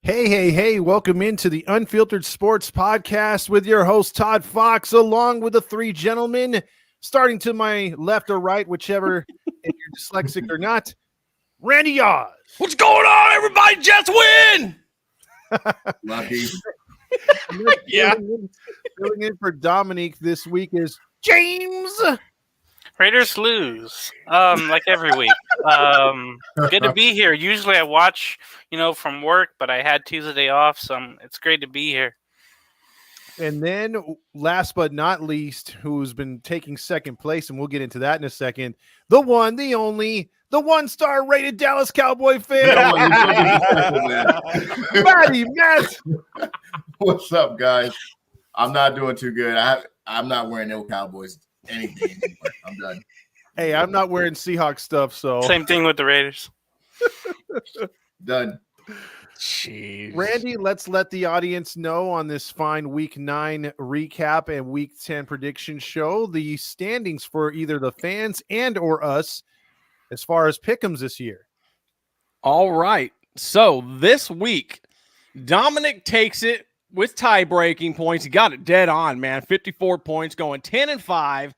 Hey, welcome into the Unfiltered Sports Podcast with your host, Todd Fox, along with the three gentlemen, starting to my left or right, whichever, if you're dyslexic or not, Randy Oz. What's going on, everybody? Jets win! Lucky. Yeah. Filling in for Dominique this week is James. Raiders lose, like every week. Good to be here. Usually I watch, from work, but I had Tuesday off, so it's great to be here. And then last but not least, who's been taking second place, and we'll get into that in a second, the one, the only, the one-star rated Dallas Cowboy fan, Matty Matt. What's up, guys? I'm not doing too good. I'm not wearing no Cowboys anything anymore. I'm done. Hey, I'm not wearing Seahawks stuff, so. Same thing with the Raiders. Done. Jeez. Randy, let's let the audience know on this fine Week 9 recap and Week 10 prediction show the standings for either the fans and or us as far as pick'ems this year. All right. So this week, Dominic takes it with tie-breaking points. He got it dead on, man. 54 points, going 10-5.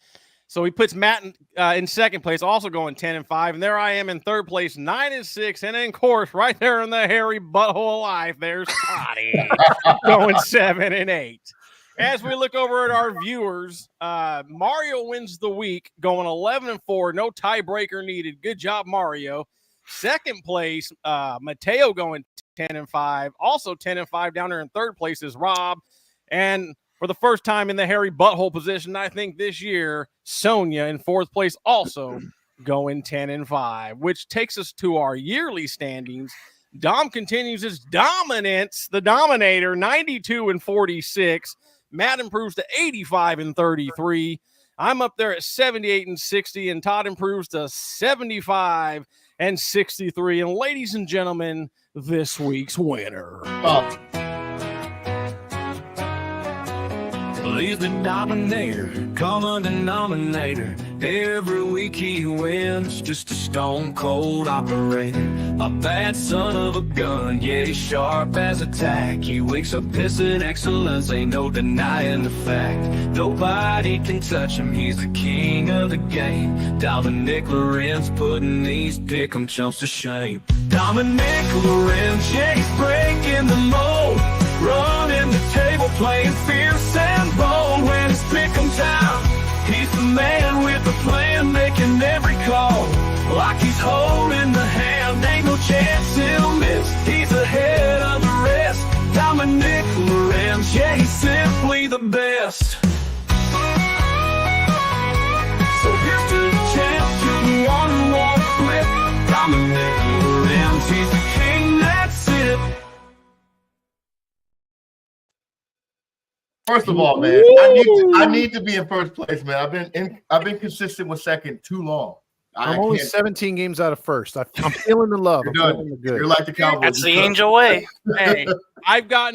So he puts Matt in second place, also going 10-5. And there I am in third place, 9-6. And then, of course, right there in the hairy butthole of life, there's Toddy going 7-8. As we look over at our viewers, Mario wins the week, going 11-4. No tiebreaker needed. Good job, Mario. Second place, Mateo going 10-5. Also 10-5 down there in third place is Rob. And for the first time in the hairy butthole position, I think this year, Sonia in fourth place also going 10-5, which takes us to our yearly standings. Dom continues his dominance, the Dominator, 92-46. Matt improves to 85-33. I'm up there at 78-60, and Todd improves to 75-63. And ladies and gentlemen, this week's winner. He's the dominator, common denominator. Every week he wins, just a stone cold operator. A bad son of a gun, yeah, he's sharp as a tack. He wakes up pissing excellence, ain't no denying the fact. Nobody can touch him, he's the king of the game. Dominic Lorenz putting these pick'em chumps to shame. Dominic Lorenz, yeah, he's breaking the mold. Running the table, playing fierce and bold. When it's pick'em time, he's the man with the plan, making every call like he's holding the hand. Ain't no chance he'll miss, he's ahead of the rest. Dominic Lorenz, yeah, he's simply the best. So here's to the champ, to the one who won't quit. Dominic Lorenz, he's the king, that's it. First of all, man, I need to be in first place, man. I've been consistent with second too long. I'm only 17 games out of first. I'm feeling the love. I'm feeling the good. You're like the Cowboys. That's the angel way. Hey, I've set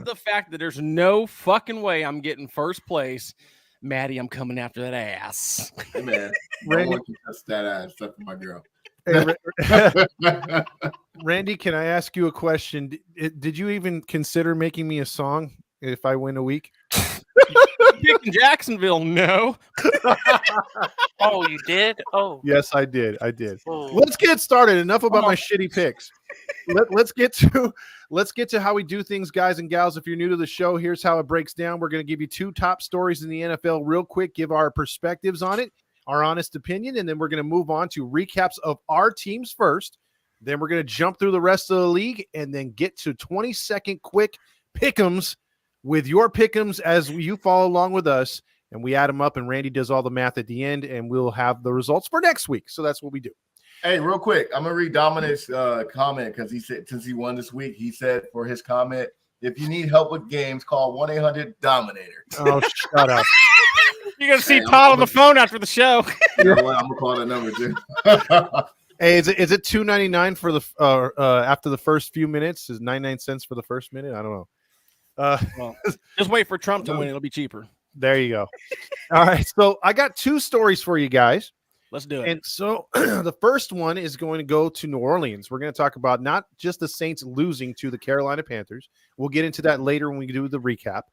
the fact that there's no fucking way I'm getting first place. Maddie, I'm coming after that ass. Hey, man, I want you to touch that ass, except for my girl. Hey, Randy, can I ask you a question? Did you even consider making me a song if I win a week? Picking Jacksonville, no. Oh, you did? Oh. Yes, I did. Oh. Let's get started. Enough about my shitty picks. Let's get to how we do things, guys and gals. If you're new to the show, here's how it breaks down. We're going to give you two top stories in the NFL real quick, give our perspectives on it, our honest opinion, and then we're going to move on to recaps of our teams first. Then we're going to jump through the rest of the league and then get to 20-second quick pick'ems with your pick'ems as you follow along with us, and we add them up, and Randy does all the math at the end, and we'll have the results for next week. So that's what we do. Hey, real quick, I'm going to read Dominic's comment because he said, since he won this week, he said for his comment, if you need help with games, call 1-800-DOMINATOR. Oh, shut up. You're going to see Todd on the phone after the show. You know what? I'm going to call that number, too. Hey, is it $2.99 for the after the first few minutes? Is 99 cents for the first minute? I don't know. Well, just wait for Trump to win; it'll be cheaper. There you go. All right, so I got two stories for you guys. Let's do it. And so the first one is going to go to New Orleans. We're going to talk about not just the Saints losing to the Carolina Panthers. We'll get into that later when we do the recap.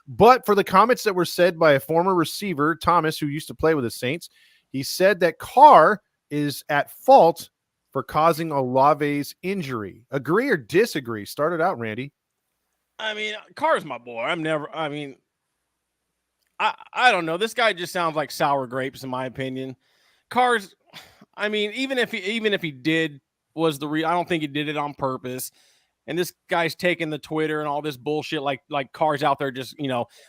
But for the comments that were said by a former receiver, Thomas, who used to play with the Saints, he said that Carr is at fault for causing Olave's injury. Agree or disagree? Start it out, Randy. I mean, Carr's my boy. I don't know. This guy just sounds like sour grapes, in my opinion. Carr's, I mean, even if he did was I don't think he did it on purpose. And this guy's taking the Twitter and all this bullshit, like Carr's out there just,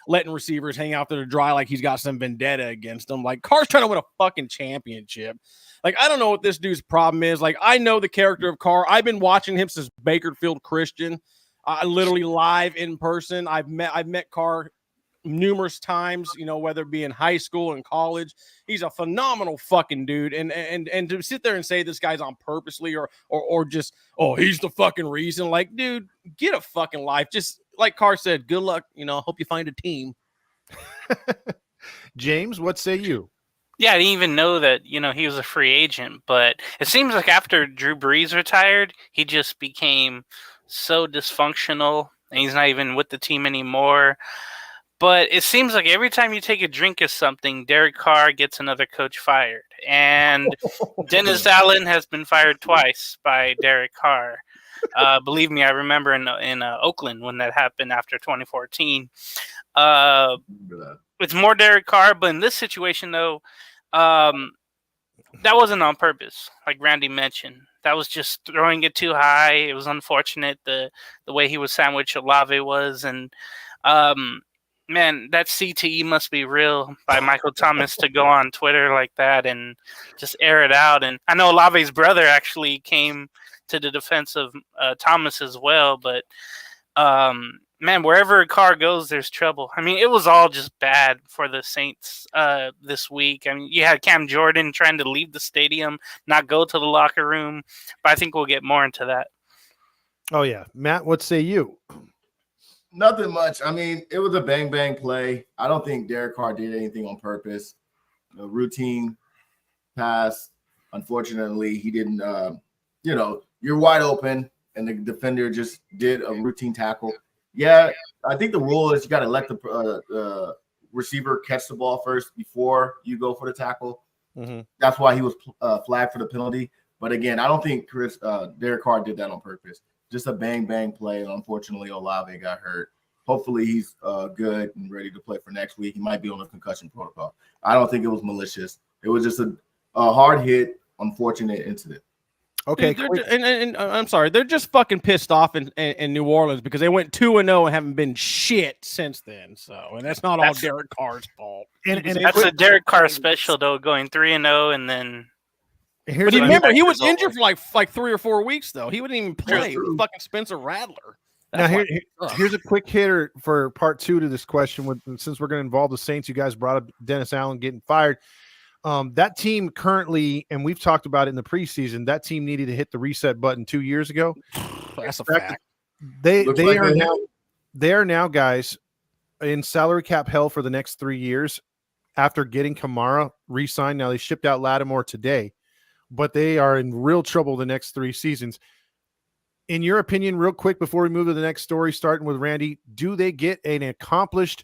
letting receivers hang out there to dry like he's got some vendetta against them. Like, Carr's trying to win a fucking championship. Like, I don't know what this dude's problem is. Like, I know the character of Carr. I've been watching him since Bakerfield Christian. Literally live in person. I've met Carr numerous times, whether it be in high school and college. He's a phenomenal fucking dude. And to sit there and say this guy's on purposely or just, he's the fucking reason. Like, dude, get a fucking life. Just like Carr said, good luck. Hope you find a team. James, what say you? Yeah, I didn't even know that, he was a free agent, but it seems like after Drew Brees retired, he just became so dysfunctional and he's not even with the team anymore. But it seems like every time you take a drink of something, Derek Carr gets another coach fired. And Dennis Allen has been fired twice by Derek Carr. Believe me, I remember in Oakland when that happened after 2014. It's more Derek Carr, but in this situation, though, that wasn't on purpose, like Randy mentioned. That was just throwing it too high. It was unfortunate the way he was sandwiched Olave was. And, man, that CTE must be real by Michael Thomas to go on Twitter like that and just air it out. And I know Olave's brother actually came to the defense of Thomas as well. But, man, wherever a car goes, there's trouble. I mean, it was all just bad for the Saints this week. I mean, you had Cam Jordan trying to leave the stadium, not go to the locker room. But I think we'll get more into that. Oh, yeah. Matt, what say you? Nothing much. I mean, it was a bang play. I don't think Derek Carr did anything on purpose. A routine pass. Unfortunately, he didn't. You're wide open, and the defender just did a routine tackle. Yeah, I think the rule is you got to let the receiver catch the ball first before you go for the tackle. Mm-hmm. That's why he was flagged for the penalty. But again, I don't think Derek Carr did that on purpose. Just a bang play. And unfortunately, Olave got hurt. Hopefully, he's good and ready to play for next week. He might be on a concussion protocol. I don't think it was malicious. It was just a hard hit, unfortunate incident. Okay, and I'm sorry, they're just fucking pissed off in New Orleans because they went 2-0 and haven't been shit since then. So, and that's not all Derek Carr's fault. And that's a Derek Carr special though, going 3-0 and then. But remember, he was injured for like 3 or 4 weeks though. He wouldn't even play. Fucking Spencer Rattler. Now here's a quick hitter for part 2 to this question. Since we're going to involve the Saints, you guys brought up Dennis Allen getting fired. That team currently, and we've talked about it in the preseason, that team needed to hit the reset button 2 years ago. That's a fact. They are now, guys, in salary cap hell for the next 3 years after getting Kamara re-signed. Now they shipped out Lattimore today, but they are in real trouble the next 3 seasons. In your opinion, real quick, before we move to the next story, starting with Randy, do they get an accomplished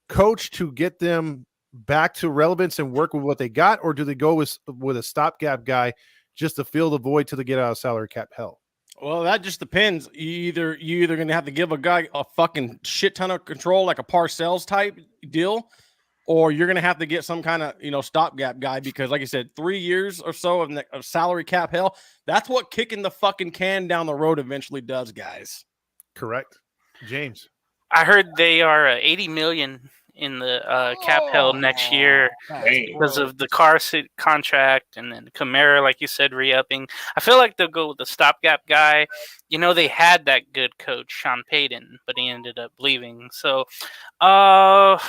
coach to get them back to relevance and work with what they got, or do they go with a stopgap guy just to fill the void till they get out of salary cap hell? Well, that just depends. You either going to have to give a guy a fucking shit ton of control, like a Parcells type deal, or you're going to have to get some kind of stopgap guy because, like I said, 3 years or so of salary cap hell. That's what kicking the fucking can down the road eventually does, guys. Correct, James. I heard they are $80 million in the cap hell next year because of the Carr contract and then Kamara, like you said, re-upping. I feel like they'll go with the stopgap guy. They had that good coach, Sean Payton, but he ended up leaving. So, my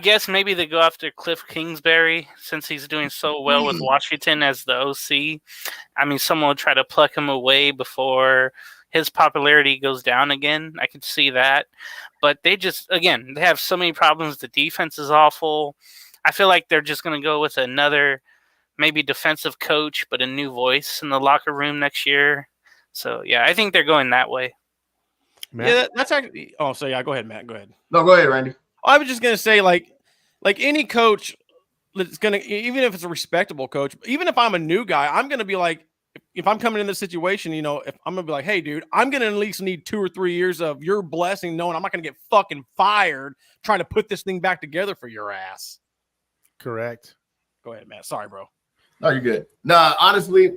guess, maybe they go after Cliff Kingsbury since he's doing so well with Washington as the OC. I mean, someone will try to pluck him away before his popularity goes down again. I could see that. But they have so many problems. The defense is awful. I feel like they're just going to go with another maybe defensive coach, but a new voice in the locker room next year. So, yeah, I think they're going that way. Matt? Yeah, that's actually. Oh, so yeah, go ahead, Matt. Go ahead. No, go ahead, Randy. I was just gonna say, like any coach that's gonna, even if it's a respectable coach, even if I'm a new guy, I'm gonna be like, if I'm coming in this situation, if I'm gonna be like, hey, dude, I'm gonna at least need 2 or 3 years of your blessing, knowing I'm not gonna get fucking fired trying to put this thing back together for your ass. Correct. Go ahead, Matt. Sorry, bro. No, you're good. Nah, honestly,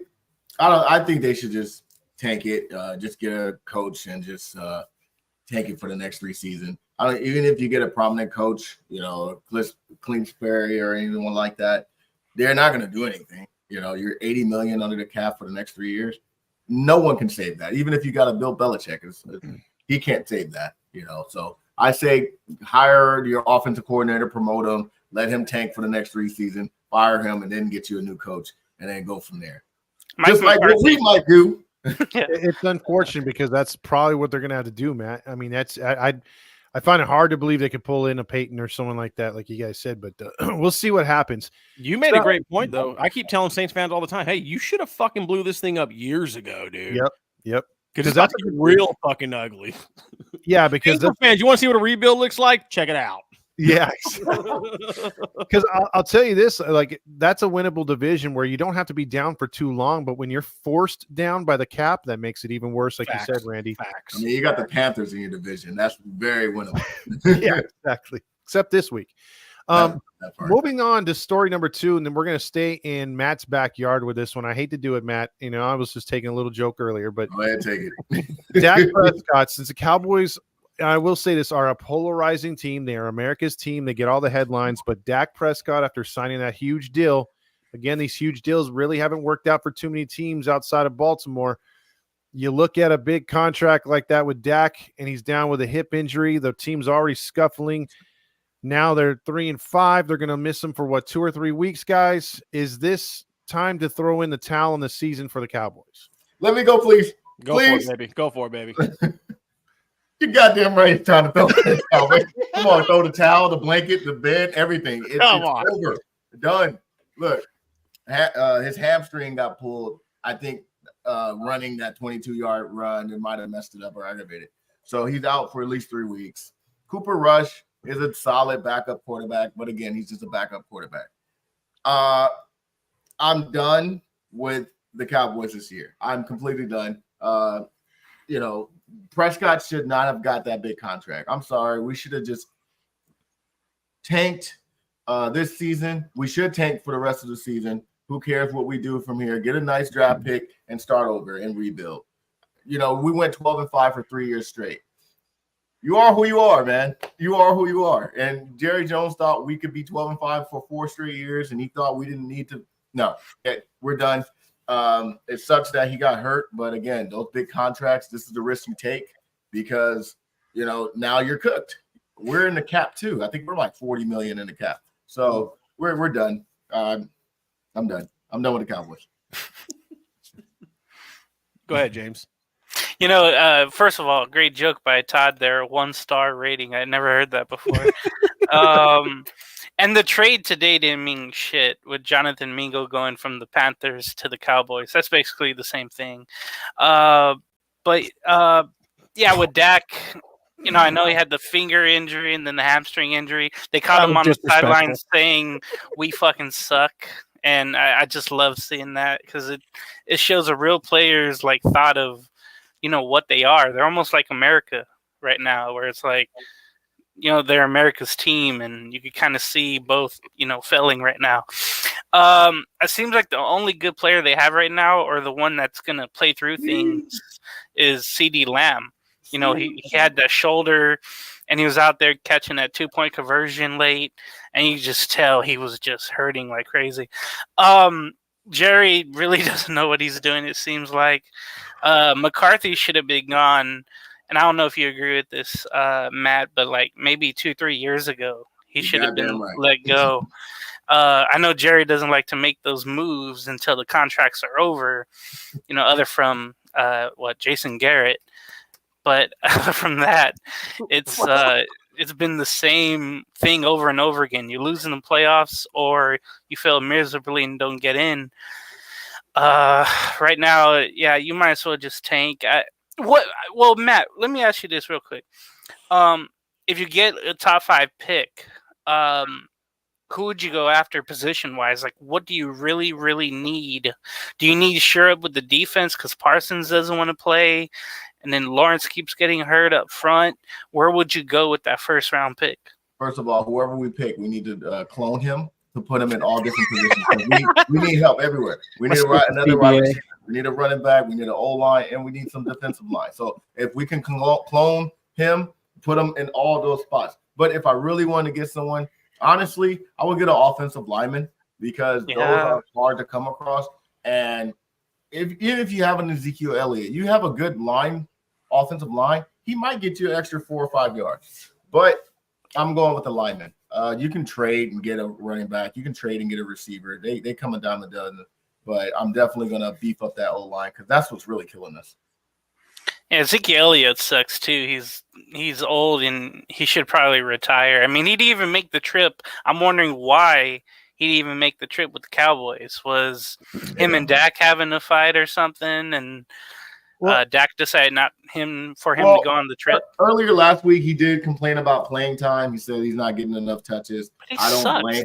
I think they should just tank it. Just get a coach and just tank it for the next 3 seasons. Even if you get a prominent coach, Kingsbury or anyone like that, they're not going to do anything. You're $80 million under the cap for the next 3 years. No one can save that. Even if you got a Bill Belichick, he can't save that. So I say hire your offensive coordinator, promote him, let him tank for the next 3 seasons, fire him, and then get you a new coach, and then go from there. Just like what we might do. It's unfortunate because that's probably what they're going to have to do, Matt. I mean, I find it hard to believe they could pull in a Peyton or someone like that, like you guys said, but we'll see what happens. You made a great point, though. I keep telling Saints fans all the time, hey, you should have fucking blew this thing up years ago, dude. Yep. Because that's real fucking ugly. Yeah, because fans, you want to see what a rebuild looks like? Check it out. Yeah, because I'll tell you this, like that's a winnable division where you don't have to be down for too long, but when you're forced down by the cap, that makes it even worse. Like Facts. You said, Randy. Facts. I mean, you got the Panthers in your division. That's very winnable. Yeah, exactly. Except this week. Moving on to story number 2, and then we're going to stay in Matt's backyard with this one. I hate to do it, Matt. I was just taking a little joke earlier, but go ahead, take it. Dak Prescott, since the Cowboys, I will say this, are a polarizing team. They are America's team. They get all the headlines, but Dak Prescott, after signing that huge deal, again, these huge deals really haven't worked out for too many teams outside of Baltimore. You look at a big contract like that with Dak, and he's down with a hip injury. The team's already scuffling. Now they're 3-5. They're going to miss him for 2 or 3 weeks, guys. Is this time to throw in the towel in the season for the Cowboys? Let me go, please. Go for it, baby. Go for it, baby. You goddamn right. It's time to throw the towel. Come on, throw the towel, the blanket, the bed, everything. It's over. Done. Look, his hamstring got pulled. I think running that 22-yard run, it might have messed it up or aggravated. So he's out for at least 3 weeks. Cooper Rush is a solid backup quarterback, but again, he's just a backup quarterback. I'm done with the Cowboys this year. I'm completely done. Prescott should not have got that big contract. I'm sorry. We should have just tanked this season. We should tank for the rest of the season. Who cares what we do from here? Get a nice draft pick and start over and rebuild. We went 12-5 for 3 years straight. You are who you are, man. You are who you are. And Jerry Jones thought we could be 12-5 for 4 straight years, and he thought we didn't need to. No, we're done. It sucks that he got hurt, but again, those big contracts, this is the risk you take because, now you're cooked. We're in the cap too. I think we're like 40 million in the cap. So we're done. I'm done. I'm done with the Cowboys. Go ahead, James. First of all, great joke by Todd there. 1-star rating. I never heard that before. And the trade today didn't mean shit with Jonathan Mingo going from the Panthers to the Cowboys. That's basically the same thing. With Dak, I know he had the finger injury and then the hamstring injury. They caught him on the sideline saying, "We fucking suck." And I just love seeing that because it shows a real player's thought of, what they are. They're almost like America right now, where it's like, they're America's team, and you can kind of see both, failing right now. It seems like the only good player they have right now, or the one that's going to play through things, is CeeDee Lamb. He had that shoulder, and he was out there catching that 2-point conversion late, and you just tell he was just hurting like crazy. Jerry really doesn't know what he's doing, it seems like. McCarthy should have been gone. And I don't know if you agree with this, Matt, but maybe 2-3 years ago, he should have been let go. I know Jerry doesn't like to make those moves until the contracts are over, other from Jason Garrett. But from that, it's it's been the same thing over and over again. You lose in the playoffs, or you fail miserably and don't get in. Right now, yeah, you might as well just tank. Well, Matt, let me ask you this real quick. If you get a top 5 pick, who would you go after position-wise? Like, what do you really, really need? Do you need to shore up with the defense because Parsons doesn't want to play, and then Lawrence keeps getting hurt up front? Where would you go with that first-round pick? First of all, whoever we pick, we need to clone him to put him in all different positions. We need help everywhere. We need another wide receiver. We need a running back. We need an O-line, and we need some defensive line. So if we can clone him, put him in all those spots. But if I really want to get someone, honestly, I would get an offensive lineman because those are hard to come across. And even if you have an Ezekiel Elliott, you have a good offensive line, he might get you an extra 4 or 5 yards. But I'm going with the lineman. You can trade and get a running back. You can trade and get a receiver. They come a dime a dozen. But I'm definitely going to beef up that O-line because that's what's really killing us. Yeah, Ezekiel Elliott sucks too. He's old and he should probably retire. I mean, he'd even make the trip. I'm wondering why he'd even make the trip with the Cowboys. Was him and Dak having a fight or something? And Dak decided not him to go on the trip. Earlier last week, he did complain about playing time. He said he's not getting enough touches. But I don't blame.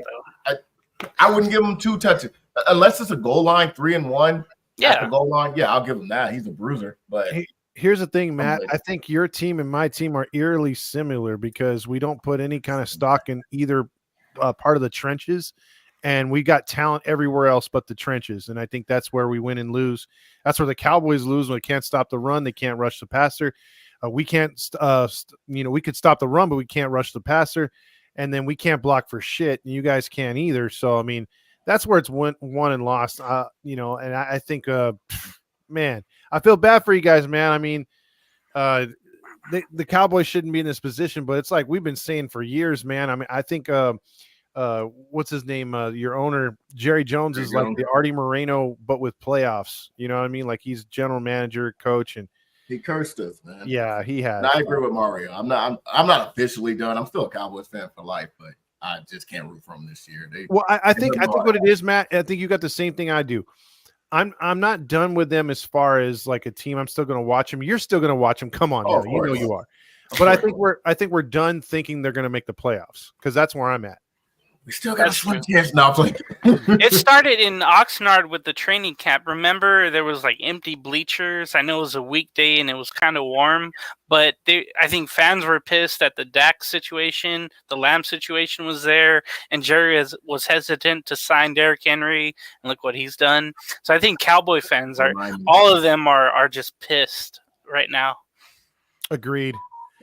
I wouldn't give him 2 touches unless it's a goal line 3-1. Yeah, at the goal line. Yeah, I'll give him that. He's a bruiser. But here's the thing, Matt. I think your team and my team are eerily similar because we don't put any kind of stock in either part of the trenches. And we got talent everywhere else but the trenches. And I think that's where we win and lose. That's where the Cowboys lose when they can't stop the run. They can't rush the passer. We can't, we could stop the run, but we can't rush the passer. And then we can't block for shit. And you guys can't either. So, I mean, that's where it's won and lost, and I think, man, I feel bad for you guys, man. I mean, the Cowboys shouldn't be in this position, but it's like we've been saying for years, man. I mean, I think, what's his name? Your owner, Jerry Jones, is like the Artie Moreno, but with playoffs. You know what I mean? Like he's general manager, coach, and he cursed us, man. Yeah, he has. And I agree with Mario. I'm not officially done. I'm still a Cowboys fan for life, but I just can't root for them this year. I think what it is, Matt. I think you got the same thing I do. I'm not done with them as far as like a team. I'm still going to watch them. You're still going to watch them. Come on, now. You know you are. But I think we're done thinking they're going to make the playoffs because that's where I'm at. We still got a slim chance now. It started in Oxnard with the training camp. Remember, there was like empty bleachers. I know it was a weekday and it was kind of warm, but I think fans were pissed at the Dak situation. The Lamb situation was there, and Jerry was hesitant to sign Derrick Henry, and look what he's done. So I think Cowboy fans all of them are just pissed right now. Agreed.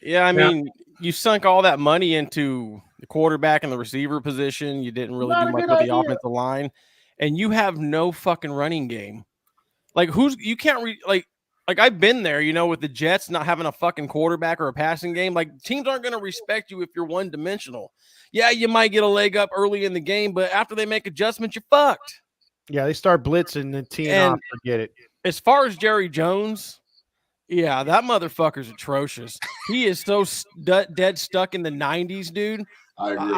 Yeah, I mean, you sunk all that money into the quarterback and the receiver position. You didn't really do much with the offensive line, and you have no fucking running game. Like you can't like I've been there, with the Jets not having a fucking quarterback or a passing game. Like teams aren't going to respect you if you're one dimensional. Yeah, you might get a leg up early in the game, but after they make adjustments, you're fucked. Yeah, they start blitzing the team off. Forget it. As far as Jerry Jones, yeah, that motherfucker's atrocious. He is so dead stuck in the 90s, dude. I agree.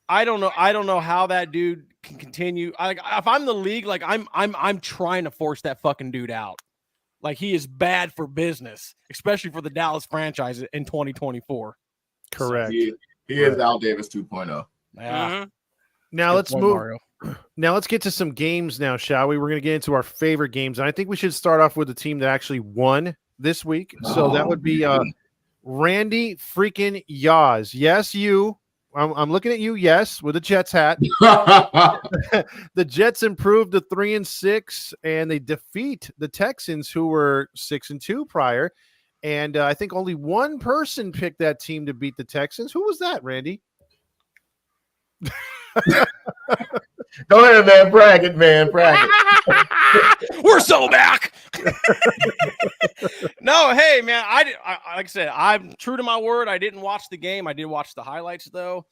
I don't know how that dude can continue. If I'm the league, like I'm trying to force that fucking dude out. Like he is bad for business, especially for the Dallas franchise in 2024. Correct. So he is Al Davis 2.0. Yeah. Mm-hmm. Now let's move. Mario. Now let's get to some games now, shall we? We're going to get into our favorite games. And I think we should start off with the team that actually won this week. So that would be Randy freaking Yaz. Yes, you. I'm looking at you, yes, with a Jets hat. The Jets improved to 3-6, and they defeat the Texans, who were 6-2 prior. And I think only one person picked that team to beat the Texans. Who was that, Randy? Go ahead, man. Brag it. We're so back. No, hey, man. I like I said, I'm true to my word. I didn't watch the game. I did watch the highlights, though.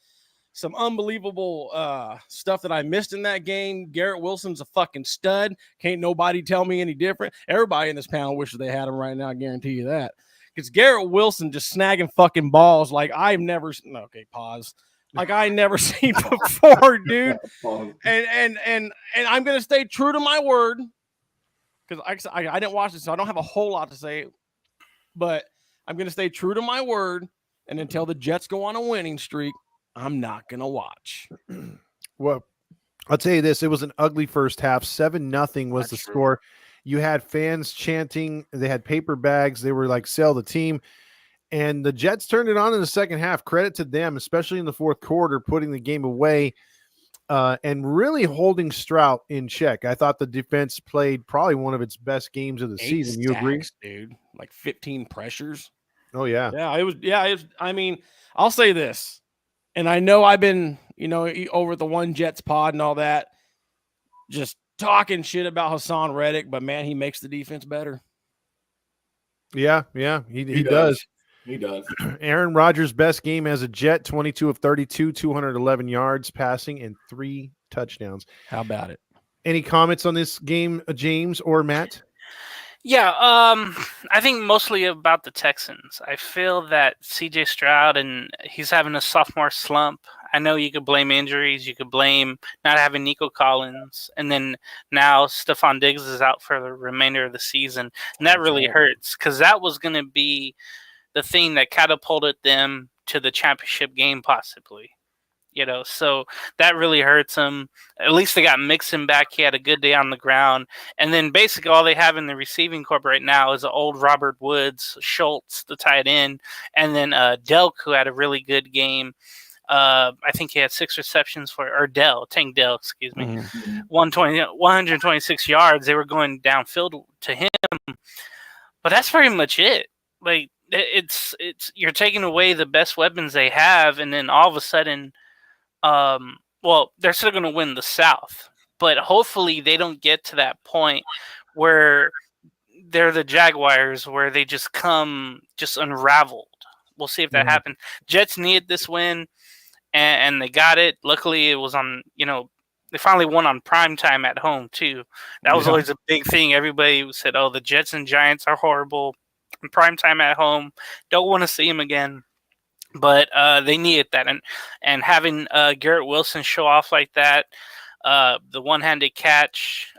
Some unbelievable stuff that I missed in that game. Garrett Wilson's a fucking stud. Can't nobody tell me any different. Everybody in this panel wishes they had him right now. I guarantee you that. Because Garrett Wilson just snagging fucking balls like I've never. Okay, pause. Like I never seen before, dude. And I'm gonna stay true to my word because I didn't watch it, so I don't have a whole lot to say. But I'm gonna stay true to my word, and until the Jets go on a winning streak, I'm not gonna watch. Well, I'll tell you this: it was an ugly first half. 7-0 was the score. You had fans chanting. They had paper bags. They were like, "Sell the team." And the Jets turned it on in the second half. Credit to them, especially in the fourth quarter, putting the game away and really holding Stroud in check. I thought the defense played probably one of its best games of the season. You agree, dude? Like 15 pressures. Oh yeah, yeah. It was. Yeah, I mean, I'll say this, and I know I've been, over the One Jets pod and all that, just talking shit about Hassan Reddick, but man, he makes the defense better. Yeah, he does. He does. Aaron Rodgers' best game as a Jet, 22 of 32, 211 yards passing, and 3 touchdowns. How about it? Any comments on this game, James or Matt? Yeah, I think mostly about the Texans. I feel that C.J. Stroud, and he's having a sophomore slump. I know you could blame injuries. You could blame not having Nico Collins. And then now Stephon Diggs is out for the remainder of the season. And that really hurts because that was going to be the thing that catapulted them to the championship game possibly. So that really hurts them. At least they got Mixon back. He had a good day on the ground. And then basically all they have in the receiving corps right now is old Robert Woods, Schultz, the tight end, and then Delk, who had a really good game. I think he had 6 receptions Tank Dell, excuse me, 126 yards. They were going downfield to him. But that's pretty much it. Like, it's you're taking away the best weapons they have, and then all of a sudden, they're still going to win the South, but hopefully they don't get to that point where they're the Jaguars, where they just come just unraveled. We'll see if that happens. Jets needed this win, and they got it. Luckily, it was on. They finally won on prime time at home too. That was always a big thing. Everybody said, "Oh, the Jets and Giants are horrible." Prime time at home, don't want to see him again, but they needed that, and having Garrett Wilson show off like that, the one-handed catch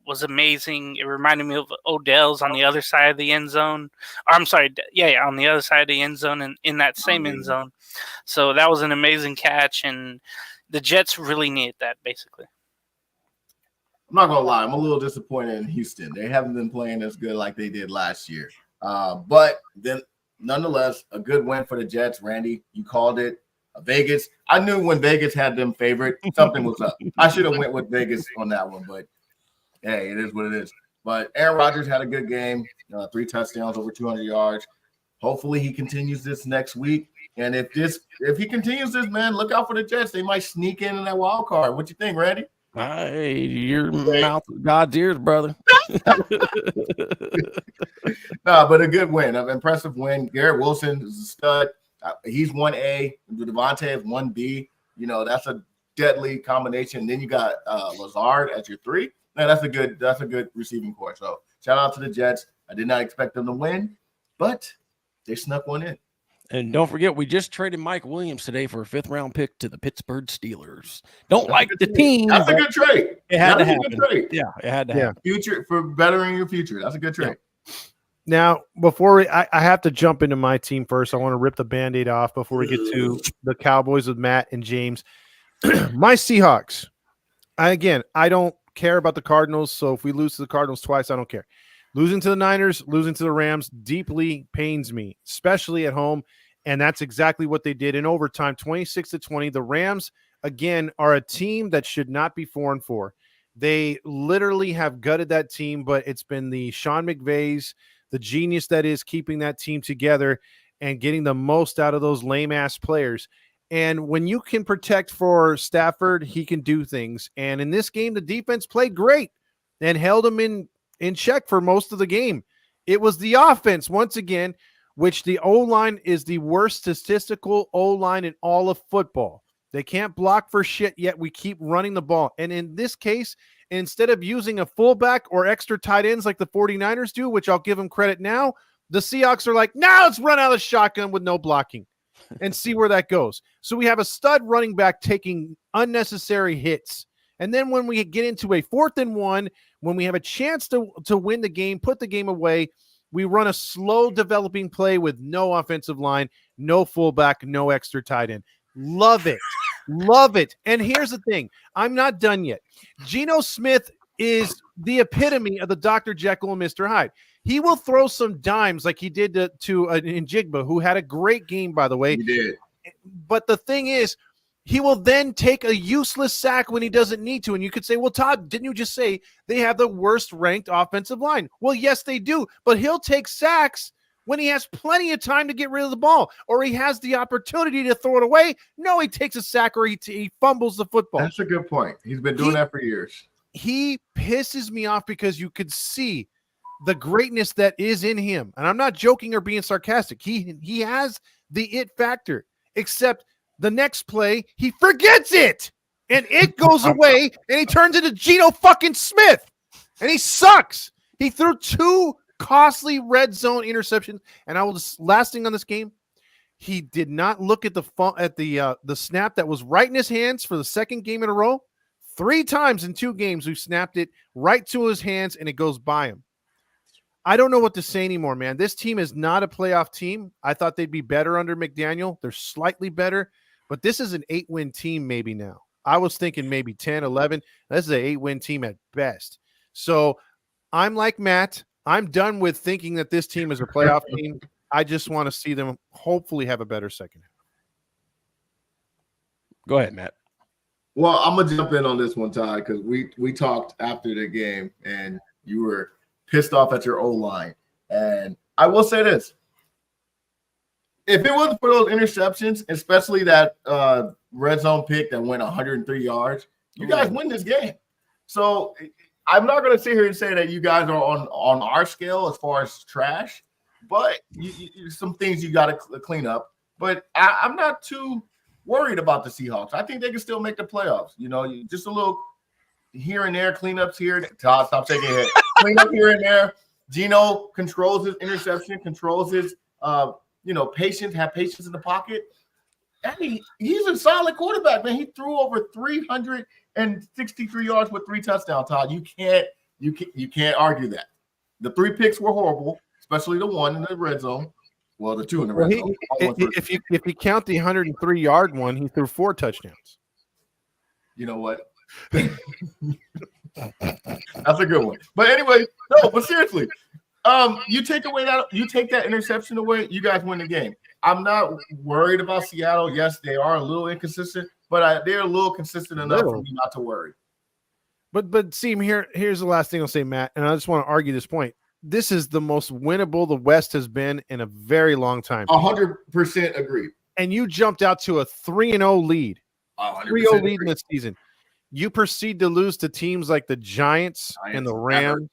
was amazing. It reminded me of Odell's on the other side of the end zone. Or, I'm sorry, on the other side of the end zone and in that same end zone. So that was an amazing catch, and the Jets really needed that, basically. I'm not gonna lie, I'm a little disappointed in Houston. They haven't been playing as good like they did last year. But then, nonetheless, a good win for the Jets. Randy, you called it. Vegas. I knew when Vegas had them favorite, something was up. I should have went with Vegas on that one, but hey, it is what it is. But Aaron Rodgers had a good game. 3 touchdowns, over 200 yards. Hopefully, he continues this next week. And if he continues this, man, look out for the Jets. They might sneak in that wild card. What you think, Randy? Hey, your mouth of God's ears, brother. No, but a good win, an impressive win. Garrett Wilson is a stud. He's 1A. Devontae is 1B. That's a deadly combination. Then you got Lazard as your 3. Man, that's a good receiving corps. So shout out to the Jets. I did not expect them to win, but they snuck one in. And don't forget, we just traded Mike Williams today for a 5th-round pick to the Pittsburgh Steelers. Don't like the team. That's a good trade. It had to happen. Yeah, it had to happen. Future for bettering your future. That's a good trade. Yeah. Now, before I have to jump into my team first. I want to rip the Band-Aid off before we get to the Cowboys with Matt and James. My Seahawks. I don't care about the Cardinals, so if we lose to the Cardinals twice, I don't care. Losing to the Niners, losing to the Rams deeply pains me, especially at home, and that's exactly what they did in overtime, 26-20. The Rams, again, are a team that should not be 4-4. They literally have gutted that team, but it's been the Sean McVay's, the genius that is keeping that team together and getting the most out of those lame-ass players. And when you can protect for Stafford, he can do things. And in this game, the defense played great and held him in check for most of the game. It was the offense, once again, which the O-line is the worst statistical O-line in all of football. They can't block for shit, yet we keep running the ball. And in this case, instead of using a fullback or extra tight ends like the 49ers do, which I'll give them credit now, The Seahawks are like, now let's run out of the shotgun with no blocking and see where that goes. So we have a stud running back taking unnecessary hits. And then when we get into a 4th and 1, when we have a chance to win the game, put the game away, we run a slow developing play with no offensive line, no fullback, no extra tight end. Love it. Love it. And here's the thing. I'm not done yet. Geno Smith is the epitome of the Dr. Jekyll and Mr. Hyde. He will throw some dimes like he did to Njigba, who had a great game, by the way. He did. But the thing is, he will then take a useless sack when he doesn't need to. And you could say, well, Todd, didn't you just say they have the worst ranked offensive line? Well, yes, they do. But he'll take sacks when he has plenty of time to get rid of the ball, or he has the opportunity to throw it away. No, he takes a sack or he fumbles the football. That's a good point. He's been doing that for years. He pisses me off because you could see the greatness that is in him. And I'm not joking or being sarcastic. He has the it factor, except the next play, he forgets it. And it goes away, and he turns into Geno fucking Smith. And he sucks. He threw 2 costly red zone interceptions. And I will just last thing on this game, he did not look at the snap that was right in his hands for the second game in a row. 3 times in 2 games, we've snapped it right to his hands, and it goes by him. I don't know what to say anymore, man. This team is not a playoff team. I thought they'd be better under McDaniel. They're slightly better, but this is an 8-win team maybe now. I was thinking maybe 10, 11. This is an 8-win team at best. So I'm like Matt. I'm done with thinking that this team is a playoff team. I just want to see them hopefully have a better second half. Go ahead, Matt. Well, I'm going to jump in on this one, Todd, because we talked after the game, and you were pissed off at your O-line. And I will say this. If it wasn't for those interceptions, especially that red zone pick that went 103 yards, you guys win this game. So I'm not going to sit here and say that you guys are on our scale as far as trash, but some things you got to clean up. But I'm not too worried about the Seahawks. I think they can still make the playoffs. You know, just a little here and there, cleanups here. Todd, stop shaking your head. Clean up here and there. Geno controls his interception, controls his, patience, have patience in the pocket. And he's a solid quarterback, man. He threw over 363 yards with 3 touchdowns, Todd. You can't argue that. The 3 picks were horrible, especially the one in the red zone. Well, the 2 in the red zone. If you count the 103-yard one, he threw 4 touchdowns. You know what? That's a good one. But anyway, but seriously, you take that interception away, you guys win the game. I'm not worried about Seattle. Yes, they are a little inconsistent, but they're a little consistent enough for me not to worry. But see, here's the last thing I'll say, Matt, and I just want to argue this point. This is the most winnable the West has been in a very long time. 100% agreed. And you jumped out to a 3-0 lead. 3-0 lead in the season. You proceed to lose to teams like the Giants and the Rams,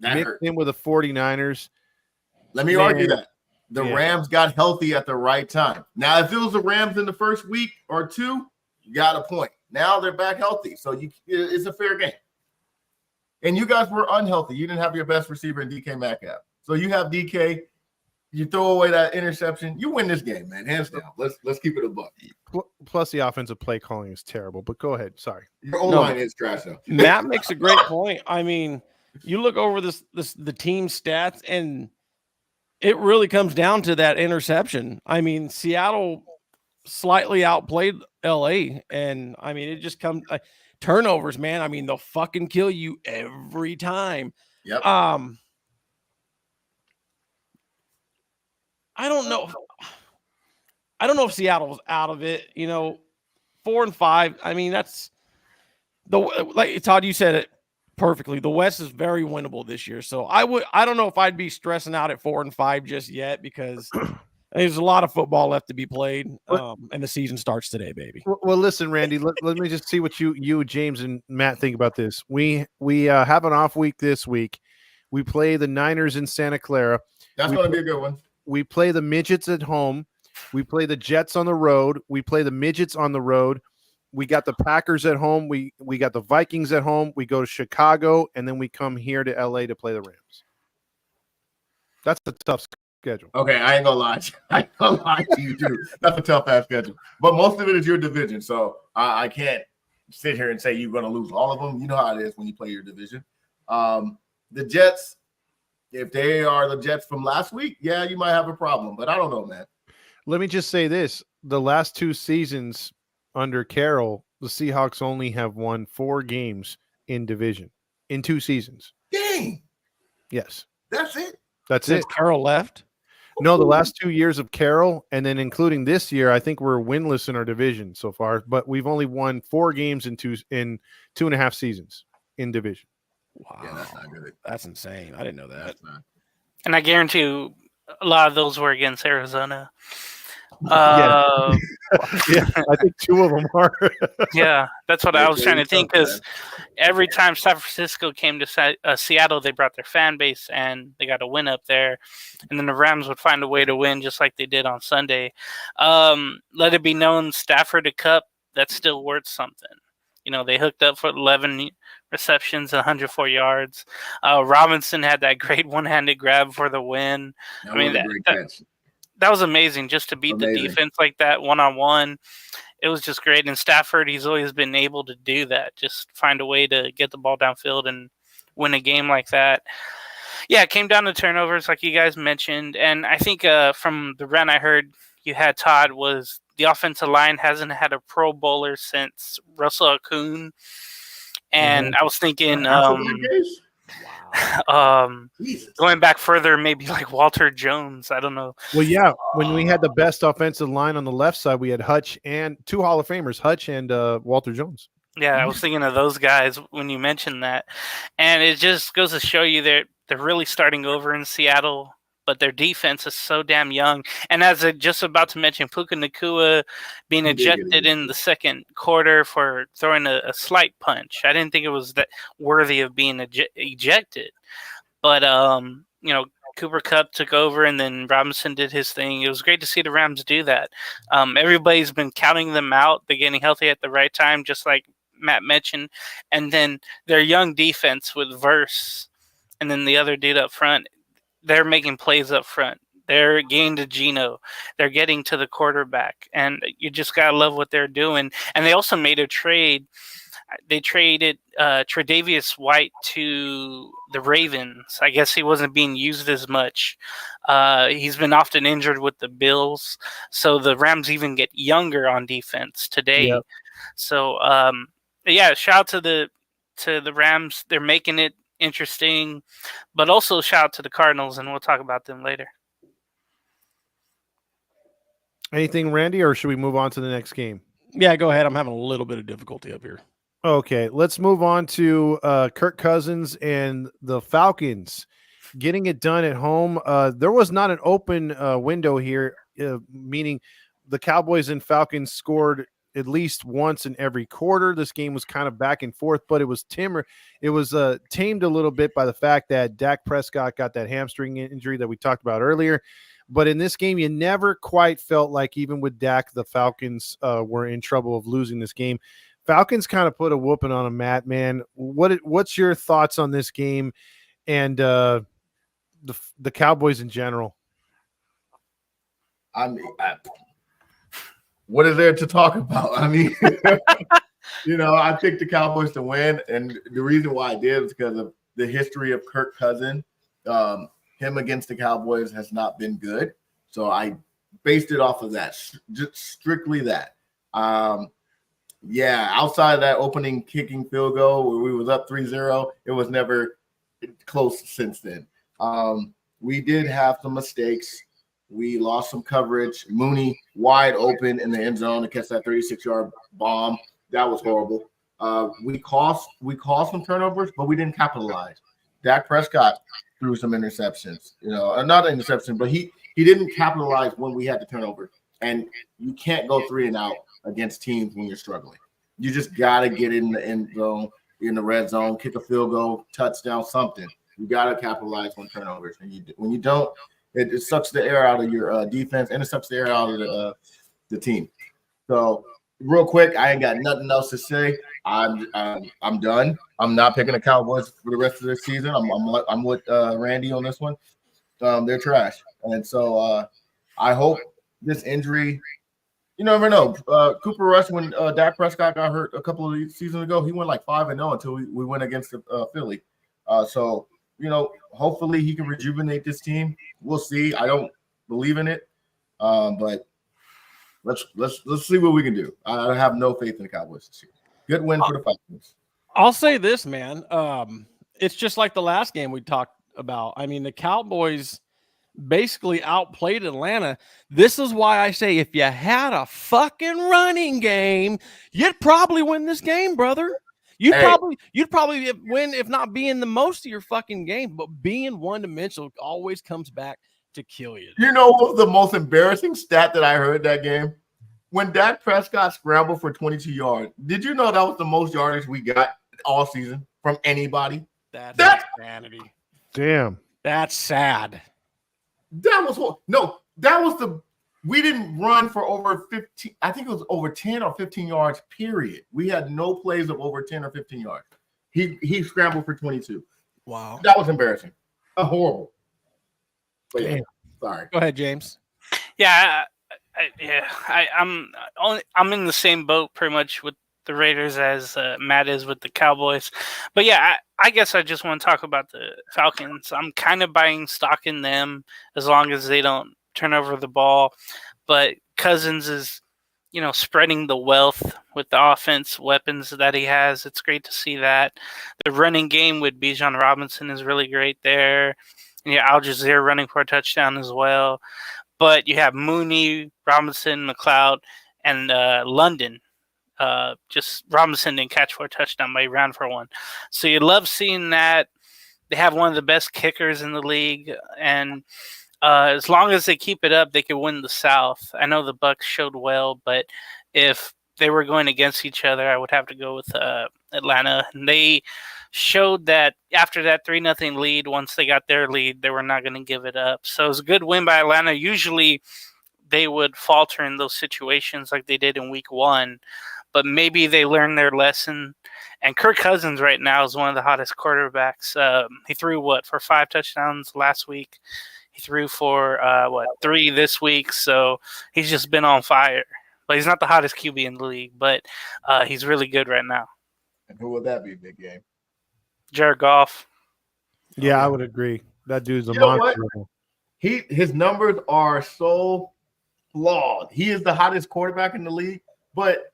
mixed in with the 49ers. Let me argue that. The Rams got healthy at the right time. Now, if it was the Rams in the first week or 2, you got a point. Now they're back healthy, so it's a fair game. And you guys were unhealthy. You didn't have your best receiver in DK Metcalf. So you have DK. You throw away that interception, you win this game, man. Hands down. Let's keep it a buck. Plus, the offensive play calling is terrible. But go ahead. Sorry. Your O-line is trash, though. Matt makes a great point. I mean, you look over the team stats, and it really comes down to that interception. I mean, Seattle slightly outplayed LA, and I mean, it just comes turnovers, man. I mean, they'll fucking kill you every time. Yep. I don't know if Seattle's out of it. 4-5. I mean, that's like Todd, you said it perfectly. The West is very winnable this year. So I don't know if I'd be stressing out at 4-5 just yet, because there's a lot of football left to be played. And the season starts today, baby. Well, listen, Randy, let me just see what you, James, and Matt think about this. We have an off week this week. We play the Niners in Santa Clara. That's going to be a good one. We play the Midgets at home. We play the Jets on the road. We play the Midgets on the road. We got the Packers at home. We got the Vikings at home. We go to Chicago, and then we come here to LA to play the Rams. That's a tough schedule. Okay, I ain't gonna lie. I ain't gonna lie to you too. That's a tough ass schedule, but most of it is your division, so I can't sit here and say you're gonna lose all of them. You know how it is when you play your division. The Jets, if they are the Jets from last week, yeah, you might have a problem, but I don't know, man. Let me just say this: the last 2 seasons under Carroll, the Seahawks only have won 4 games in division in 2 seasons. Dang, Yes, that's it. that's Since it. Carroll left. No, the last 2 years of Carroll, and then including this year, I think we're winless in our division so far. But we've only won 4 games in 2.5 seasons in division. Wow, Yeah, that's not good. That's insane. I didn't know that. That's not. And I guarantee you, a lot of those were against Arizona. Yeah, I think 2 of them are. Yeah, that's what I was trying to think, because every time San Francisco came to Seattle, they brought their fan base and they got a win up there. And then the Rams would find a way to win just like they did on Sunday. Let it be known, Stafford to Cup, that's still worth something. You know, they hooked up for 11 receptions, 104 yards. Robinson had that great one-handed grab for the win. That was a great catch. That was amazing, just to beat the defense like that one-on-one. It was just great. And Stafford, he's always been able to do that, just find a way to get the ball downfield and win a game like that. Yeah, it came down to turnovers, like you guys mentioned. And I think from the run I heard you had, Todd, was the offensive line hasn't had a Pro Bowler since Russell Okung. And I was thinking going back further, maybe like Walter Jones. I don't know. Well, yeah, when we had the best offensive line on the left side, we had Hutch and 2 Hall of Famers, Hutch and Walter Jones. Yeah, I was thinking of those guys when you mentioned that. And it just goes to show you they're really starting over in Seattle, but their defense is so damn young. And as I just about to mention, Puka Nacua being ejected in the second quarter for throwing a slight punch. I didn't think it was that worthy of being ejected. But, you know, Cooper Kupp took over and then Robinson did his thing. It was great to see the Rams do that. Everybody's been counting them out. They're getting healthy at the right time, just like Matt mentioned. And then their young defense with Verse and then the other dude up front, they're making plays up front. They're getting to Geno. They're getting to the quarterback. And you just got to love what they're doing. And they also made a trade. They traded Tre'Davious White to the Ravens. I guess he wasn't being used as much. He's been often injured with the Bills. So the Rams even get younger on defense today. Yep. So, yeah, shout out to the Rams. They're making it interesting, but also shout out to the Cardinals, and we'll talk about them later. Anything, Randy, or should we move on to the next game? Yeah, go ahead. I'm having a little bit of difficulty up here. Okay, let's move on to Kirk Cousins and the Falcons getting it done at home. There was not an open window here, meaning the Cowboys and Falcons scored at least once in every quarter. This game was kind of back and forth, but it was tamed a little bit by the fact that Dak Prescott got that hamstring injury that we talked about earlier. But in this game, you never quite felt like, even with Dak, the Falcons were in trouble of losing this game. Falcons kind of put a whooping on them, Matt, man. What's your thoughts on this game and the Cowboys in general? What is there to talk about? I mean, I picked the Cowboys to win, and the reason why I did is because of the history of Kirk Cousins. Him against the Cowboys has not been good, so I based it off of that, just strictly that. Outside of that opening kicking field goal where we was up 3-0, it was never close since then. We did have some mistakes. We lost some coverage. Mooney wide open in the end zone to catch that 36-yard bomb. That was horrible. We caused some turnovers, but we didn't capitalize. Dak Prescott threw some interceptions. Not an interception, but he didn't capitalize when we had the turnover. And you can't go 3 and out against teams when you're struggling. You just got to get in the end zone, in the red zone, kick a field goal, touchdown, something. You got to capitalize on turnovers. And when you don't, it sucks the air out of your defense, and it sucks the air out of the team. So, real quick, I ain't got nothing else to say. I'm done. I'm not picking the Cowboys for the rest of the season. I'm with Randy on this one. they're trash. And so I hope this injury. You never know. Cooper Rush, when Dak Prescott got hurt a couple of seasons ago, he went like 5-0 until we went against Philly. So hopefully he can rejuvenate this team. We'll see. I don't believe in it, but let's see what we can do. I have no faith in the Cowboys this year. Good win for the Falcons. I'll say this, man. It's just like the last game we talked about. I mean, the Cowboys basically outplayed Atlanta. This is why I say if you had a fucking running game, you'd probably win this game, brother. You'd probably win, if not being the most of your fucking game, but being one-dimensional always comes back to kill you. You know what was the most embarrassing stat that I heard that game? When Dak Prescott scrambled for 22 yards, did you know that was the most yardage we got all season from anybody? That's insanity. Damn. That's sad. That was we didn't run for over 15. I think it was over 10 or 15 yards, period. We had no plays of over 10 or 15 yards. He scrambled for 22. Wow. That was embarrassing. Horrible. But yeah, sorry. Go ahead, James. Yeah, I'm in the same boat pretty much with the Raiders as Matt is with the Cowboys. But yeah, I guess I just want to talk about the Falcons. I'm kind of buying stock in them as long as they don't turn over the ball. But Cousins is, spreading the wealth with the offense weapons that he has. It's great to see that. The running game with Bijan Robinson is really great there. And Al Jazeera running for a touchdown as well. But you have Mooney, Robinson, McLeod, and London. Just Robinson didn't catch for a touchdown, but he ran for one. So you love seeing that. They have one of the best kickers in the league, and as long as they keep it up, they could win the South. I know the Bucs showed well, but if they were going against each other, I would have to go with Atlanta. And they showed that after that 3-0 lead, once they got their lead, they were not going to give it up. So it was a good win by Atlanta. Usually they would falter in those situations like they did in week 1. But maybe they learned their lesson. And Kirk Cousins right now is one of the hottest quarterbacks. He threw, for 5 touchdowns last week? He threw for, 3 this week. So he's just been on fire. But he's not the hottest QB in the league. But he's really good right now. And who would that be, big game? Jared Goff. Yeah, I would agree. That dude's a You know monster. His numbers are so flawed. He is the hottest quarterback in the league, but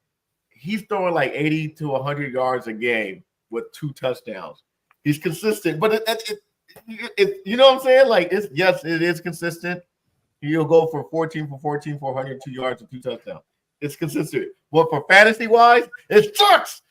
he's throwing like 80 to 100 yards a game with 2 touchdowns. He's consistent, but it you know what I'm saying? Like, it is consistent. He'll go for 14 for 14 for 102 yards and 2 touchdowns. It's consistent. But for fantasy-wise, it sucks.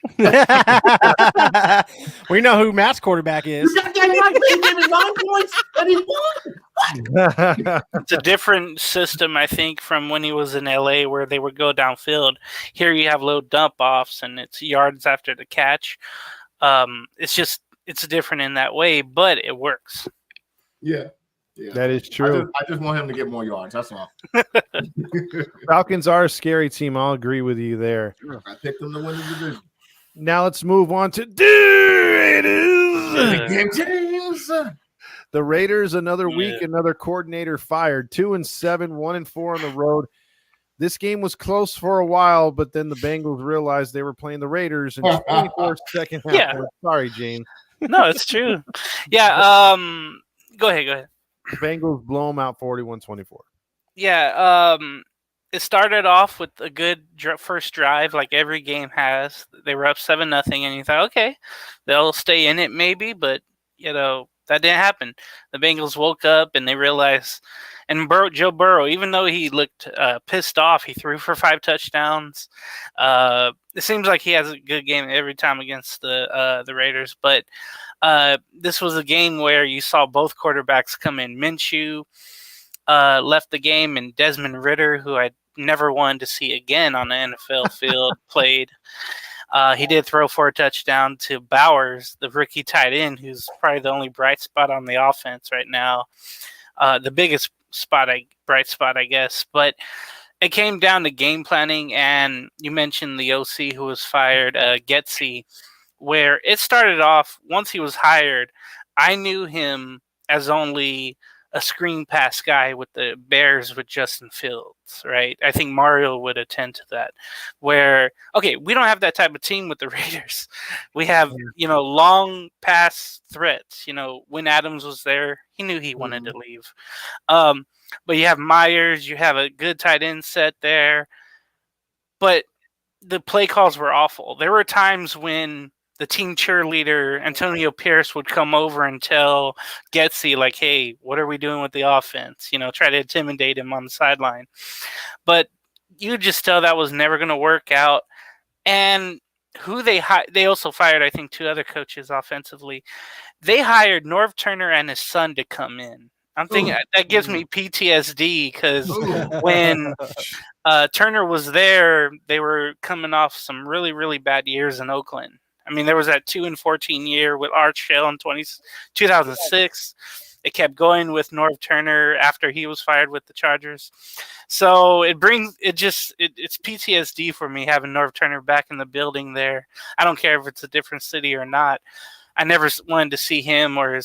We know who Matt's quarterback is. You got that right. He gave me 9 points, and he won. It's a different system, I think, from when he was in LA where they would go downfield. Here you have low dump-offs, and it's yards after the catch. It's different in that way, but it works. Yeah. That is true. I just want him to get more yards. That's all. Falcons are a scary team. I'll agree with you there. I picked them to win the division. Now let's move on to James. the Raiders. Another week, another coordinator fired. 2-7, 1-4 on the road. This game was close for a while, but then the Bengals realized they were playing the Raiders in 24 second half. Yeah. Sorry, Jane. No, it's true. Yeah. Go ahead. The Bengals blow them out 41-24. Yeah, it started off with a good first drive, like every game has. They were up 7-0, and you thought, okay, they'll stay in it maybe, but that didn't happen. The Bengals woke up and they realized, and Joe Burrow, even though he looked pissed off, he threw for 5 touchdowns. It seems like he has a good game every time against the Raiders, but this was a game where you saw both quarterbacks come in. Minshew left the game, and Desmond Ridder, who I never wanted to see again on the NFL field, played. He did throw for a touchdown to Bowers, the rookie tight end, who's probably the only bright spot on the offense right now. The biggest bright spot, I guess. But it came down to game planning, and you mentioned the OC who was fired, Getsy, where it started off, once he was hired, I knew him as only a screen pass guy with the Bears with Justin Fields, right? I think Mario would attend to that. Where, okay, we don't have that type of team with the Raiders. We have, long pass threats. When Adams was there, he knew he wanted to leave. But you have Myers, you have a good tight end set there. But the play calls were awful. There were times when the team cheerleader, Antonio Pierce, would come over and tell Getsy, like, hey, what are we doing with the offense? Try to intimidate him on the sideline. But you just tell that was never going to work out. And who they also fired, I think, 2 other coaches offensively. They hired Norv Turner and his son to come in. I'm thinking that gives me PTSD because when Turner was there, they were coming off some really, really bad years in Oakland. I mean, there was that 2-14 year with Art Shell in 2006. It kept going with Norv Turner after he was fired with the Chargers. So it's PTSD for me having Norv Turner back in the building there. I don't care if it's a different city or not. I never wanted to see him or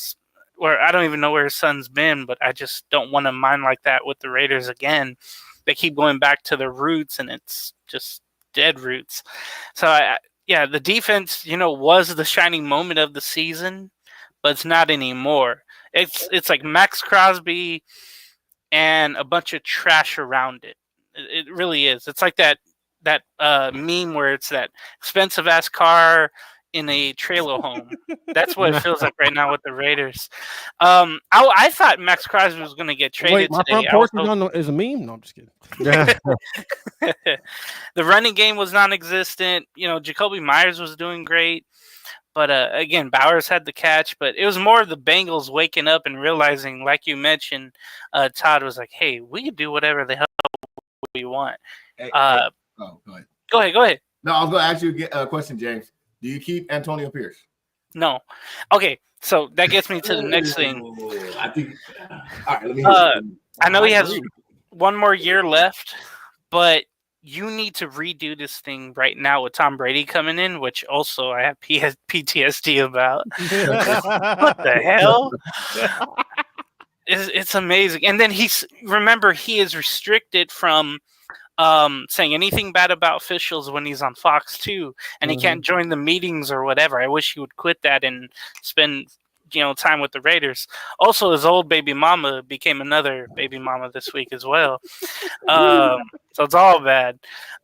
I don't even know where his son's been, but I just don't want a mind like that with the Raiders again. They keep going back to their roots, and it's just dead roots. So, the defense, was the shining moment of the season, but it's not anymore. It's like Max Crosby and a bunch of trash around it. It really is. It's like that meme where it's that expensive-ass car in a trailer home. That's what it feels like right now with the Raiders. I thought Max Crosby was going to get traded my today. front porch is a meme? No, I'm just kidding. The running game was non-existent. Jacoby Myers was doing great. But again, Bowers had the catch. But it was more of the Bengals waking up and realizing, like you mentioned, Todd was like, hey, we can do whatever the hell we want. Go ahead. Go ahead. No, I was going to ask you a question, James. Do you keep Antonio Pierce? No. Okay, so that gets me to the next thing. I think. All right, let me. I know he has one more year left, but you need to redo this thing right now with Tom Brady coming in, which also I have PTSD about. What the hell? It's amazing. And then he is restricted from saying anything bad about officials when he's on Fox too, and he can't join the meetings or whatever. I wish he would quit that and spend time with the Raiders. Also, his old baby mama became another baby mama this week as well. So it's all bad.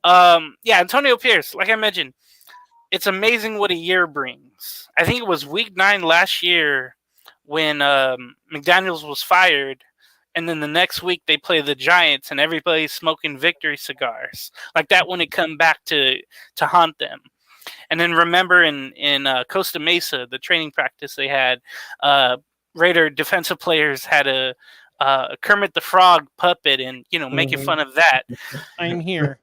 Antonio Pierce, like I mentioned, it's amazing what a year brings. I think it was week 9 last year when McDaniels was fired. And then the next week they play the Giants and everybody's smoking victory cigars. Like that when it come back to haunt them. And then remember in Costa Mesa, the training practice they had, Raider defensive players had a Kermit the Frog puppet and, making fun of that. I'm here.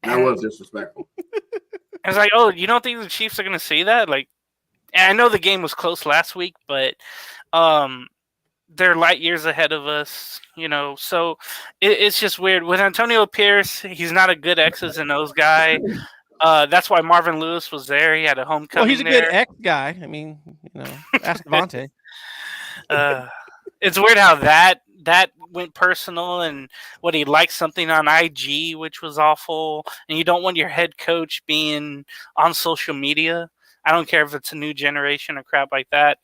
That was disrespectful. I was like, oh, you don't think the Chiefs are going to see that? Like, and I know the game was close last week, but they're light years ahead of us, so it's just weird. With Antonio Pierce, he's not a good X's and O's guy. That's why Marvin Lewis was there. He had a homecoming. Well, he's a good X guy. I mean, ask Devontae. It's weird how that went personal and what he liked something on IG, which was awful. And you don't want your head coach being on social media. I don't care if it's a new generation or crap like that.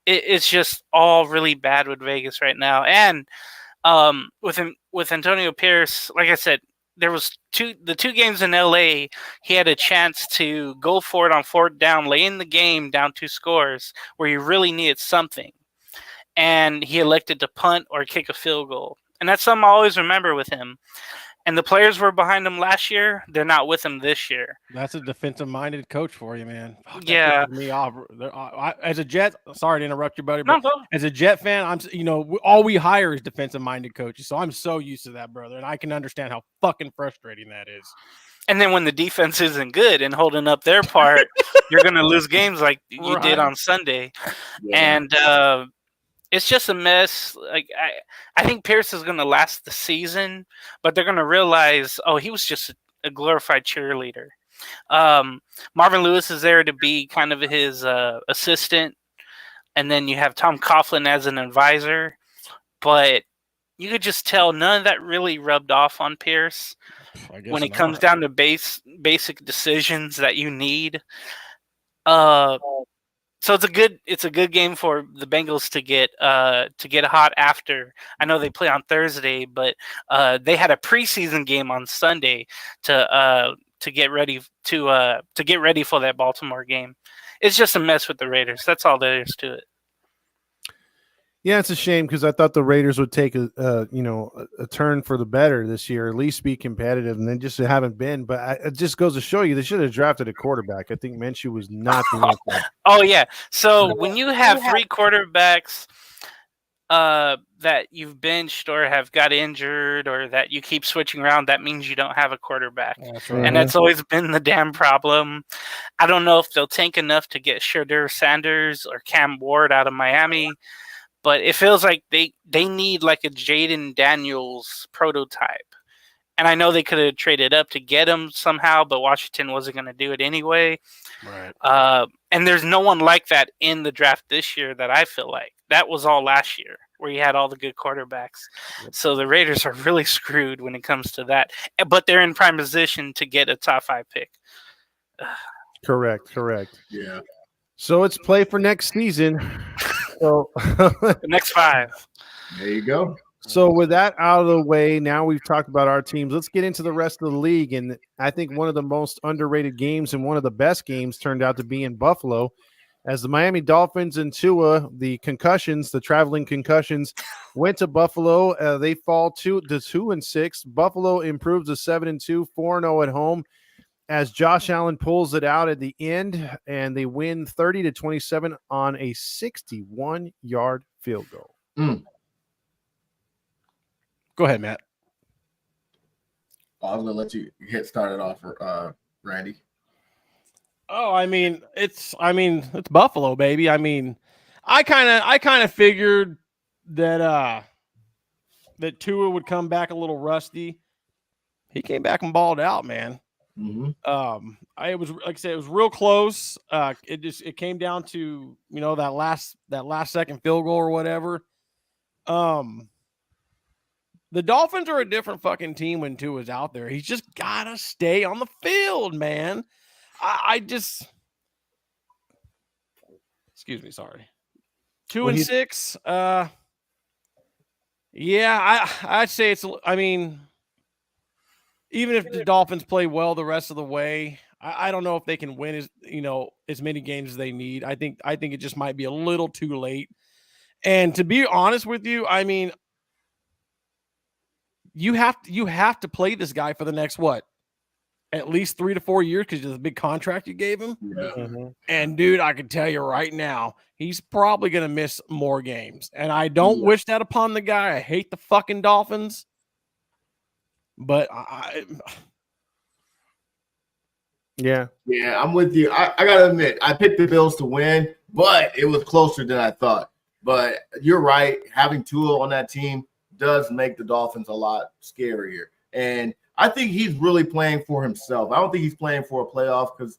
It's just all really bad with Vegas right now. And with Antonio Pierce, like I said, there was the two games in LA, he had a chance to go for it on 4th down, lay in the game down 2 scores where he really needed something. And he elected to punt or kick a field goal. And that's something I always remember with him. And the players were behind him last year. They're not with him this year. That's a defensive-minded coach for you, man. Yeah. Me off. As a Jet, sorry to interrupt you, buddy, but as a Jet fan, all we hire is defensive-minded coaches. So I'm so used to that, brother, and I can understand how fucking frustrating that is. And then when the defense isn't good and holding up their part, you're going to lose games like you did on Sunday. Yeah. And it's just a mess. Like I think Pierce is going to last the season, but they're going to realize, oh, he was just a glorified cheerleader. Marvin Lewis is there to be kind of his assistant, and then you have Tom Coughlin as an advisor. but you could just tell none of that really rubbed off on Pierce when it comes down to basic decisions that you need. So it's a good game for the Bengals to get hot after. I know they play on Thursday, but they had a preseason game on Sunday to get ready for that Baltimore game. It's just a mess with the Raiders. That's all there is to it. Yeah, it's a shame because I thought the Raiders would take a turn for the better this year, at least be competitive, and they just haven't been. But it just goes to show you they should have drafted a quarterback. I think Minshew was not the answer. Oh yeah. So when you have three quarterbacks that you've benched or have got injured or that you keep switching around, that means you don't have a quarterback. That's right. And that's always been the damn problem. I don't know if they'll tank enough to get Shadur Sanders or Cam Ward out of Miami. But it feels like they need like a Jaden Daniels prototype. And I know they could have traded up to get him somehow, but Washington wasn't going to do it anyway. Right. And there's no one like that in the draft this year that I feel like. That was all last year where you had all the good quarterbacks. Yep. So the Raiders are really screwed when it comes to that. But they're in prime position to get a top 5 pick. Correct. Yeah. So it's play for next season. So the next 5. There you go. So with that out of the way, now we've talked about our teams. Let's get into the rest of the league. And I think one of the most underrated games and one of the best games turned out to be in Buffalo, as the Miami Dolphins and Tua, the traveling concussions, went to Buffalo. They fall to 2-6. Buffalo improves to 7-2, 4-0 at home, as Josh Allen pulls it out at the end, and they win 30-27 on a 61-yard field goal. Go ahead, Matt. I was going to let you get started off, Randy. Oh, it's Buffalo, baby. I kind of figured that Tua would come back a little rusty. He came back and balled out, man. Mm-hmm. It was, like I said, it was real close. It came down to that last second field goal or whatever. The Dolphins are a different fucking team when Tua's out there. He's just gotta stay on the field, man. Excuse me, sorry. 2-6. Yeah, I'd say it's. Even if the Dolphins play well the rest of the way, I don't know if they can win as many games as they need. I think it just might be a little too late. And to be honest with you, you have to play this guy for the next at least 3 to 4 years because of the big contract you gave him. Yeah. Mm-hmm. And dude, I can tell you right now, he's probably gonna miss more games. And I don't wish that upon the guy. I hate the fucking Dolphins. But yeah, I'm with you. I gotta admit, I picked the Bills to win, but it was closer than I thought. But you're right, having Tua on that team does make the Dolphins a lot scarier. And I think he's really playing for himself. I don't think he's playing for a playoff because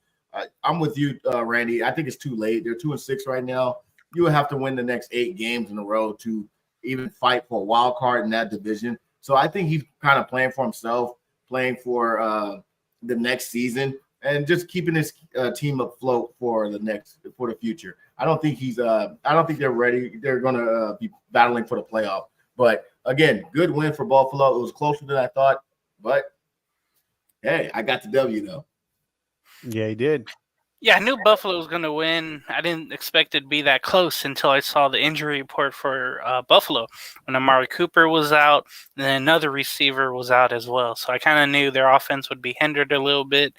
I'm with you, Randy. I think it's too late. They're 2-6 right now. You would have to win the next 8 games in a row to even fight for a wild card in that division. So I think he's kind of playing for himself, playing for the next season, and just keeping his team afloat for the future. I don't think they're ready. They're going to be battling for the playoff. But again, good win for Buffalo. It was closer than I thought, but hey, I got the W though. Yeah, he did. Yeah, I knew Buffalo was going to win. I didn't expect it to be that close until I saw the injury report for Buffalo when Amari Cooper was out, and then another receiver was out as well. So I kind of knew their offense would be hindered a little bit.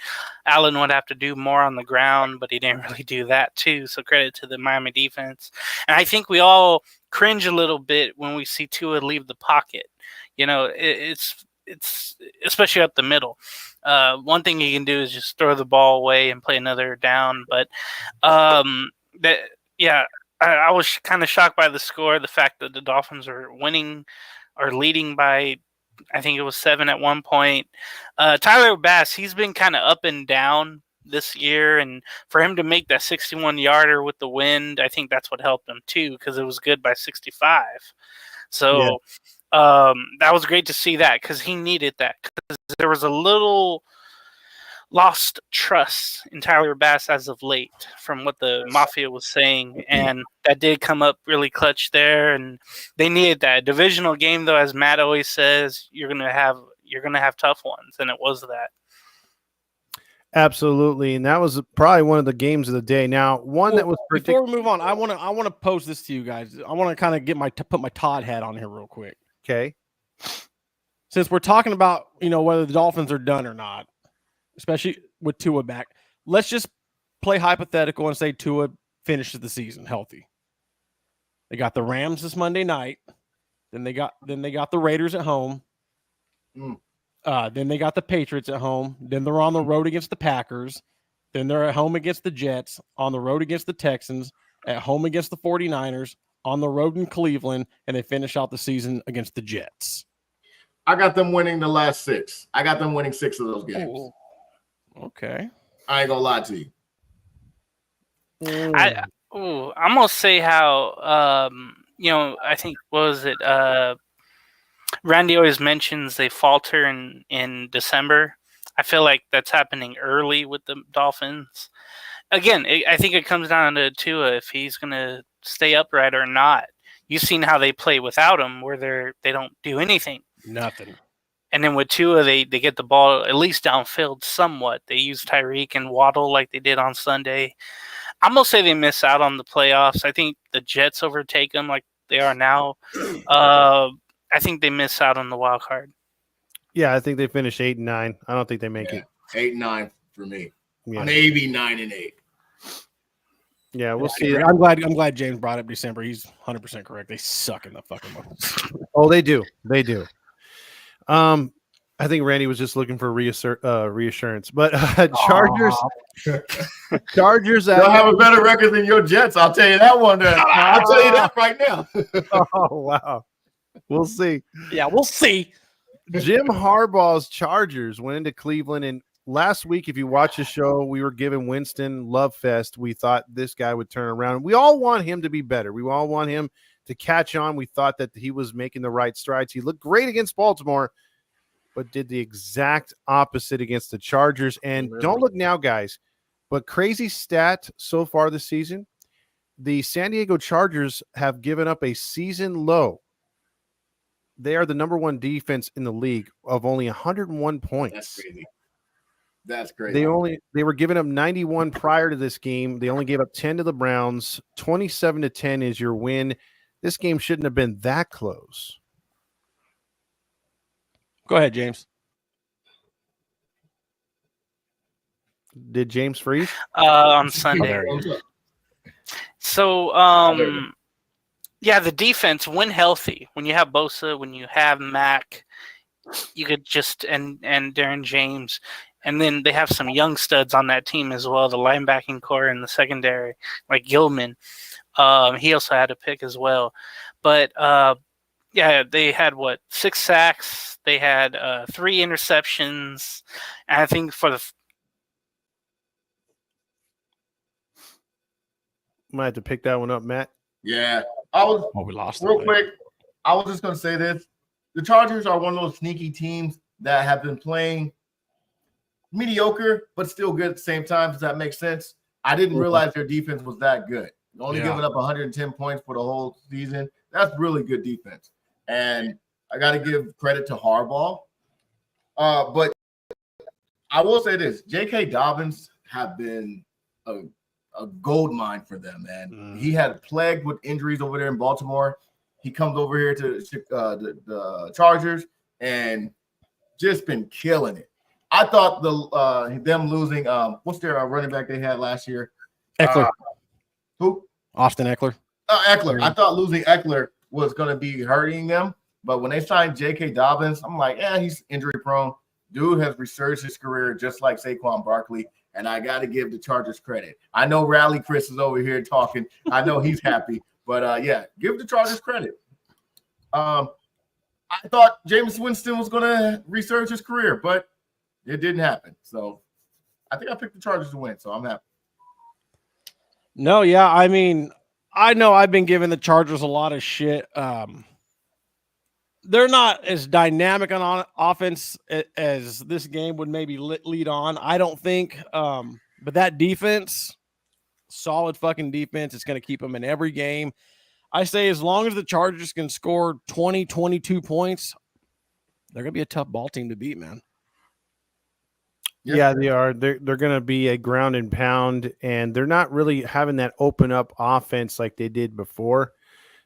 Allen would have to do more on the ground, but he didn't really do that too. So credit to the Miami defense. And I think we all cringe a little bit when we see Tua leave the pocket. It's especially up the middle. One thing he can do is just throw the ball away and play another down. But I was kind of shocked by the score. The fact that the Dolphins are leading by, I think it was 7 at one point. Tyler Bass, he's been kind of up and down this year, and for him to make that 61-yarder with the wind, I think that's what helped him too, because it was good by 65. So that was great to see that because he needed that. Because there was a little lost trust in Tyler Bass as of late from what the Mafia was saying, and that did come up really clutch there, and they needed that. Divisional game, though, as Matt always says, you're gonna have tough ones, and it was that. Absolutely, and that was probably one of the games of the day. Now, that was before we move on, I want to pose this to you guys. I want to kind of put my Todd hat on here real quick. Okay, since we're talking about whether the Dolphins are done or not, especially with Tua back, let's just play hypothetical and say Tua finishes the season healthy. They got the Rams this Monday night. Then they got the Raiders at home. Then they got the Patriots at home. Then they're on the road against the Packers. Then they're at home against the Jets, on the road against the Texans, at home against the 49ers, on the road in Cleveland, and they finish out the season against the Jets. I got them winning the last 6. I got them winning 6 of those games. Ooh. Okay. I ain't gonna lie to you. I'm gonna say how I think what was it? Randy always mentions they falter in December. I feel like that's happening early with the Dolphins. Again, I think it comes down to Tua if he's gonna stay upright or not. You've seen how they play without him, where they don't do anything. Nothing. And then with Tua, they get the ball at least downfield somewhat. They use Tyreek and Waddle like they did on Sunday. I'm going to say they miss out on the playoffs. I think the Jets overtake them like they are now. I think they miss out on the wild card. Yeah, I think they finish 8-9. I don't think they make it. 8-9 for me. Yeah. Maybe 9-8. Yeah, we'll see. I'm glad James brought up December. He's 100% correct. They suck in the fucking month. Oh, they do. They do. I think Randy was just looking for reassurance, but Chargers. Chargers. They'll have a better record than your Jets. I'll tell you that one. I'll tell you that right now. Oh wow, we'll see. Yeah, we'll see. Jim Harbaugh's Chargers went into Cleveland, and last week, if you watch the show, we were giving Winston love fest. We thought this guy would turn around. We all want him to be better. We all want him to catch on. We thought that he was making the right strides. He looked great against Baltimore, but did the exact opposite against the Chargers. And don't look now, guys, but crazy stat so far this season, the San Diego Chargers have given up a season low. They are the number 1 defense in the league of only 101 points. That's crazy. That's crazy. They were giving up 91 prior to this game. They only gave up 10 to the Browns. 27-10 is your win. This game shouldn't have been that close. Go ahead, James. Did James freeze? On Sunday. So, yeah, the defense, when healthy, when you have Bosa, when you have Mack, you could just and Darren James, and then they have some young studs on that team as well, the linebacking core and the secondary, like Gilman. He also had a pick as well. But, yeah, they had, 6 sacks. They had 3 interceptions. And I think for the Might have to pick that one up, Matt. Yeah. We lost real quick. I was just going to say this. The Chargers are one of those sneaky teams that have been playing mediocre, but still good at the same time. Does that make sense? I didn't realize their defense was that good. Only giving up 110 points for the whole season. That's really good defense. And I got to give credit to Harbaugh. But I will say this. J.K. Dobbins have been a gold mine for them, man. He had plagued with injuries over there in Baltimore. He comes over here to the Chargers and just been killing it. I thought them losing what's their running back they had last year? Eckler. Who? Austin Eckler. Eckler. I thought losing Eckler was going to be hurting them, but when they signed J.K. Dobbins, I'm like, he's injury prone. Dude has resurged his career just like Saquon Barkley, and I got to give the Chargers credit. I know Rally Chris is over here talking. I know he's happy, but yeah, give the Chargers credit. I thought Jameis Winston was going to resurge his career, but it didn't happen. So I think I picked the Chargers to win, so I'm happy. No, yeah, I mean, I know I've been giving the Chargers a lot of shit. they're not as dynamic on offense as this game would maybe lead on. I don't think. But that defense, solid fucking defense, it's going to keep them in every game. I say as long as the Chargers can score 20, 22 points, they're going to be a tough ball team to beat, man. Yeah, they are. They're going to be a ground and pound, and they're not really having that open up offense like they did before.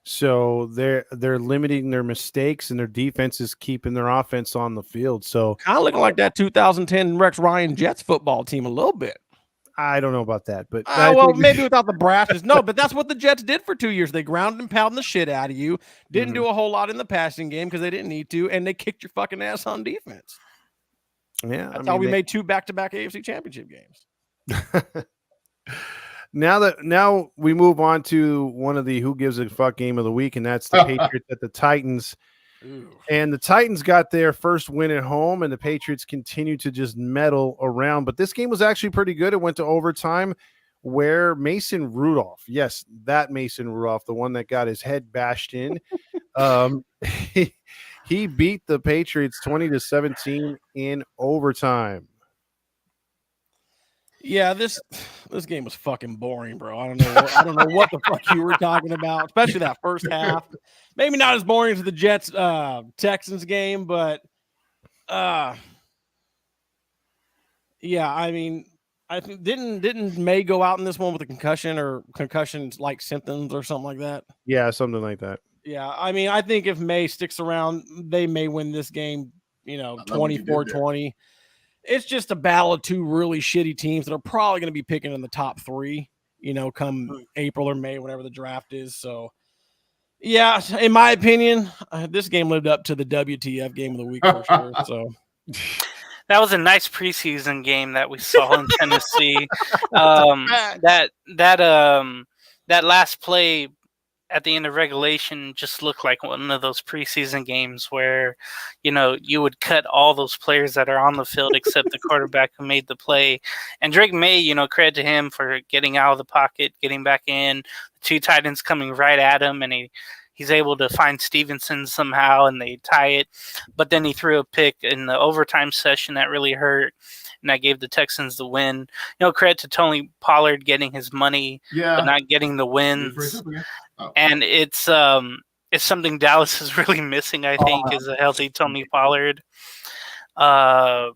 So they're limiting their mistakes, and their defense is keeping their offense on the field. So kind of looking like that 2010 Rex Ryan Jets football team a little bit. I don't know about that, but well, maybe without the brashness. No, but that's what the Jets did for 2 years. They grounded and pounded the shit out of you. Didn't do a whole lot in the passing game because they didn't need to, and they kicked your fucking ass on defense. Yeah, that's how we made 2 back-to-back AFC Championship games. Now we move on to one of the who gives a fuck game of the week, and that's the Patriots at the Titans. Ooh. And the Titans got their first win at home, and the Patriots continue to just meddle around. But this game was actually pretty good. It went to overtime where Mason Rudolph, yes, that Mason Rudolph, the one that got his head bashed in, he beat the Patriots 20-17 in overtime. Yeah, this game was fucking boring, bro. I don't know what the fuck you were talking about, especially that first half. Maybe not as boring as the Jets Texans game, but yeah, I mean, I think didn't May go out in this one with a concussion or concussions like symptoms or something like that? Yeah, something like that. Yeah, I mean, I think if May sticks around, they may win this game, 24-20. It's just a battle of 2 really shitty teams that are probably going to be picking in the top 3, come April or May, whenever the draft is. So, yeah, in my opinion, this game lived up to the WTF game of the week for sure. So, that was a nice preseason game that we saw in Tennessee. That last play at the end of regulation just looked like one of those preseason games where, you would cut all those players that are on the field except the quarterback who made the play. And Drake May, credit to him for getting out of the pocket, getting back in, the 2 tight ends coming right at him, and he's able to find Stevenson somehow, and they tie it. But then he threw a pick in the overtime session that really hurt, and that gave the Texans the win. Credit to Tony Pollard getting his money, but not getting the wins. And it's something Dallas is really missing, I think, is a healthy Tony Pollard. But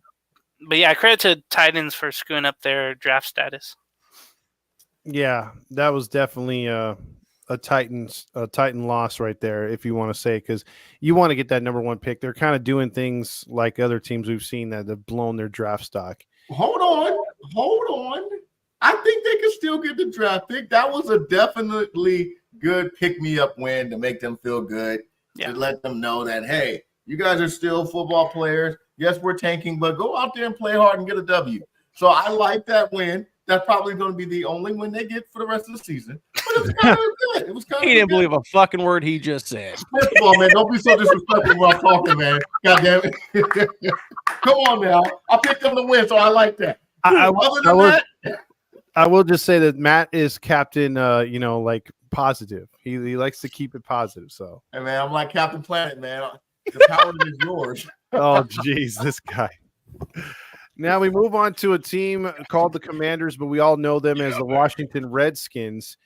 yeah, credit to Titans for screwing up their draft status. Yeah, that was definitely a Titan loss right there, if you want to say, because you want to get that number 1 pick. They're kind of doing things like other teams we've seen that have blown their draft stock. Hold on. I think they can still get the draft pick. That was a definitely good pick-me-up win to make them feel good, to let them know that, hey, you guys are still football players. Yes, we're tanking, but go out there and play hard and get a W. So I like that win. That's probably going to be the only win they get for the rest of the season. But it was kind of good. It was kind of He didn't believe a fucking word he just said. First of all, man, don't be so disrespectful while talking, man. God damn it. Come on now. I picked them to win, so I like that. I will just say that Matt is captain, like positive. He likes to keep it positive. So, hey, man, I'm like Captain Planet, man. The power is yours. Oh, geez, this guy. Now we move on to a team called the Commanders, but we all know them as the Washington Redskins.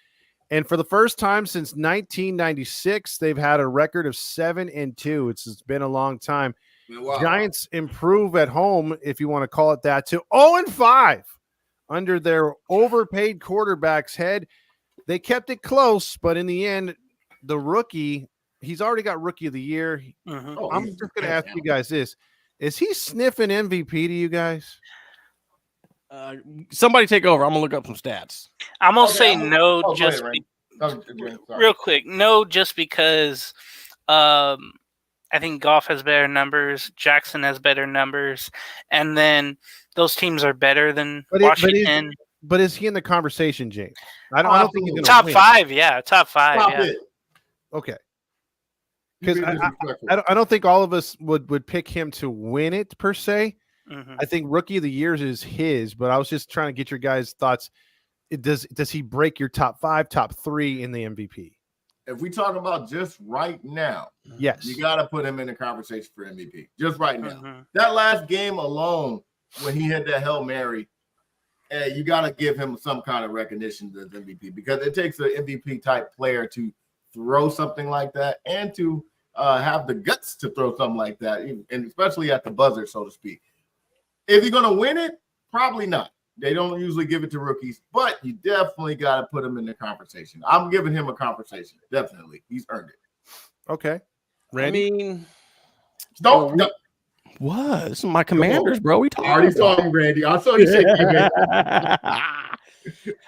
And for the first time since 1996, they've had a record of 7-2. It's been a long time. Wow. Giants improve at home, if you want to call it that, to 0-5 under their overpaid quarterback's head. They kept it close, but in the end, the rookie, he's already got Rookie of the Year. I'm just going to ask you guys this. Is he sniffing MVP to you guys? Somebody take over. I'm going to look up some stats. I'm going to say no, real quick. No, just because I think Goff has better numbers. Jackson has better numbers. And then those teams are better than Washington. But is he in the conversation, James? I don't think he's going to top win. 5. Yeah, top 5. Yeah. Okay. Because I don't think all of us would pick him to win it per se. Mm-hmm. I think Rookie of the Year is his, but I was just trying to get your guys' thoughts. Does he break your top 5, top 3 in the MVP? if we talk about just right now, Yes. you got to put him in the conversation for MVP. Just right now. Mm-hmm. That last game alone, when he hit that Hail Mary, you got to give him some kind of recognition as MVP because it takes an MVP type player to throw something like that and to have the guts to throw something like that, and especially at the buzzer, so to speak. If you're going to win it, probably not. They don't usually give it to rookies, but you definitely got to put him in the conversation. I'm giving him a conversation. Definitely. He's earned it. Okay. Randy? I mean, Don't. what? This is my Commanders, bro. We I talking already about. saw you, Randy. I saw you shaking your head.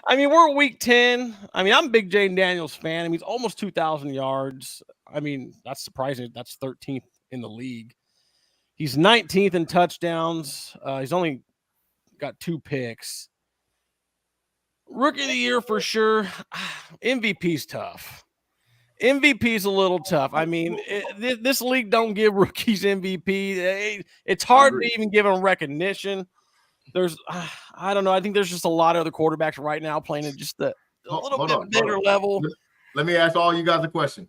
I mean, we're week 10. I mean, I'm a big Jaden Daniels fan. I mean, he's almost 2,000 yards. I mean, that's surprising. That's 13th in the league. He's 19th in touchdowns. He's only got 2 picks. Rookie of the year for sure. MVP's tough. MVP's a little tough. I mean, this league don't give rookies MVP. It's hard to even give them recognition. There's, I don't know. I think there's just a lot of other quarterbacks right now playing at just a little bit better level. Let me ask all you guys a question.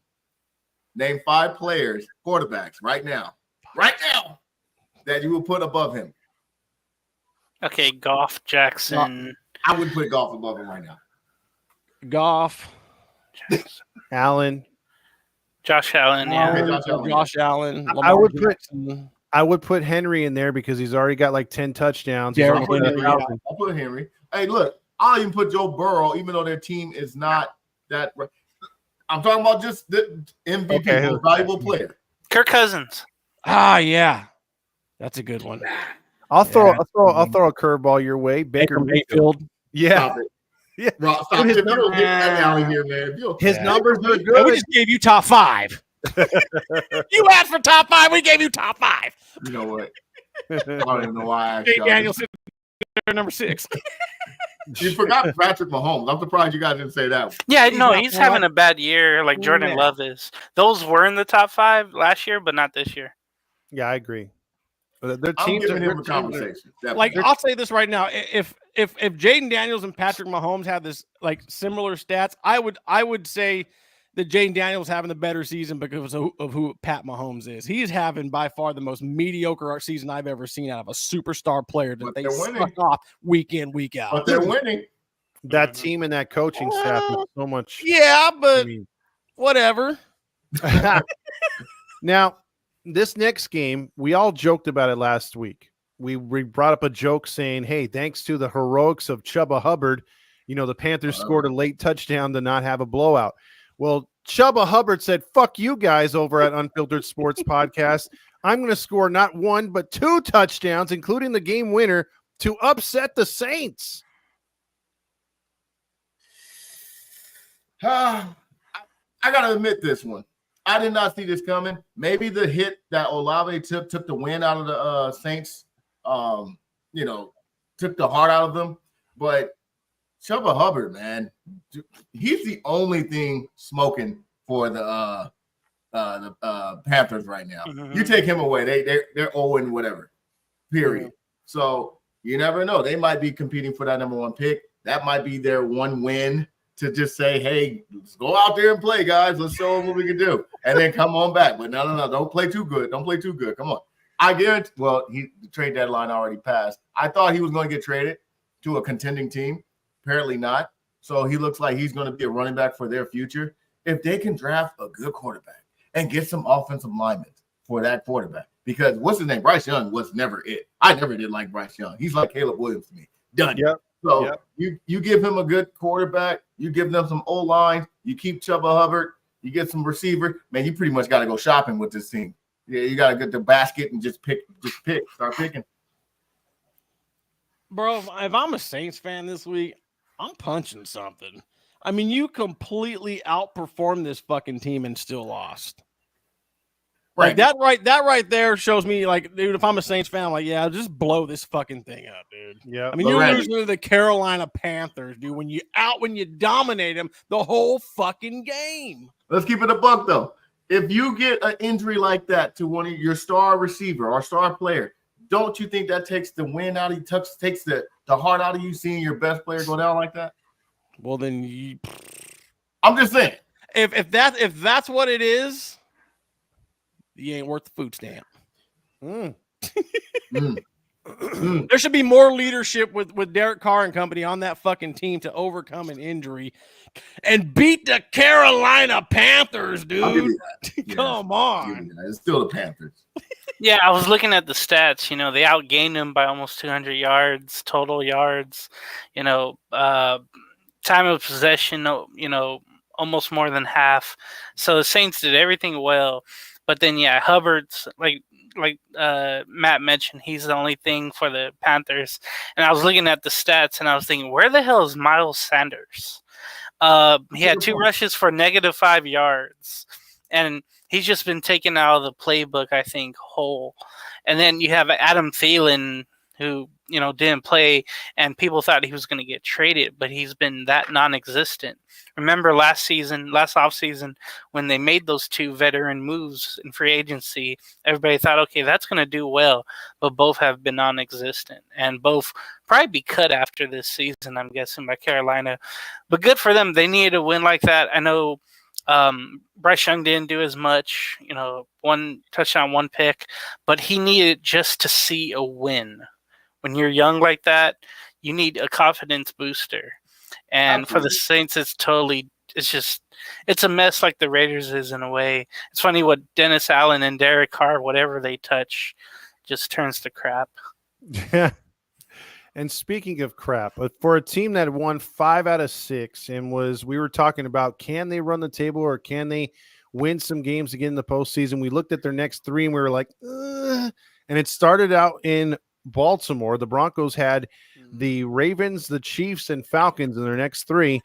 Name 5 players, quarterbacks, right now, that you will put above him. Okay, Goff, Jackson. I would put Goff above him right now. Goff, Allen. Josh Allen, yeah. Okay, Josh Allen. I would put Henry in there because he's already got like 10 touchdowns. Derrick I'll put Henry, Henry. I'll put Henry. Hey, look, I'll even put Joe Burrow, even though their team is not that. I'm talking about just the MVP, most valuable player. Kirk Cousins. Yeah. That's a good one. I'll throw a curveball your way. Baker Mayfield. Yeah. Stop it. Yeah. Rob, stop it. You don't get that out of here, man. His numbers are We good. just gave you top 5. You asked for top 5. We gave you top 5. You know what? I don't even know why I asked Jay y'all. Daniels number 6. You forgot Patrick Mahomes. I'm surprised you guys didn't say that one. Yeah, He's no, not he's one. having a bad year like Jordan Yeah. Love is. Those were in the top 5 last year, but not this year. Yeah, I agree. Their I'm teams giving are him a conversation. Like, Definitely. I'll say this right now: if Jaden Daniels and Patrick Mahomes had this like similar stats, I would say that Jaden Daniels having the better season because of who Pat Mahomes is. He's having by far the most mediocre season I've ever seen out of a superstar player that But they they're suck winning. off week in, week out. But they're winning. that team and that coaching staff is so much. Yeah, but I mean, whatever. now, this next game, we all joked about it last week. We brought up a joke saying, hey, thanks to the heroics of Chuba Hubbard, the Panthers scored a late touchdown to not have a blowout. Well, Chuba Hubbard said, fuck you guys over at Unfiltered Sports Podcast. I'm going to score not 1, but 2 touchdowns, including the game winner, to upset the Saints. I got to admit this one. I did not see this coming. Maybe the hit that Olave took the wind out of the Saints, took the heart out of them. But Chuba Hubbard, man, he's the only thing smoking for the Panthers right now. Mhm. You take him away, they're 0 whatever, period. So you never know. They might be competing for that number 1 pick. That might be their one win to just say, hey, let's go out there and play, guys. Let's show them what we can do. And then come on back. But no. Don't play too good. Don't play too good. Come on. I guarantee, the trade deadline already passed. I thought he was going to get traded to a contending team. Apparently not. So he looks like he's going to be a running back for their future. If they can draft a good quarterback and get some offensive linemen for that quarterback. Because what's his name? Bryce Young was never it. I never did like Bryce Young. He's like Caleb Williams to me. Done. Yep. So you give him a good quarterback, you give them some O-line, you keep Chuba Hubbard, you get some receiver, man, you pretty much got to go shopping with this team. Yeah, you got to get the basket and just pick, start picking. Bro, if I'm a Saints fan this week, I'm punching something. I mean, you completely outperformed this fucking team and still lost. Like that right there shows me, like, dude, if I'm a Saints fan, I'm like, yeah, just blow this fucking thing up, dude. Yeah. I mean, you're losing to the Carolina Panthers, dude. When you dominate them the whole fucking game. Let's keep it a buck, though. If you get an injury like that to one of your star receiver or star player, don't you think that takes the wind out of you, takes the heart out of you seeing your best player go down like that? Well, then I'm just saying. if that's what it is, you ain't worth the food stamp. There should be more leadership with Derek Carr and company on that fucking team to overcome an injury and beat the Carolina Panthers, dude. Come on. It's still the Panthers. Yeah, I was looking at the stats. You know, they outgained him by almost 200 yards, total yards. You know, time of possession, you know, almost more than half. So the Saints did everything well. But then, yeah, Hubbard's, like Matt mentioned, he's the only thing for the Panthers. And I was looking at the stats, and I was thinking, where the hell is Miles Sanders? He had 2 rushes for -5 yards. And he's just been taken out of the playbook, I think, whole. And then you have Adam Thielen, who, you know, didn't play, and people thought he was going to get traded, but he's been that non-existent. Remember last offseason, when they made those 2 veteran moves in free agency, everybody thought, okay, that's going to do well, but both have been non-existent, and both probably be cut after this season, I'm guessing, by Carolina. But good for them. They needed a win like that. I know Bryce Young didn't do as much, you know, 1 touchdown, 1 pick, but he needed just to see a win. When you're young like that, you need a confidence booster. And for the Saints, it's a mess like the Raiders is in a way. It's funny what Dennis Allen and Derek Carr, whatever they touch, just turns to crap. Yeah. And speaking of crap, for a team that won 5 out of 6 and we were talking about, can they run the table or can they win some games again in the postseason? We looked at their next 3 and we were like, and it started out in Baltimore. The Broncos had the Ravens, the Chiefs, and Falcons in their next 3.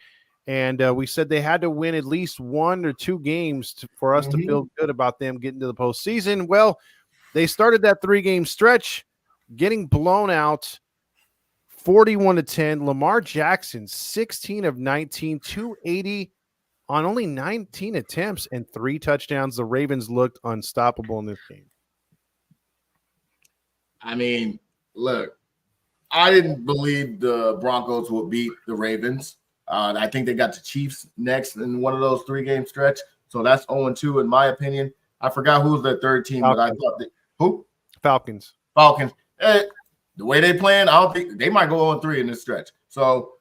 And we said they had to win at least 1 or 2 games for us to feel good about them getting to the postseason. Well, they started that 3-game stretch getting blown out 41-10. Lamar Jackson, 16 of 19, 280 on only 19 attempts and 3 touchdowns. The Ravens looked unstoppable in this game. I mean, look, I didn't believe the Broncos would beat the Ravens. I think they got the Chiefs next in one of those 3-game stretch. So that's 0-2 in my opinion. I forgot who was their third team, Falcons. but I thought who? Falcons. The way they playing, I don't think they might go 0-3 in this stretch. So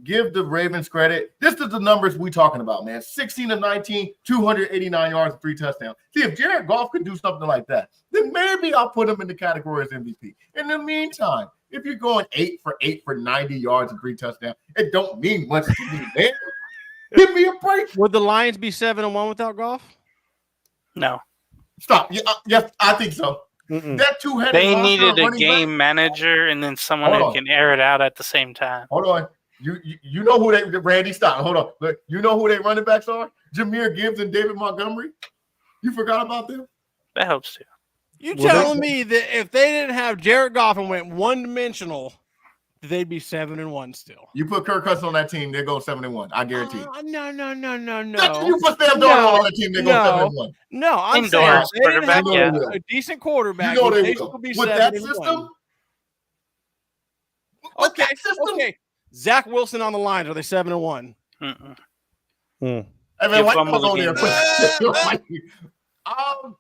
give the Ravens credit. This is the numbers we talking about, man. 16 of 19, 289 yards, and 3 touchdowns. See, if Jared Goff could do something like that, then maybe I'll put him in the category as MVP. In the meantime, if you're going 8 for 8 for 90 yards and 3 touchdowns, it don't mean much to me, man. Give me a break. Would the Lions be 7-1 without Goff? No. Stop. Yeah, yes, I think so. That 2-headed They monster needed a running game back. manager and then someone who can air it out at the same time. Hold on. You know who Randy, stop. Hold on. Look, you know who they running backs are? Jahmyr Gibbs and David Montgomery. You forgot about them? That helps too. You telling me that if they didn't have Jared Goff and went one-dimensional, they'd be 7-1 still? You put Kirk Cousins on that team, they're going 7-1. I guarantee. No. You put Sam Darnold on that team, they're going 7-1one. No, I'm Indoor saying if they didn't have quarterback, a decent quarterback. You know they they will. should be With that 7-1. system? Okay. Zach Wilson on the lines. Are they 7-1? Hey, man, why you go there?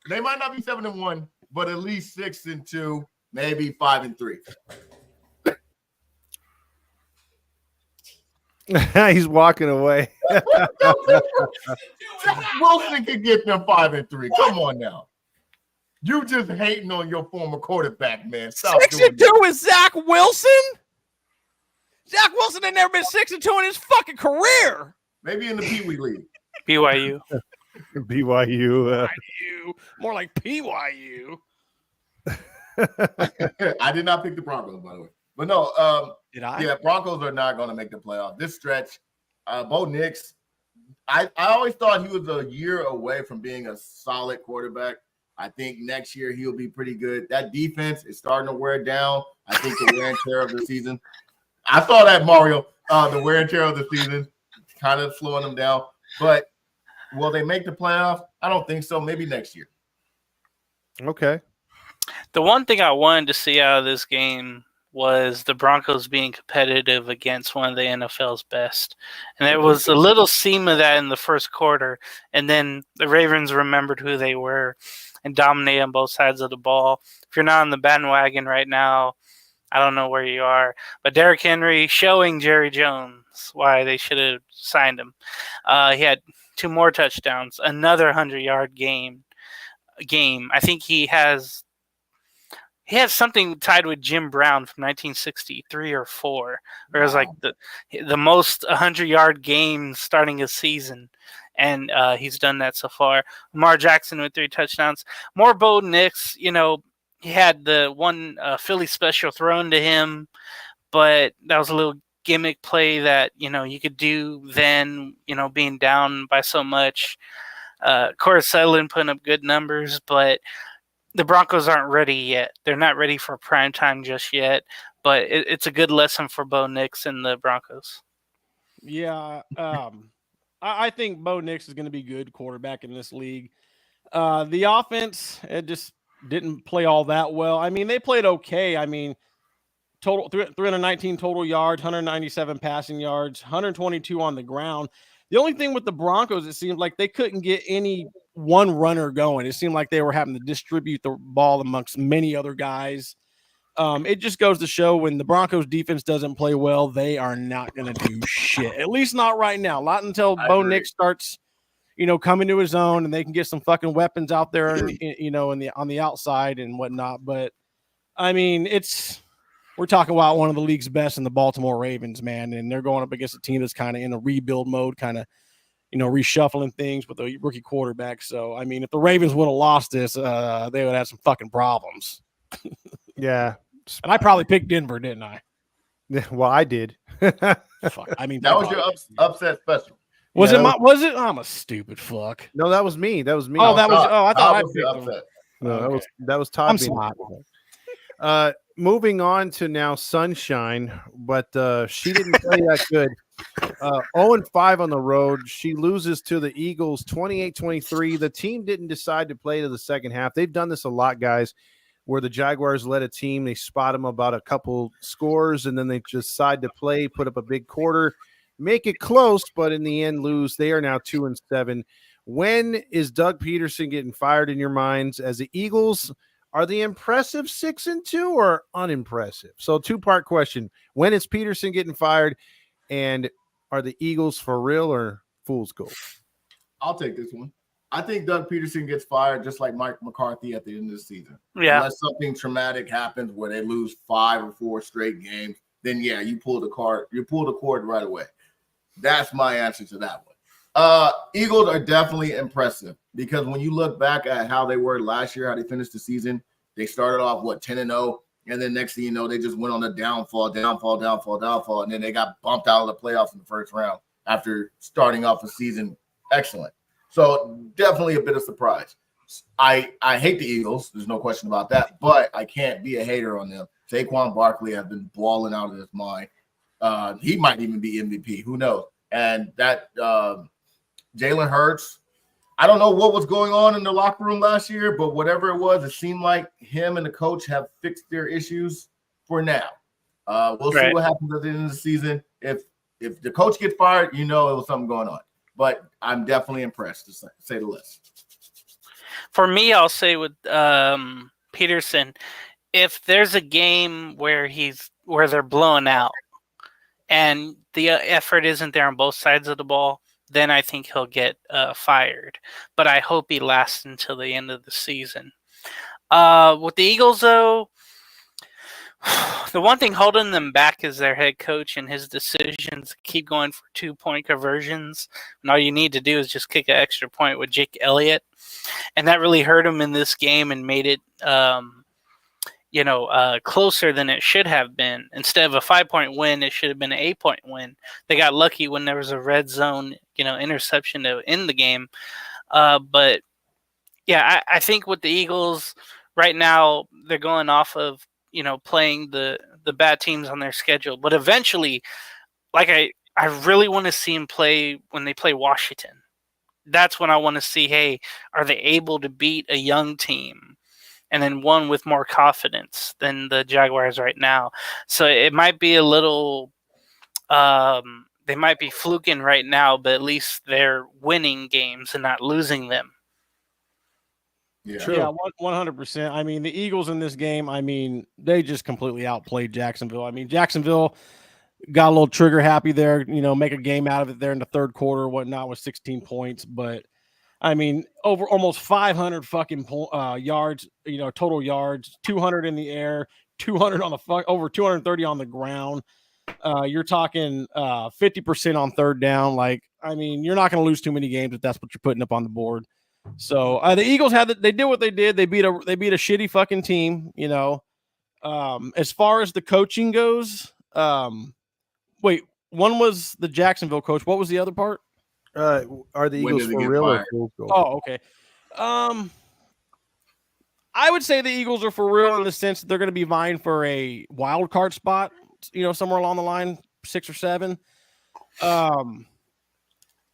They might not be 7-1, but at least 6-2, maybe 5-3. He's walking away. Wilson can get them 5-3. Come on now. You just hating on your former quarterback, man. Stop 6-2 is Zach Wilson? Zach Wilson had never been 6-2 in his fucking career. Maybe in the Pee Wee League. BYU. BYU. More like PYU. I did not pick the Broncos, by the way. But no, Did I? yeah, Broncos are not going to make the playoff. This stretch, Bo Nix, I always thought he was a year away from being a solid quarterback. I think next year he'll be pretty good. That defense is starting to wear down. I think the wear and tear of the season. I saw that, Mario. The wear and tear of the season kind of slowing them down. But will they make the playoff? I don't think so. Maybe next year. Okay. The one thing I wanted to see out of this game was the Broncos being competitive against one of the NFL's best. And there was a little seam of that in the first quarter. And then the Ravens remembered who they were and dominated on both sides of the ball. If you're not on the bandwagon right now, I don't know where you are. But Derrick Henry showing Jerry Jones why they should have signed him. He had 2 more touchdowns, another 100-yard game. I think he has something tied with Jim Brown from 1963 or 4, where it was like the most 100-yard games starting a season, and he's done that so far. Lamar Jackson with 3 touchdowns. More Bo Nix, he had the one Philly special thrown to him, but that was a little gimmick play that you could do then, being down by so much. Corey Sutherland putting up good numbers, but the Broncos aren't ready yet. They're not ready for prime time just yet, but it's a good lesson for Bo Nix and the Broncos. Yeah, I think Bo Nix is going to be good quarterback in this league. The offense, it just didn't play all that well. I mean, they played okay. I mean, total 319 total yards, 197 passing yards, 122 on the ground. The only thing with the Broncos, it seemed like they couldn't get any one runner going. It seemed like they were having to distribute the ball amongst many other guys. It just goes to show when the Broncos defense doesn't play well, they are not going to do shit. At least not right now. Not until Bo Nix starts, coming to his own and they can get some fucking weapons out there, on the outside and whatnot. But I mean, we're talking about one of the league's best in the Baltimore Ravens, man, and they're going up against a team that's kind of in a rebuild mode, kind of, reshuffling things with a rookie quarterback. So, I mean, if the Ravens would have lost this, they would have some fucking problems. Yeah. And I probably picked Denver, didn't I? Well, I did. Fuck. I mean, that was your upset special. Was it? I'm a stupid fuck. No, that was me. Oh, that was. Oh, I thought I picked upset. No, okay. that was Todd. I'm smart. Moving on to now Sunshine, but she didn't play that good. 0-5 on the road. She loses to the Eagles 28-23. The team didn't decide to play to the second half. They've done this a lot, guys, where the Jaguars led a team. They spot them about a couple scores, and then they just decide to play, put up a big quarter, make it close, but in the end lose. They are now 2-7. When is Doug Peterson getting fired in your minds? As the Eagles, are the impressive 6-2 or unimpressive? So 2-part question. When is Peterson getting fired? And are the Eagles for real or fool's gold? I'll take this one. I think Doug Peterson gets fired just like Mike McCarthy at the end of the season. Yeah. Unless something traumatic happens where they lose 5 or 4 straight games, then yeah, you pull the cord right away. That's my answer to that one. Eagles are definitely impressive because when you look back at how they were last year, how they finished the season, they started off 10-0, and then next thing you know, they just went on a downfall, and then they got bumped out of the playoffs in the first round after starting off a season excellent. So definitely a bit of surprise. I hate the Eagles. There's no question about that, but I can't be a hater on them. Saquon Barkley has been balling out of his mind. He might even be MVP. Who knows? And that Jalen Hurts, I don't know what was going on in the locker room last year, but whatever it was, it seemed like him and the coach have fixed their issues for now. We'll see what happens at the end of the season. If the coach gets fired, it was something going on. But I'm definitely impressed, to say the least. For me, I'll say with Peterson, if there's a game where they're blowing out and the effort isn't there on both sides of the ball, then I think he'll get fired. But I hope he lasts until the end of the season. With the Eagles, though, the one thing holding them back is their head coach and his decisions keep going for 2-point conversions. And all you need to do is just kick an extra point with Jake Elliott. And that really hurt him in this game and made it closer than it should have been. Instead of a 5-point win, it should have been an 8-point win. They got lucky when there was a red zone, interception to end the game. But yeah, I think with the Eagles right now, they're going off of, playing the bad teams on their schedule. But eventually, like I really want to see them play when they play Washington. That's when I want to see, hey, are they able to beat a young team? and then one with more confidence than the Jaguars right now. So it might be a little they might be fluking right now, but at least they're winning games and not losing them. Yeah. True. Yeah, 100%. I mean, the Eagles in this game, I mean, they just completely outplayed Jacksonville. I mean, Jacksonville got a little trigger happy there, make a game out of it there in the third quarter or whatnot with 16 points. But, I mean, over almost 500 fucking yards, total yards, 200 in the air, 200 on the over 230 on the ground. You're talking 50% on third down. Like, I mean, you're not going to lose too many games if that's what you're putting up on the board. So the Eagles they did what they did. They beat a shitty fucking team, As far as the coaching goes, wait, one was the Jacksonville coach. What was the other part? Are the Eagles for real or full goal? Oh, okay. I would say the Eagles are for real in the sense that they're going to be vying for a wild card spot, somewhere along the line, 6 or 7.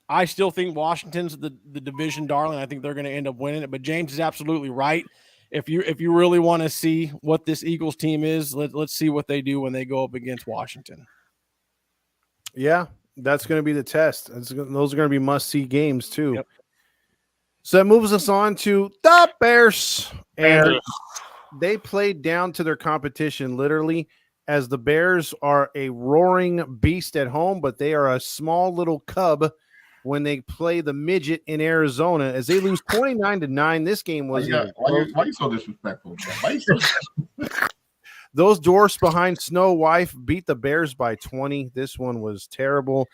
I still think Washington's the division darling. I think they're going to end up winning it. But James is absolutely right. If you really want to see what this Eagles team is, let's see what they do when they go up against Washington. Yeah, that's going to be the test. Those are going to be must-see games too. Yep. So that moves us on to the Bears. And they played down to their competition, literally, as the Bears are a roaring beast at home, but they are a small little cub when they play the midget in Arizona, as they lose 29-9. This game was why you so disrespectful? Those dwarfs behind Snow Wife beat the Bears by 20. This one was terrible,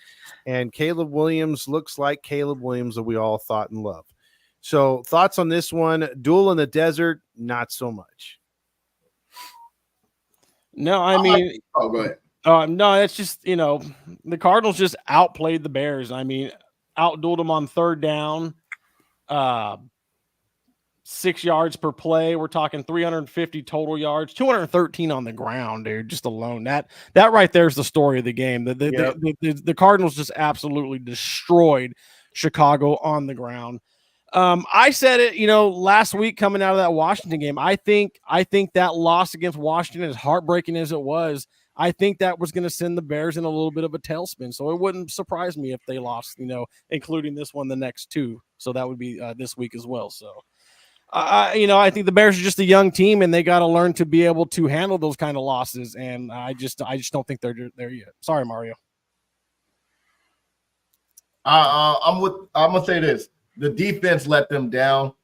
and Caleb Williams looks like Caleb Williams that we all thought and loved. So, thoughts on this one? Duel in the desert, not so much. No, I mean, go ahead. No, it's just the Cardinals just outplayed the Bears. I mean, outdueled them on third down, 6 yards per play. We're talking 350 total yards, 213 on the ground, dude. Just alone that right there is the story of the game. The Cardinals just absolutely destroyed Chicago on the ground. I said it, last week coming out of that Washington game. I think that loss against Washington, as heartbreaking as it was, I think that was going to send the Bears in a little bit of a tailspin. So it wouldn't surprise me if they lost, including this one, the next two. So that would be this week as well. So, I think the Bears are just a young team, and they got to learn to be able to handle those kind of losses. And I just don't think they're there yet. Sorry, Mario. I'm gonna say this. The defense let them down.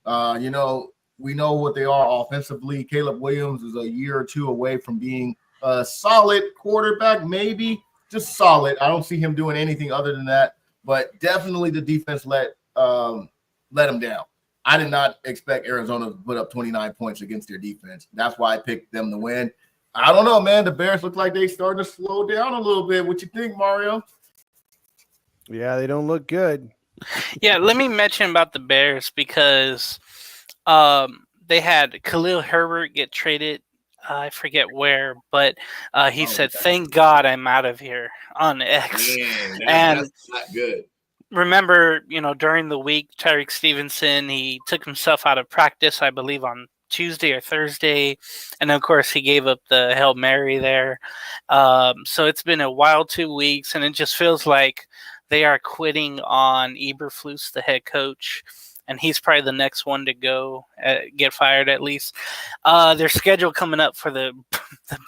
We know what they are offensively. Caleb Williams is a year or two away from being a solid quarterback, maybe just solid. I don't see him doing anything other than that, but definitely the defense let him down. I did not expect Arizona to put up 29 points against their defense. That's why I picked them to win. I don't know, man. The Bears look like they starting to slow down a little bit. What you think, Mario? Yeah, they don't look good. Yeah, let me mention about the Bears because they had Khalil Herbert get traded. I forget where, but he said, "Thank God I'm out of here" on X. Man, that's not good. Remember, during the week, Tyreek Stevenson, he took himself out of practice, I believe, on Tuesday or Thursday, and of course, he gave up the Hail Mary there. So it's been a wild 2 weeks, and it just feels like they are quitting on Eberflus, the head coach, and he's probably the next one to go, get fired at least. Their schedule coming up for the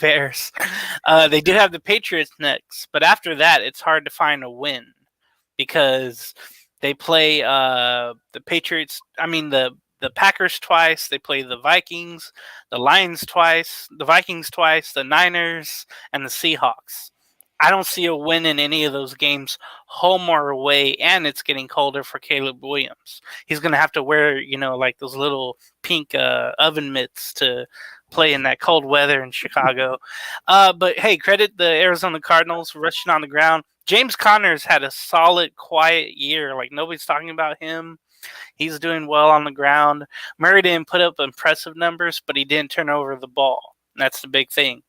Bears. They do have the Patriots next, but after that, it's hard to find a win because they play the Patriots. I mean, the Packers twice. They play the Vikings, the Lions twice, the Vikings twice, the Niners, and the Seahawks. I don't see a win in any of those games, home or away, and it's getting colder for Caleb Williams. He's going to have to wear, like those little pink oven mitts to play in that cold weather in Chicago. But, hey, credit the Arizona Cardinals for rushing on the ground. James Conner's had a solid, quiet year. Like, nobody's talking about him. He's doing well on the ground. Murray didn't put up impressive numbers, but he didn't turn over the ball. That's the big thing.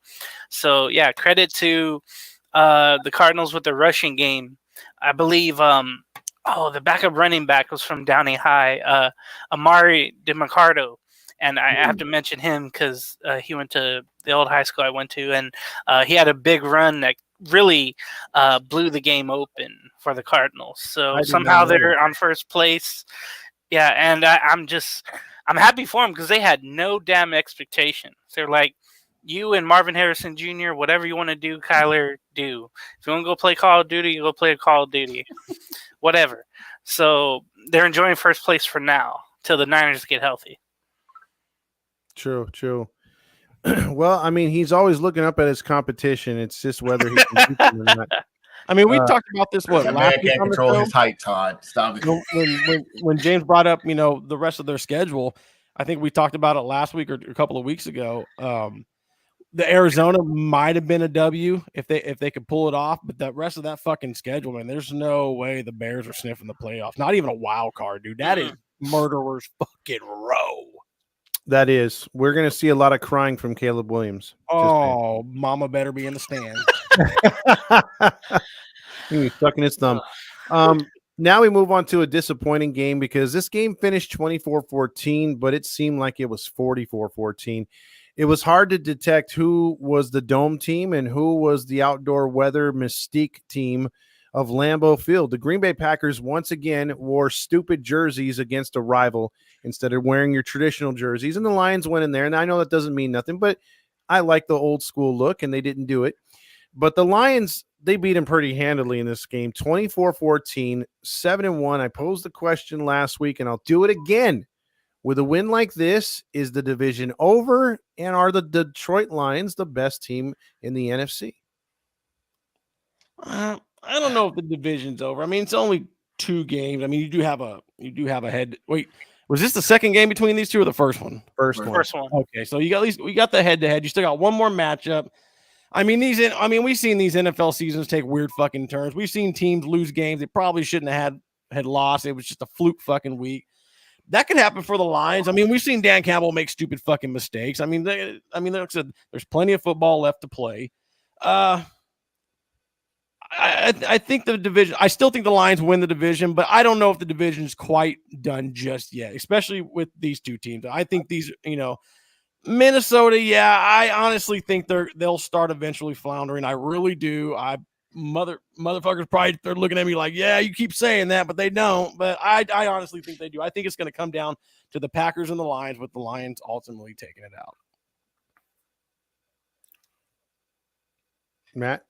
So, yeah, credit to the Cardinals with the rushing game. I believe the backup running back was from Downey High, Amari DeMarcado. And I have to mention him because he went to the old high school I went to, and he had a big run that really blew the game open for the Cardinals. So somehow they're on first place. Yeah, and I'm happy for them because they had no damn expectations. They're like, you and Marvin Harrison Jr., whatever you want to do, Kyler, do. If you want to go play Call of Duty, you go play Call of Duty. Whatever. So they're enjoying first place for now till the Niners get healthy. True. Well, I mean, he's always looking up at his competition. It's just whether he can beat them or not. I mean, we talked about this last man week can't on the control show. his height, Todd. Stop it. When James brought up, the rest of their schedule, I think we talked about it last week or a couple of weeks ago. The Arizona might have been a W if they could pull it off, but the rest of that fucking schedule, man, there's no way the Bears are sniffing the playoffs. Not even a wild card, dude. That is murderer's fucking row. That is. We're going to see a lot of crying from Caleb Williams. Oh, mama better be in the stand. He's sucking his thumb. Now we move on to a disappointing game because this game finished 24-14, but it seemed like it was 44-14. It was hard to detect who was the dome team and who was the outdoor weather mystique team of Lambeau Field. The Green Bay Packers once again wore stupid jerseys against a rival instead of wearing your traditional jerseys, and the Lions went in there, and I know that doesn't mean nothing, but I like the old school look, and they didn't do it. But the Lions, they beat them pretty handily in this game, 24-14, 7-1. I posed the question last week, and I'll do it again. With a win like this, is the division over, and are the Detroit Lions the best team in the NFC? I don't know if the division's over. I mean, it's only 2 games. I mean, you do have a head. Wait, was this the second game between these two or the first one? First one. Okay, so you got we got the head-to-head. You still got one more matchup. I mean, we've seen these NFL seasons take weird fucking turns. We've seen teams lose games they probably shouldn't have had lost. It was just a fluke fucking week. That could happen for the Lions. I mean, we've seen Dan Campbell make stupid fucking mistakes. I mean, like I said, there's plenty of football left to play. I think the division. I still think the Lions win the division, but I don't know if the division is quite done just yet, especially with these two teams. I think these, Minnesota. Yeah, I honestly think they'll start eventually floundering. I really do. Motherfuckers probably they're looking at me like, yeah, you keep saying that, but they don't. But I honestly think they do. I think it's going to come down to the Packers and the Lions, with the Lions ultimately taking it out. Matt,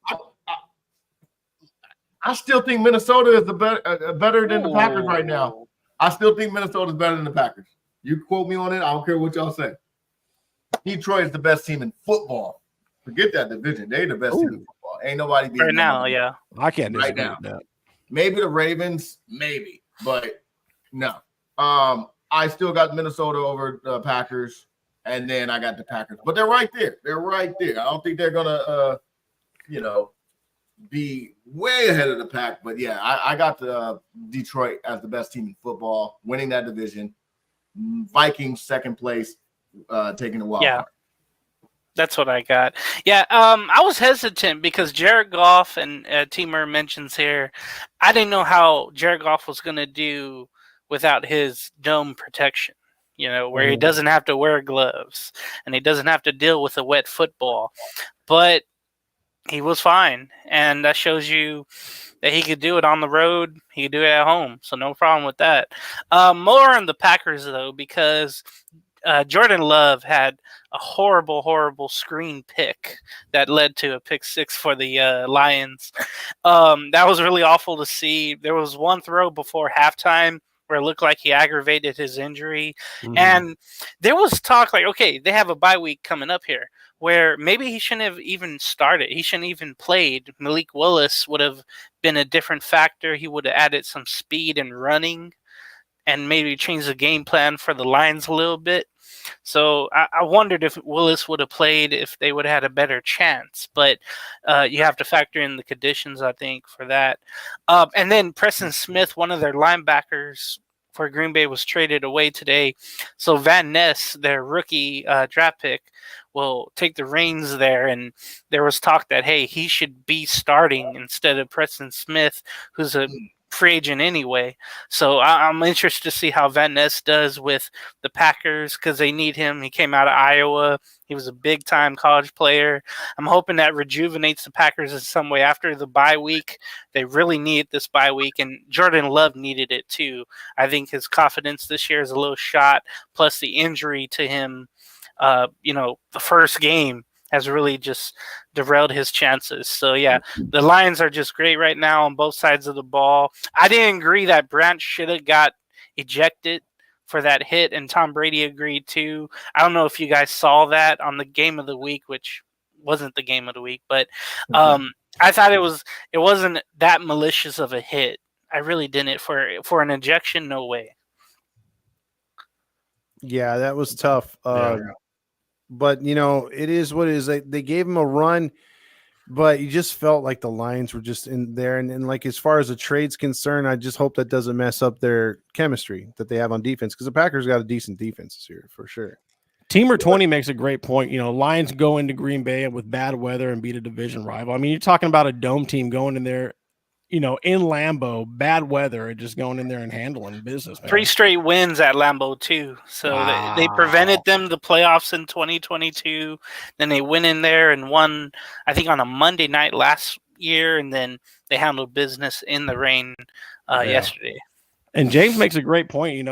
I still think Minnesota is better than the Packers right now. I still think Minnesota is better than the Packers. You quote me on it. I don't care what y'all say. Detroit is the best team in football. Forget that division. They're the best team in football. Ain't nobody beating right now. Yeah, I can't right now. Maybe the Ravens, maybe, but no. I still got Minnesota over the Packers, and then I got the Packers. But they're right there. They're right there. I don't think they're gonna, be way ahead of the pack. But yeah, I got the Detroit as the best team in football, winning that division. Vikings second place, taking the wild card. That's what I got. Yeah, I was hesitant because Jared Goff and T-Mur mentions here, I didn't know how Jared Goff was going to do without his dome protection, where he doesn't have to wear gloves and he doesn't have to deal with a wet football. But he was fine, and that shows you that he could do it on the road. He could do it at home, so no problem with that. More on the Packers, though, because Jordan Love had a horrible screen pick that led to a pick 6 for the Lions. That was really awful to see. There was one throw before halftime where it looked like he aggravated his injury. Mm-hmm. And there was talk like, okay, they have a bye week coming up here where maybe he shouldn't have even started. He shouldn't even played. Malik Willis would have been a different factor. He would have added some speed and running and maybe change the game plan for the Lions a little bit. So I wondered if Willis would have played, if they would have had a better chance. But you have to factor in the conditions, I think, for that. And then Preston Smith, one of their linebackers for Green Bay, was traded away today. So Van Ness, their rookie draft pick, will take the reins there. And there was talk that, hey, he should be starting instead of Preston Smith, who's a free agent anyway. So I'm interested to see how Van Ness does with the Packers because they need him. He came out of Iowa. He was a big-time college player. I'm hoping that rejuvenates the Packers in some way after the bye week. They really need this bye week, and Jordan Love needed it too. I think his confidence this year is a little shot, plus the injury to him, the first game has really just derailed his chances. So, yeah, the Lions are just great right now on both sides of the ball. I didn't agree that Branch should have got ejected for that hit, and Tom Brady agreed too. I don't know if you guys saw that on the game of the week, which wasn't the game of the week, but I thought it wasn't that malicious of a hit. I really didn't. For an ejection, no way. Yeah, that was tough. But, it is what it is. They gave him a run, but you just felt like the Lions were just in there. And like, as far as the trade's concerned, I just hope that doesn't mess up their chemistry that they have on defense, because the Packers got a decent defense this year for sure. Teamer 20 makes a great point. Lions go into Green Bay with bad weather and beat a division rival. I mean, you're talking about a dome team going in there, in Lambeau, bad weather, and just going in there and handling business, man. 3 straight wins at Lambeau too. So they prevented them the playoffs in 2022. Then they went in there and won, I think, on a Monday night last year, and then they handled business in the rain yesterday. And James makes a great point.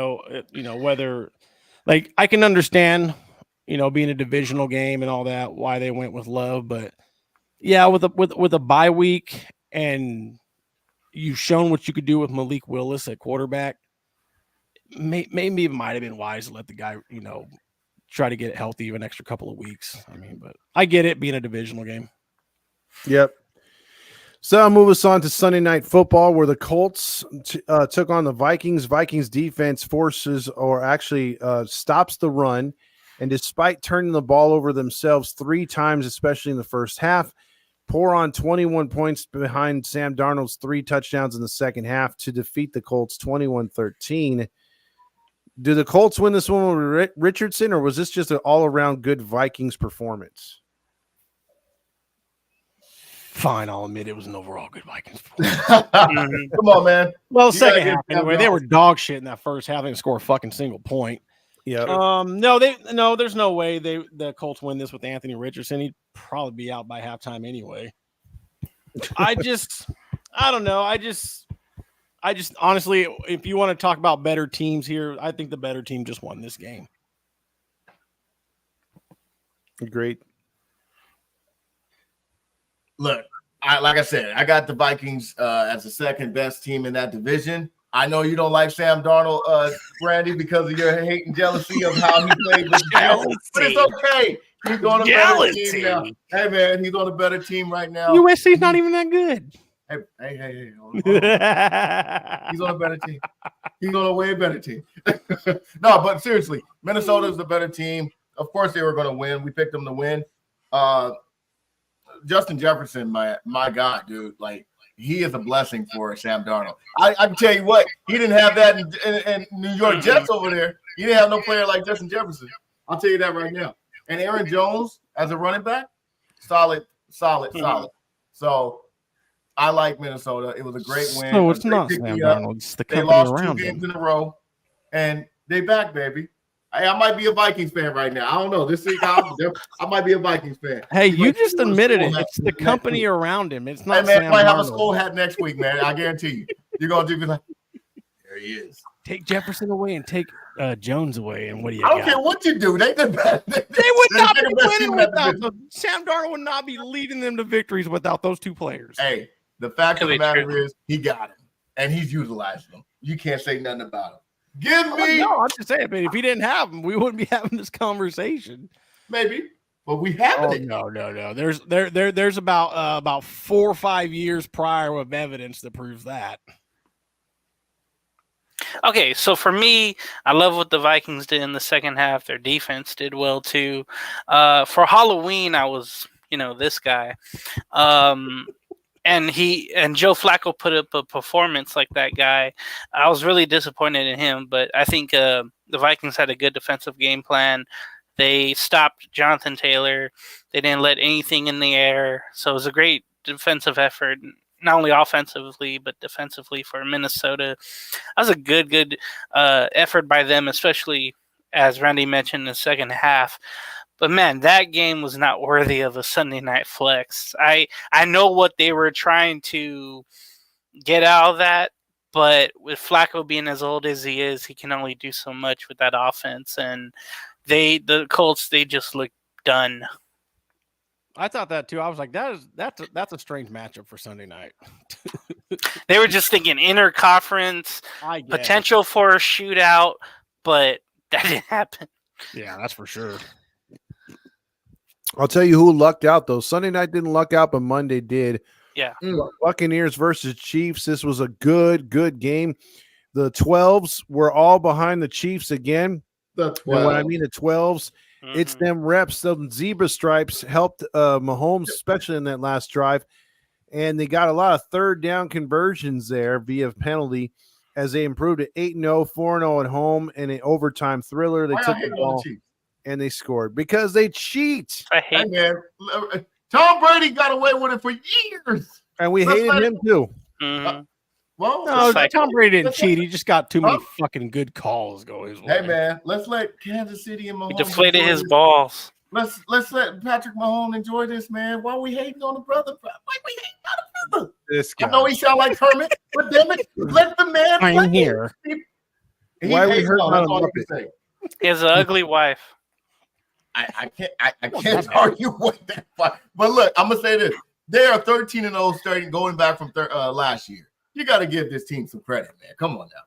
Whether, like, I can understand, being a divisional game and all that, why they went with Love, but yeah, with a bye week and you've shown what you could do with Malik Willis at quarterback. Maybe it might have been wise to let the guy, try to get healthy an extra couple of weeks. I mean, but I get it being a divisional game. Yep. So I'll move us on to Sunday Night Football, where the Colts took on the Vikings. Vikings defense stops the run, and despite turning the ball over themselves 3 times, especially in the first half, pour on 21 points behind Sam Darnold's 3 touchdowns in the second half to defeat the Colts 21-13. Do the Colts win this one with Richardson, or was this just an all-around good Vikings performance? Fine, I'll admit it was an overall good Vikings performance. Come on, man. Well, second half anyway. They were dog shit in that first half. They didn't score a fucking single point. Yeah. There's no way the Colts win this with Anthony Richardson. He'd probably be out by halftime anyway. I don't know. I just honestly, if you want to talk about better teams here, I think the better team just won this game. Great. Look, like I said, I got the Vikings as the second best team in that division. I know you don't like Sam Darnold, Randy, because of your hate and jealousy of how he played with the Jets, but it's okay. He's on a better team now. Hey, man, he's on a better team right now. USC's not even that good. Hey. Hold on. He's on a better team. He's on a way better team. No, but seriously, Minnesota's the better team. Of course they were going to win. We picked them to win. Justin Jefferson, my God, dude, like, he is a blessing for Sam Darnold. I can tell you what, he didn't have that in New York Jets over there. He didn't have no player like Justin Jefferson. I'll tell you that right now. And Aaron Jones as a running back, solid. So I like Minnesota. It was a great win. So it's not Sam Darnold. It's the company around him. They lost 2 games in a row, and they back, baby. I might be a Vikings fan right now. I don't know. This week I might be a Vikings fan. Hey, you just admitted it. It's the company around him. It's not. Hey, man, Sam might Darnold. have a skull hat next week, man. I guarantee you. You're gonna be like, there he is. Take Jefferson away and take Jones away, and what do you? I don't care what you do. They would not be winning without them. Sam Darnold would not be leading them to victories without those 2 players. Hey, the fact of the matter is, he got him, and he's utilizing them. You can't say nothing about him. Give me. No, I'm just saying, but if he didn't have them, we wouldn't be having this conversation. Maybe, but we have it. No. There's about 4 or 5 years prior of evidence that proves that. Okay, so for me, I love what the Vikings did in the second half. Their defense did well too. For Halloween, I was, this guy. And Joe Flacco put up a performance like that guy. I was really disappointed in him, but I think the Vikings had a good defensive game plan. They stopped Jonathan Taylor. They didn't let anything in the air. So it was a great defensive effort. not only offensively but defensively for Minnesota. That was a good effort by them, especially as Randy mentioned in the second half. But man, that game was not worthy of a Sunday night flex. I know what they were trying to get out of that, but with Flacco being as old as he is, he can only do so much with that offense. And the Colts, they just looked done. I thought that too. I was like, that's a strange matchup for Sunday night. They were just thinking interconference, potential for a shootout, but that didn't happen. Yeah, that's for sure. I'll tell you who lucked out, though. Sunday night didn't luck out, but Monday did. Yeah. Buccaneers versus Chiefs. This was a good game. The 12s were all behind the Chiefs again. The 12. And when I mean the 12s, it's them reps. Them zebra stripes helped Mahomes, especially in that last drive. And they got a lot of third down conversions there via penalty as they improved to 8-0, 4-0 at home, and an overtime thriller. They took the ball and they scored because they cheat. I hate man. Tom Brady got away with it for years. And we hated him too. Well, no, Tom Brady didn't cheat. He just got too many fucking good calls going his way. Hey, man, let's let Kansas City and Mahomes. He deflated his balls. Let's let Patrick Mahomes enjoy this, man. Why we hating on the brother? Why we hating on the brother? This guy. I know he sound like Kermit, but damn it, let the man play. I'm here. Why we hurt on say. He has an ugly wife. I can't argue with that. But look, I'm gonna say this: they are 13-0 starting going back from last year. You got to give this team some credit, man. Come on now.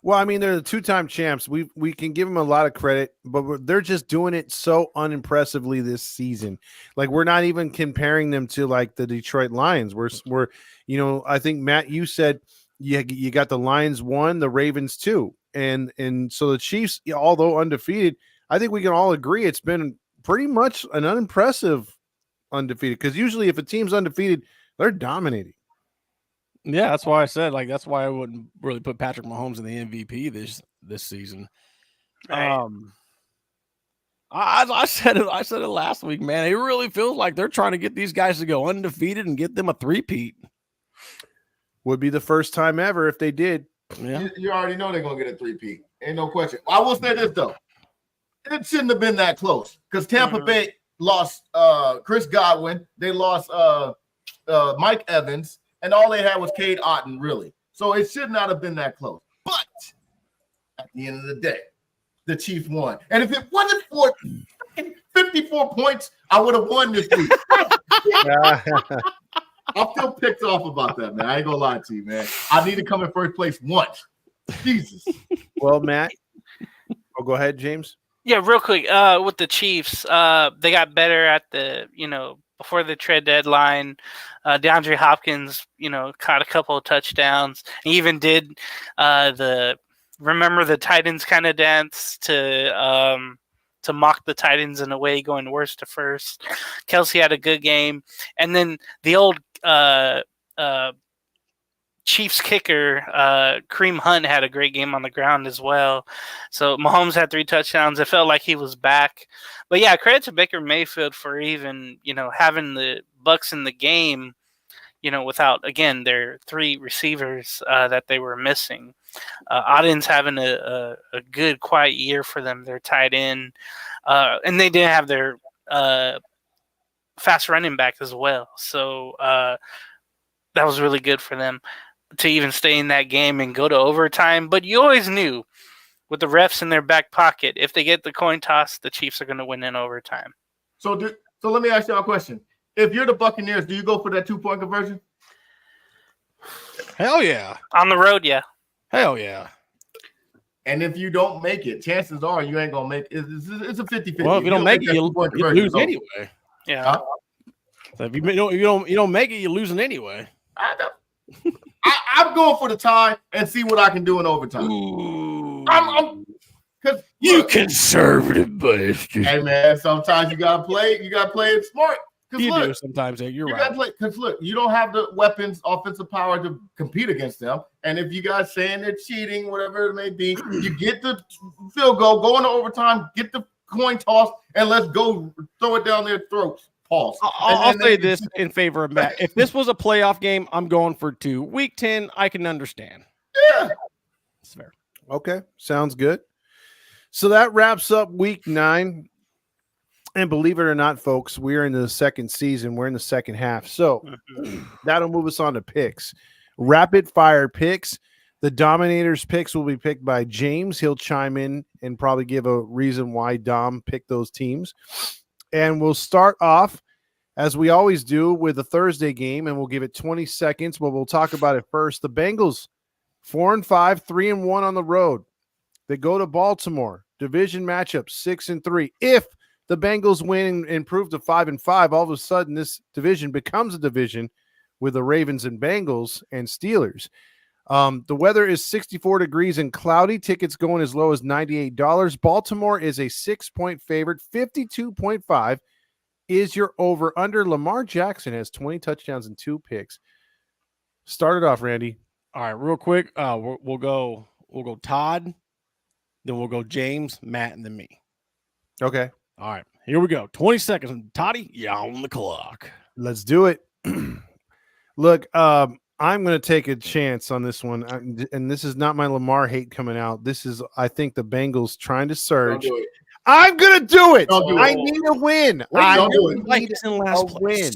Well, I mean, they're the two-time champs. We can give them a lot of credit, but they're just doing it so unimpressively this season. Like, we're not even comparing them to like the Detroit Lions. We're I think Matt, you said you got the Lions 1, the Ravens 2, and so the Chiefs, although undefeated, I think we can all agree it's been pretty much an unimpressive undefeated, because usually if a team's undefeated, they're dominating. Yeah, that's why I said that's why I wouldn't really put Patrick Mahomes in the MVP this season. Right. I said it last week, man. It really feels like they're trying to get these guys to go undefeated and get them a three-peat. Would be the first time ever if they did. Yeah, you already know they're gonna get a three-peat. Ain't no question. I will say this though. It shouldn't have been that close because Tampa Bay lost Chris Godwin. They lost Mike Evans, and all they had was Cade Otton, really. So it should not have been that close. But at the end of the day, the Chiefs won. And if it wasn't for 54 points, I would have won this week. I'm still picked off about that, man. I ain't gonna lie to you, man. I need to come in first place once. Jesus. Well, Matt. Oh, go ahead, James. Yeah, real quick. With the Chiefs, they got better at the, before the trade deadline. DeAndre Hopkins, caught a couple of touchdowns. He even did remember the Titans kind of dance to mock the Titans in a way, going worst to first. Kelsey had a good game. And then the old Chiefs kicker, Kareem Hunt, had a great game on the ground as well. So Mahomes had 3 touchdowns. It felt like he was back. But yeah, credit to Baker Mayfield for even, having the Bucs in the game, without, again, their 3 receivers that they were missing. Otton's having a good, quiet year for them. They're tied in. And they didn't have their fast running back as well. So that was really good for them to even stay in that game and go to overtime. But you always knew with the refs in their back pocket, if they get the coin toss, the Chiefs are going to win in overtime. So let me ask you a question. If you're the Buccaneers, do you go for that 2-point conversion? Hell yeah. On the road, yeah. Hell yeah. And if you don't make it, chances are you ain't going to make it. It's a 50-50. Well, if you don't make it, you lose anyway. Yeah. So if you don't make it, you're losing anyway. I'm going for the tie and see what I can do in overtime. Ooh. I'm because you conservative bastard. Hey man, sometimes you gotta play it smart. You do sometimes. You're right. Gotta play, because look, you don't have the weapons, offensive power to compete against them. And if you guys saying they're cheating, whatever it may be, you get the field goal, go into overtime, get the coin toss, and let's go throw it down their throats. Pause. I'll say this in favor of Matt. If this was a playoff game, I'm going for 2. Week 10, I can understand. Yeah. It's fair. Okay, sounds good. So that wraps up week 9. And believe it or not, folks, we're in the second season. We're in the second half. So that'll move us on to picks. Rapid fire picks. The Dominators picks will be picked by James. He'll chime in and probably give a reason why Dom picked those teams. And we'll start off, as we always do, with the Thursday game, and we'll give it 20 seconds, but we'll talk about it first. The Bengals, 4-5, 3-1 on the road. They go to Baltimore. Division matchup, 6-3. If the Bengals win and improve to 5-5, all of a sudden this division becomes a division with the Ravens and Bengals and Steelers. The weather is 64 degrees and cloudy. Tickets going as low as $98. Baltimore is a 6-point favorite. 52.5 is your over-under. Lamar Jackson has 20 touchdowns and 2 picks. Start it off, Randy. All right, real quick. We'll go Todd, then we'll go James, Matt, and then me. Okay. All right, here we go. 20 seconds. Toddy, you're on the clock. Let's do it. Look, I'm going to take a chance on this one. And this is not my Lamar hate coming out. This is, I think, the Bengals trying to surge. I'm going to do it. I need a win. I need a win.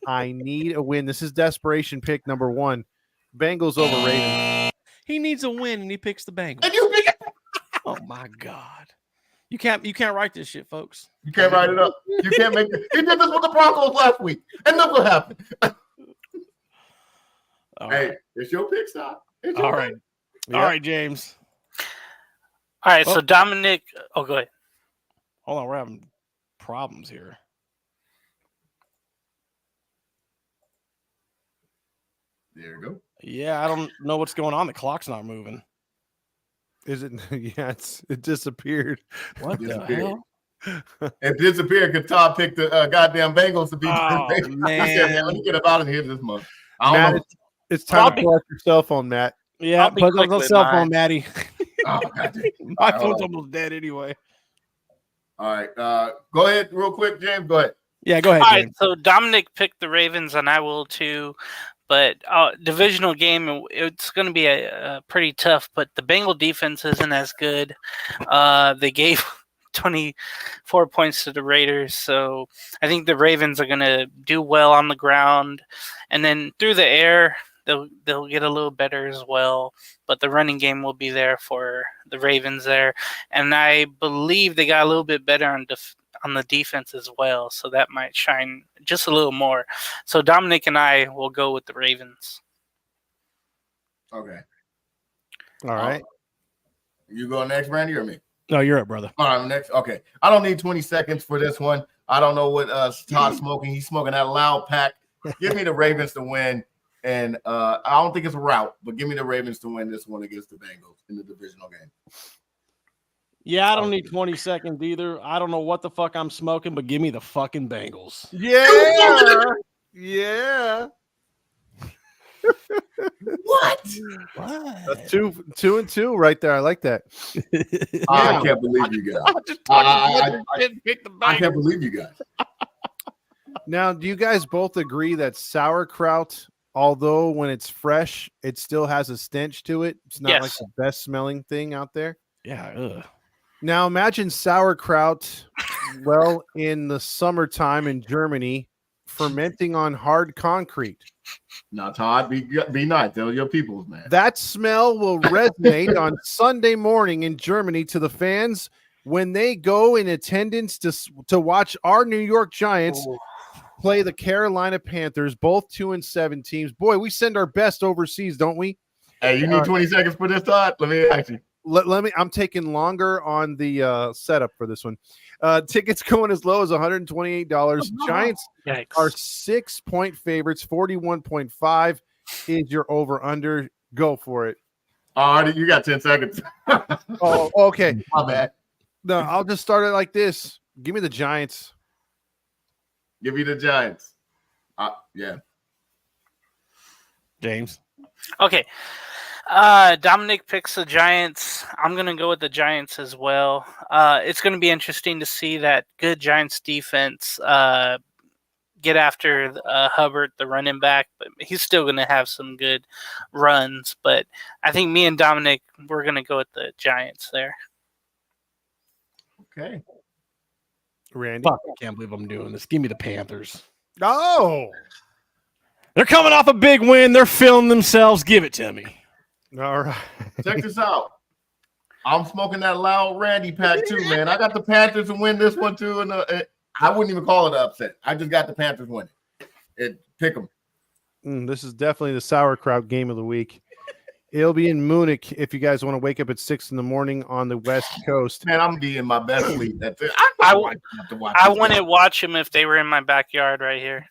I need a win. This is desperation pick number 1. Bengals over Ravens. He needs a win, and he picks the Bengals. And you pick it. Oh, my God. You can't write this shit, folks. You can't write it up. You can't make it. He did this with the Broncos last week, and look what happened. Hey, it's your pick, stop. All right. All right, James. All right, so Dominic. Oh, go ahead. Hold on, we're having problems here. There you go. Yeah, I don't know what's going on. The clock's not moving. Is it? Yeah, it disappeared. What the hell? It disappeared because Todd picked the goddamn Bengals to beat the man. He said, man, let me get up out of here this month. I don't Matt, know. it's time to pull up your cell phone, Matt. Yeah, put it on the cell phone, Maddie. Oh, God. My phone's almost dead anyway. All right. Go ahead real quick, James. Go ahead. Yeah, go ahead, All James. right, so Dominic picked the Ravens, and I will too. But divisional game, it's going to be a pretty tough. But the Bengal defense isn't as good. They gave 24 points to the Raiders, so I think the Ravens are going to do well on the ground, and then through the air, they'll get a little better as well. But the running game will be there for the Ravens there, and I believe they got a little bit better on the defense as well, so that might shine just a little more. So Dominic and I will go with the Ravens. Okay. All right. You go next, Randy, or me? No, you're up, brother. All right, next. Okay. I don't need 20 seconds for this one. I don't know what Todd's smoking. He's smoking that loud pack. Give me the Ravens to win. And I don't think it's a rout, but give me the Ravens to win this one against the Bengals in the divisional game. Yeah, I don't need 20 seconds either. I don't know what the fuck I'm smoking, but give me the fucking Bengals. Yeah. Yeah. What? That's 2 and 2 right there. I like that. I can't believe you guys. I can't believe you guys. Now, do you guys both agree that sauerkraut, although when it's fresh, it still has a stench to it? It's not like the best smelling thing out there. Yeah. Ugh. Now, imagine sauerkraut, well, in the summertime in Germany, fermenting on hard concrete. Now, Todd, be nice. Tell your peoples, man. That smell will resonate on Sunday morning in Germany to the fans when they go in attendance to watch our New York Giants play the Carolina Panthers, both 2-7 teams. Boy, we send our best overseas, don't we? Hey, you need 20 seconds for this, Todd? Let me ask you. Let me. I'm taking longer on the setup for this one. Tickets going as low as $128. Giants are 6-point favorites. 41.5 is your over under. Go for it. All right, you got 10 seconds. Oh, okay. My bad. No, I'll just start it like this. Give me the Giants. Give me the Giants. Yeah. James. Okay. Dominic picks the Giants. I'm going to go with the Giants as well. It's going to be interesting to see that good Giants defense get after Hubbard, the running back, but he's still going to have some good runs. But I think me and Dominic, we're going to go with the Giants there. Okay. Randy. Fuck, I can't believe I'm doing this. Give me the Panthers. Oh, They're coming off a big win. They're feeling themselves. Give it to me. all right. Check this out. I'm smoking that loud Randy pack too, man. I got the Panthers to win this one too, and I wouldn't even call it an upset. I just got the Panthers winning. Pick them. This is definitely the sauerkraut game of the week. It'll be in Munich if you guys want to wake up at 6 in the morning on the West Coast. Man, I'm gonna be in my best sleep. That's it. I I wouldn't watch them if they were in my backyard right here.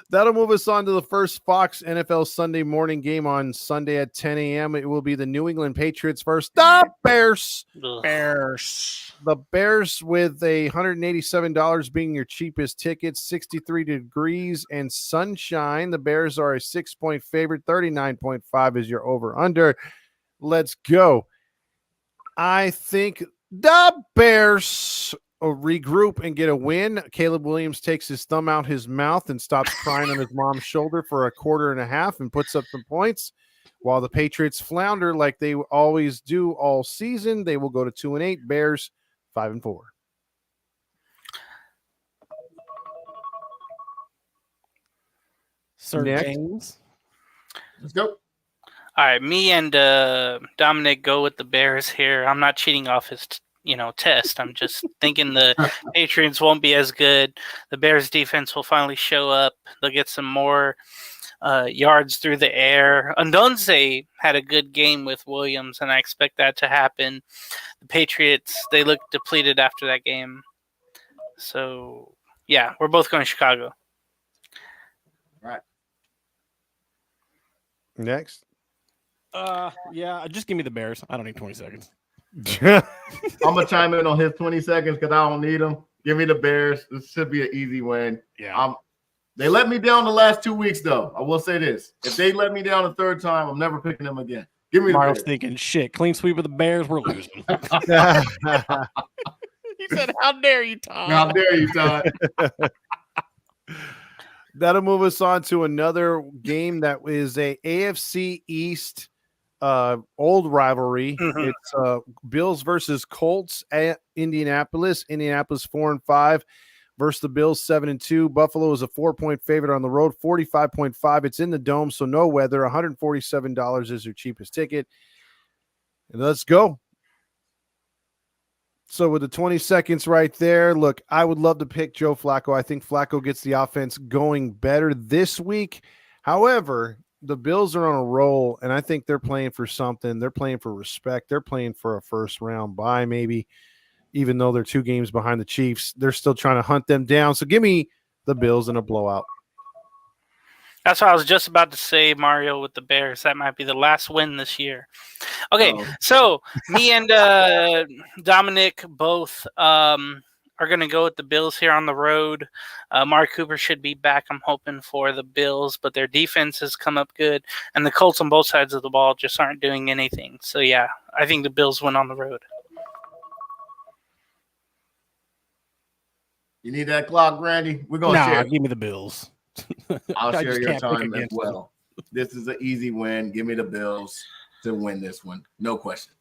That'll move us on to the first Fox NFL Sunday morning game on Sunday at 10 a.m. It will be the New England Patriots versus the Bears. Ugh. The Bears with $187 being your cheapest ticket, 63 degrees and sunshine. The Bears are a 6-point favorite, 39.5 is your over-under. Let's go. I think the Bears regroup and get a win. Caleb Williams takes his thumb out his mouth and stops crying on his mom's shoulder for a quarter and a half and puts up some points. While the Patriots flounder like they always do all season, they will go to 2-8. Bears 5-4. Sir Next. James. Let's go. All right, me and Dominic go with the Bears here. I'm not cheating off his test. I'm just thinking the Patriots won't be as good. The Bears defense will finally show up. They'll get some more yards through the air. Undonze had a good game with Williams, and I expect that to happen. The Patriots, they look depleted after that game. So, yeah, we're both going Chicago. Right. Next. Yeah, just give me the Bears. I don't need 20 seconds. I'm gonna chime in on his 20 seconds because I don't need them. Give me the Bears. This should be an easy win. Yeah. They let me down the last 2 weeks, though. I will say this: if they let me down a third time, I'm never picking them again. Give me the Mario's Bears. thinking, shit, clean sweep of the Bears, we're losing. He said, how dare you, Todd? How dare you, Todd? That'll move us on to another game that is a AFC East old rivalry. Mhm. It's Bills versus Colts at Indianapolis. Indianapolis 4-5 versus the Bills 7-2. Buffalo is a 4-point favorite on the road, 45.5. It's in the dome, so no weather. $147 is your cheapest ticket. And let's go. So with the 20 seconds right there, look, I would love to pick Joe Flacco. I think Flacco gets the offense going better this week. However, the Bills are on a roll, and I think they're playing for something. They're playing for respect. They're playing for a first-round bye, maybe, even though they're 2 games behind the Chiefs. They're still trying to hunt them down. So give me the Bills in a blowout. That's what I was just about to say, Mario, with the Bears. That might be the last win this year. Okay, so me and Dominic both are going to go with the Bills here on the road. Mark Cooper should be back, I'm hoping, for the Bills, but their defense has come up good, and the Colts on both sides of the ball just aren't doing anything. So, yeah, I think the Bills win on the road. You need that clock, Randy? We're going to share. Give me the Bills. I'll I share just your can't pick time as against well. This is an easy win. Give me the Bills to win this one. No question.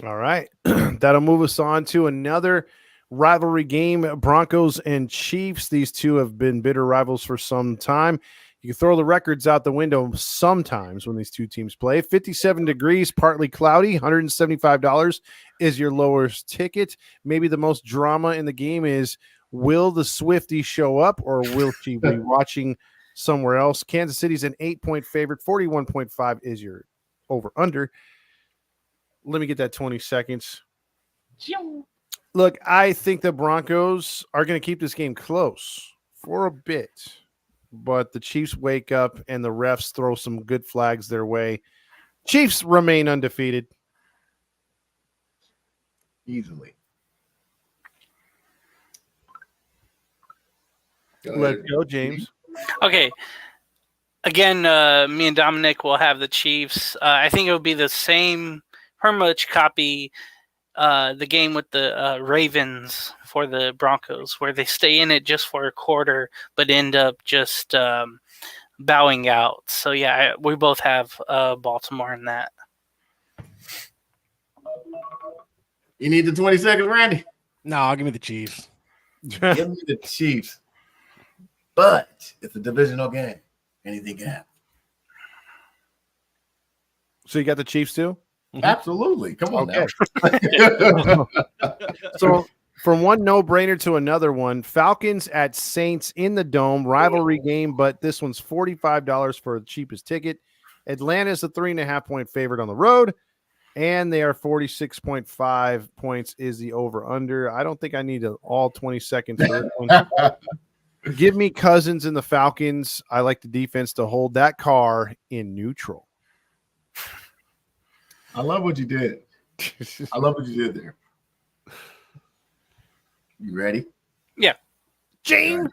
All right. That'll move us on to another rivalry game, Broncos and Chiefs. These two have been bitter rivals for some time. You can throw the records out the window sometimes when these two teams play. 57 degrees, partly cloudy, $175 is your lowest ticket. Maybe the most drama in the game is, will the Swiftie show up or will she be watching somewhere else? Kansas City's an 8-point favorite. 41.5 is your over-under. Let me get that 20 seconds. Look, I think the Broncos are going to keep this game close for a bit, but the Chiefs wake up and the refs throw some good flags their way. Chiefs remain undefeated. Easily. Let's go, James. Okay. Again, me and Dominic will have the Chiefs. I think it will be the same, pretty much copy the game with the Ravens for the Broncos, where they stay in it just for a quarter, but end up just bowing out. So yeah, we both have Baltimore in that. You need the 20 seconds, Randy? No, give me the Chiefs. Give me the Chiefs. But it's a divisional game. Anything can happen. So you got the Chiefs too? Absolutely. Come on Okay. now. So from one no-brainer to another one, Falcons at Saints in the Dome, rivalry game, but this one's $45 for the cheapest ticket. Atlanta's a 3.5-point favorite on the road, and they are 46.5 points is the over-under. I don't think I need all 20 seconds for this one. Give me Cousins and the Falcons. I like the defense to hold that car in neutral. I love what you did. I love what you did there. You ready? Yeah. James.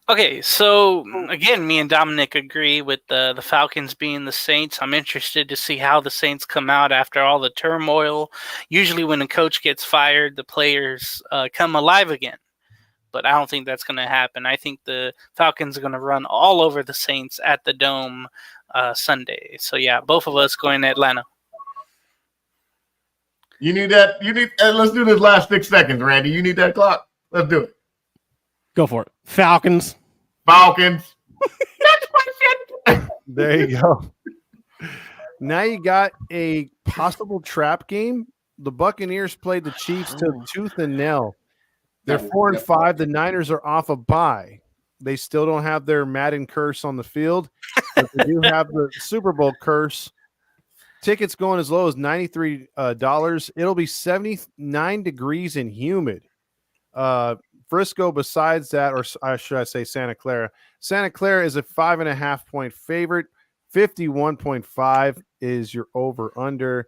Okay, so again, me and Dominic agree with the Falcons being the Saints. I'm interested to see how the Saints come out after all the turmoil. Usually when a coach gets fired, the players come alive again. But I don't think that's going to happen. I think the Falcons are going to run all over the Saints at the Dome Sunday. So yeah, both of us going to Atlanta. You need that. Let's do this last 6 seconds, Randy. You need that clock. Let's do it. Go for it. Falcons. Falcons. There you go. Now you got a possible trap game. The Buccaneers played the Chiefs to tooth and nail. They're 4-5. The Niners are off a bye. They still don't have their Madden curse on the field, but they do have the Super Bowl curse. Tickets going as low as $93. It'll be 79 degrees and humid. Frisco, besides that, or should I say Santa Clara? Santa Clara is a 5.5-point favorite. 51.5 is your over-under.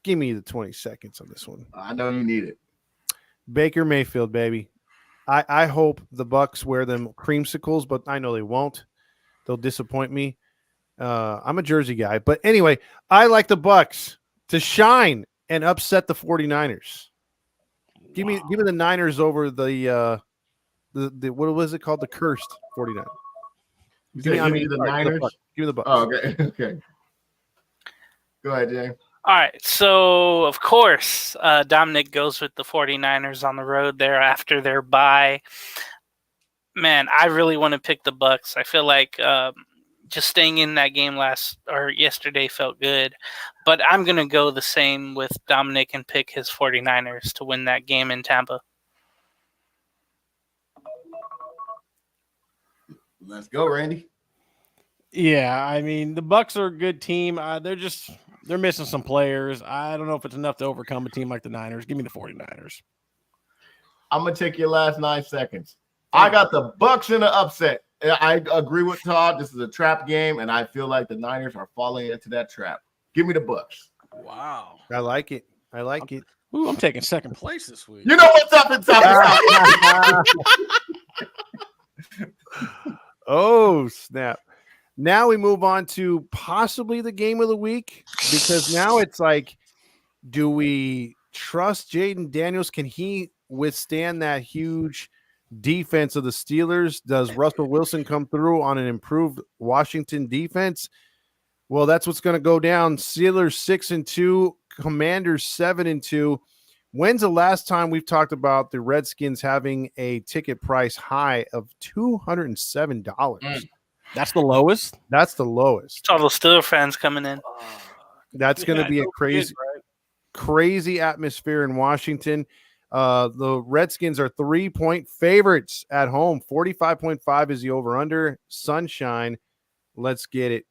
Give me the 20 seconds on this one. I know you need it. Baker Mayfield, baby. I hope the Bucks wear them creamsicles, but I know they won't. They'll disappoint me. I'm a Jersey guy. But anyway, I like the Bucks to shine and upset the 49ers. Give me the Niners over the what was it called? The cursed 49ers. The Niners? Give me the Bucks. Oh, okay. Okay. Go ahead, James. All right, so of course, Dominic goes with the 49ers on the road there after their bye. Man, I really want to pick the Bucks. I feel like just staying in that game yesterday felt good, but I'm going to go the same with Dominic and pick his 49ers to win that game in Tampa. Let's go, Randy. Yeah, I mean, the Bucks are a good team. They're missing some players. I don't know if it's enough to overcome a team like the Niners. Give me the 49ers. I'm going to take your last 9 seconds. I got the Bucks in the upset. I agree with Todd. This is a trap game, and I feel like the Niners are falling into that trap. Give me the Bucks. Wow. I like it. Ooh, I'm taking second place this week. You know what's up and top. Oh, snap. Now we move on to possibly the game of the week, because now it's like, do we trust Jaden Daniels? Can he withstand that huge defense of the Steelers? Does Russell Wilson come through on an improved Washington defense? Well, that's what's going to go down. Steelers 6-2, Commanders 7-2. When's the last time we've talked about the Redskins having a ticket price high of $207? That's the lowest? That's the lowest. It's all the Steelers fans coming in. That's going to be a crazy atmosphere in Washington. The Redskins are 3-point favorites at home. 45.5 is the over-under. Sunshine. Let's get it.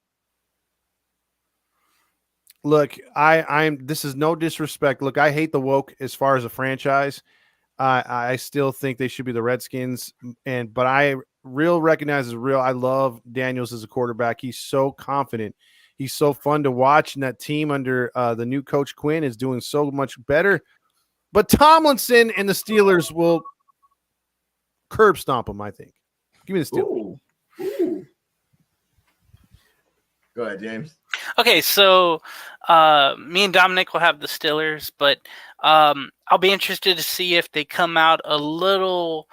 Look, this is no disrespect. Look, I hate the woke as far as a franchise. I still think they should be the Redskins, but I recognize is real. I love Daniels as a quarterback. He's so confident. He's so fun to watch, and that team under the new coach Quinn is doing so much better. But Tomlinson and the Steelers will curb stomp him, I think. Give me the Steelers. Ooh. Go ahead, James. Okay, so me and Dominic will have the Steelers, but I'll be interested to see if they come out a little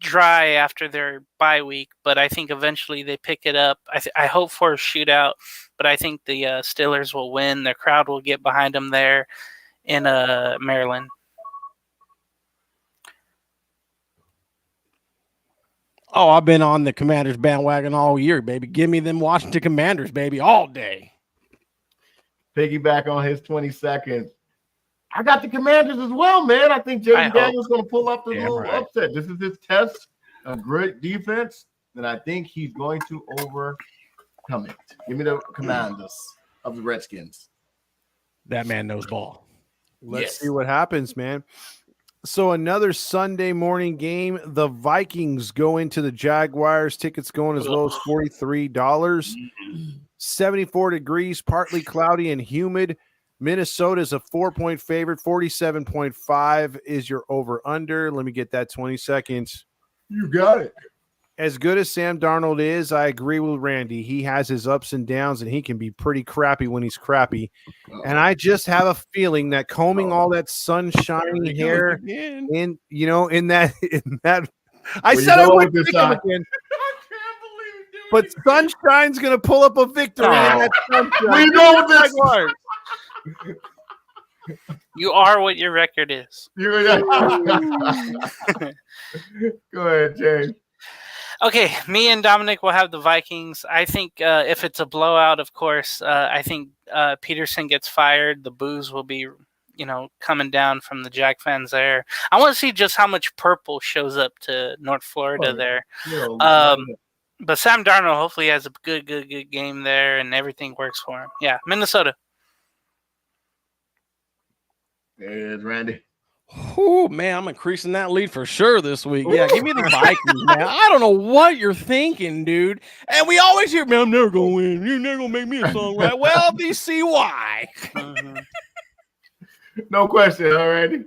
dry after their bye week, but I think eventually they pick it up. I hope for a shootout, but I think the Steelers will win. Their crowd will get behind them there in Maryland. Oh, I've been on the Commanders bandwagon all year, baby. Give me them Washington Commanders, baby, all day. Piggyback on his 20 seconds. I got the Commanders as well, man. I think Jaden Daniels going to pull up the little upset. This is his test of great defense, and I think he's going to overcome it. Give me the Commanders of the Redskins. That man knows ball. Let's see what happens, man. So another Sunday morning game. The Vikings go into the Jaguars. Tickets going as low as $43. 74 degrees, partly cloudy and humid. Minnesota is a 4-point favorite. 47.5 is your over-under. Let me get that 20 seconds. You got it. As good as Sam Darnold is, I agree with Randy. He has his ups and downs, and he can be pretty crappy when he's crappy. And I just have a feeling that combing all that sunshiny hair in that I said I would pick him again. But Sunshine's going to pull up a victory. We go with this. You are what your record is. Go ahead, James. Okay, me and Dominic will have the Vikings. I think if it's a blowout, of course, I think Peterson gets fired. The boos will be, coming down from the Jag fans there. I want to see just how much purple shows up to North Florida there. But Sam Darnold hopefully has a good game there and everything works for him. Yeah, Minnesota. There it is, Randy. Oh, man, I'm increasing that lead for sure this week. Yeah, give me the Vikings, man. I don't know what you're thinking, dude. And we always hear, man, I'm never going to win. You're never going to make me a song, right? Well, you see why. No question, already.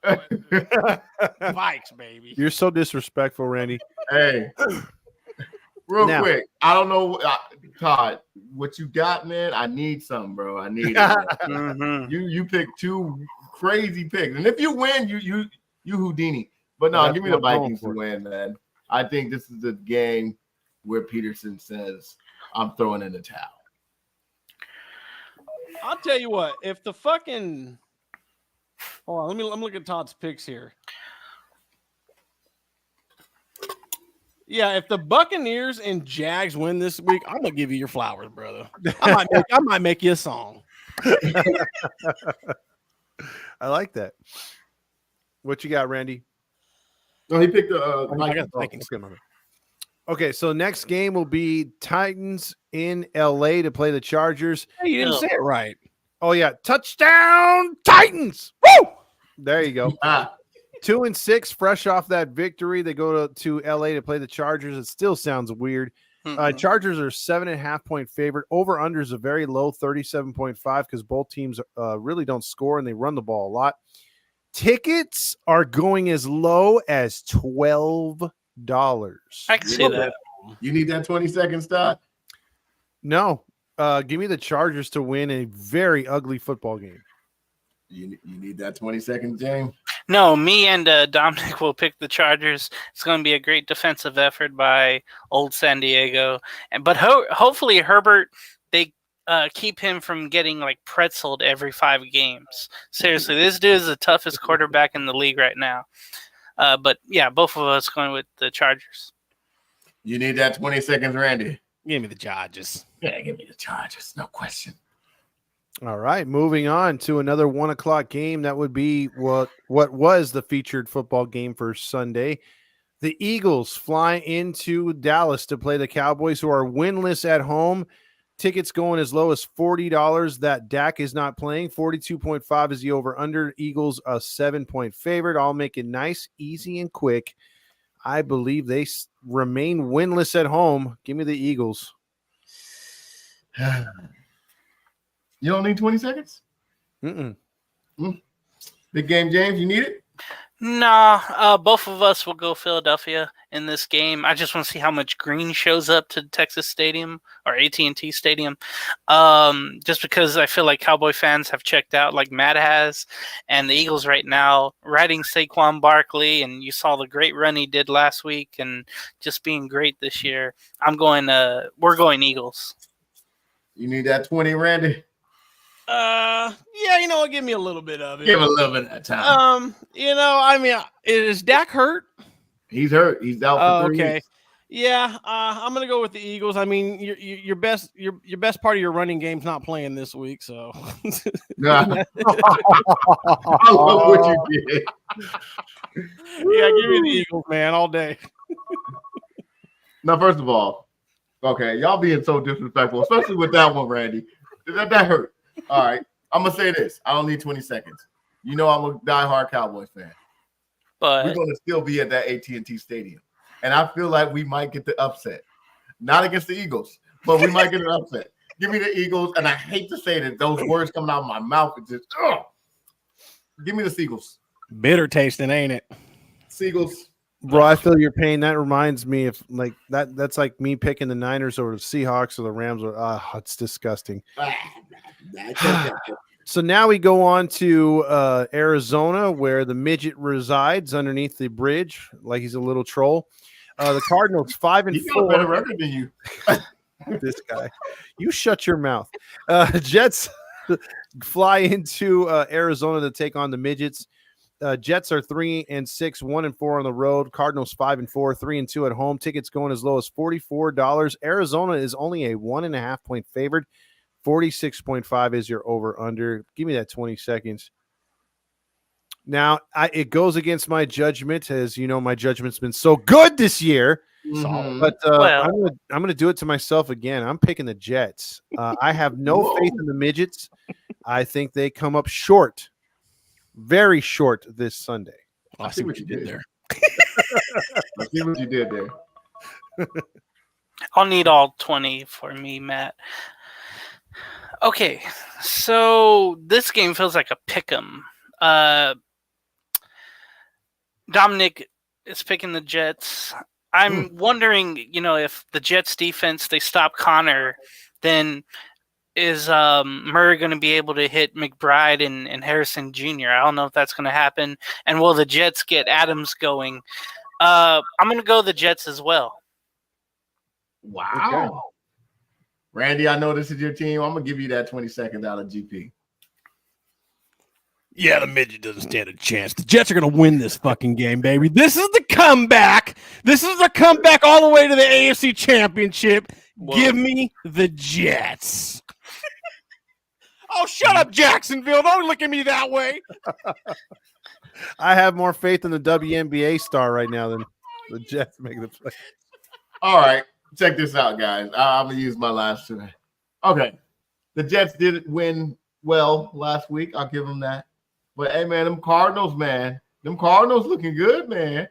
Vikes, baby. You're so disrespectful, Randy. Hey, real quick. I don't know, Todd, what you got, man? I need something, bro. I need it. You picked two crazy picks, and if you win, you Houdini. But no, give me the Vikings to win, man. I think this is the game where Peterson says, "I'm throwing in the towel." I'll tell you what. If the fucking hold on, I'm looking at Todd's picks here. Yeah, if the Buccaneers and Jags win this week, I'm gonna give you your flowers, brother. I might make you a song. I like that. What you got, Randy? No, he picked the Vikings. Okay, so next game will be Titans in LA to play the Chargers. Hey, you didn't say it right. Oh yeah, touchdown Titans! Woo! There you go. 2-6, fresh off that victory. They go to LA to play the Chargers. It still sounds weird. Chargers are 7.5-point favorite. Over under is a very low 37.5 because both teams really don't score and they run the ball a lot. Tickets are going as low as $12. I can see that. You need that 20 seconds, Todd? No. Give me the Chargers to win a very ugly football game. You need that 20 seconds, James? No, me and Dominic will pick the Chargers. It's going to be a great defensive effort by old San Diego. But hopefully Herbert, they keep him from getting like pretzeled every 5 games. Seriously, this dude is the toughest quarterback in the league right now. But yeah, both of us going with the Chargers. You need that 20 seconds, Randy. Give me the Chargers. Yeah, give me the Chargers. No question. All right, moving on to another 1:00 game. That would be what was the featured football game for Sunday. The Eagles fly into Dallas to play the Cowboys, who are winless at home. Tickets going as low as $40. That Dak is not playing. 42.5 is the over-under. Eagles a 7-point favorite. I'll make it nice, easy, and quick. I believe they remain winless at home. Give me the Eagles. You don't need 20 seconds? Big game, James. You need it? Nah, both of us will go Philadelphia in this game. I just want to see how much green shows up to Texas Stadium or AT&T Stadium. Just because I feel like Cowboy fans have checked out, like Matt has, and the Eagles right now riding Saquon Barkley, and you saw the great run he did last week, and just being great this year. We're going Eagles. You need that 20, Randy? Yeah, give me a little bit of it. Give a little bit of that time. Is Dak hurt? He's hurt. He's out for 3 okay. weeks. Yeah, I'm gonna go with the Eagles. I mean, your best part of your running game's not playing this week, so. Nah. I love what you did. Yeah, give me the Eagles, man, all day. Now, first of all, okay, y'all being so disrespectful, especially with that one, Randy. That hurt. All right, I'm gonna say this. I don't need 20 seconds. I'm a diehard Cowboys fan, But we're gonna still be at that AT&T Stadium, and I feel like we might get the upset. Not against the Eagles, but we might get an upset. Give me the Eagles, and I hate to say that those words coming out of my mouth are just. Give me the Seagulls. Bitter tasting, ain't it? Seagulls. Bro, I feel your pain. That reminds me of like that. That's like me picking the Niners over the Seahawks or the Rams. It's disgusting. So now we go on to Arizona, where the midget resides underneath the bridge, like he's a little troll. The Cardinals 5-4. He's got a better record than you. This guy, you shut your mouth. Jets fly into Arizona to take on the midgets. Jets are 3-6, 1-4 on the road. Cardinals 5-4, 3-2 at home. Tickets going as low as $44. Arizona is only a 1.5 point favorite. 46.5 is your over under. Give me that 20 seconds. Now, it goes against my judgment, as my judgment's been so good this year. Mhm. But I'm gonna do it to myself again. I'm picking the Jets. I have no faith in the midgets. I think they come up short, very short this Sunday. I see what you did there. I see what you did there. I'll need all 20 for me, Matt. Okay, so this game feels like a pick'em. Dominic is picking the Jets. I'm wondering, if the Jets defense, they stop Connor, then is Murray going to be able to hit McBride and Harrison Jr.? I don't know if that's going to happen. And will the Jets get Adams going? I'm going to go the Jets as well. Wow. Okay. Randy, I know this is your team. I'm going to give you that 20 seconds out of GP. Yeah, the midget doesn't stand a chance. The Jets are going to win this fucking game, baby. This is the comeback. This is the comeback all the way to the AFC Championship. Whoa. Give me the Jets. Oh, shut up, Jacksonville. Don't look at me that way. I have more faith in the WNBA star right now than the Jets make the play. All right. Check this out, guys. I'm going to use my last two. Okay. The Jets did win well last week. I'll give them that. But, hey, man, them Cardinals looking good, man.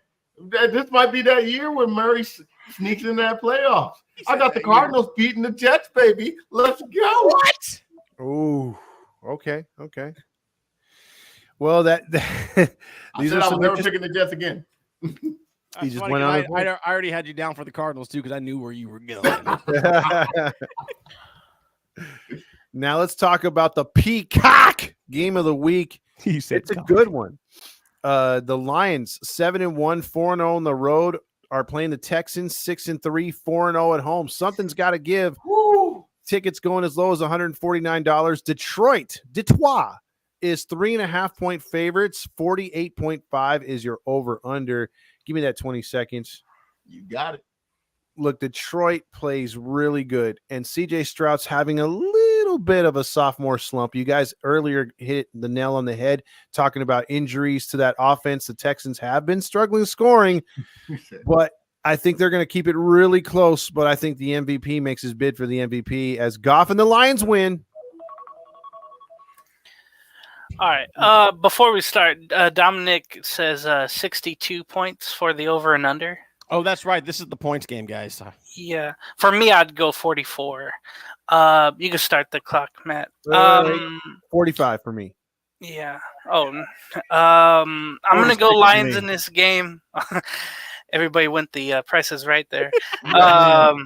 This might be that year when Murray sneaks in that playoffs. I got the Cardinals beating the Jets, baby. Let's go. What? Ooh, okay. Well, these are I'm never picking the Jets again. He just went on. I already had you down for the Cardinals too because I knew where you were going. Now let's talk about the Peacock game of the week. It's a good one. The Lions 7-1, 4-0 on the road are playing the Texans 6-3, 4-0 at home. Something's got to give. Woo! Tickets going as low as $149. Detroit is 3.5 point favorites. 48.5 is your over under. Give me that 20 seconds. You got it. Look, Detroit plays really good, and CJ Stroud's having a little bit of a sophomore slump. You guys earlier hit the nail on the head talking about injuries to that offense. The Texans have been struggling scoring, but I think they're going to keep it really close. But I think the MVP makes his bid for the MVP as Goff and the Lions win. All right. Before we start, Dominic says 62 points for the over and under. Oh, that's right. This is the points game, guys. Yeah. For me, I'd go 44. You can start the clock, Matt. 45 for me. Yeah. Oh, I'm gonna go Lions in this game. Everybody went the Price is Right there. No,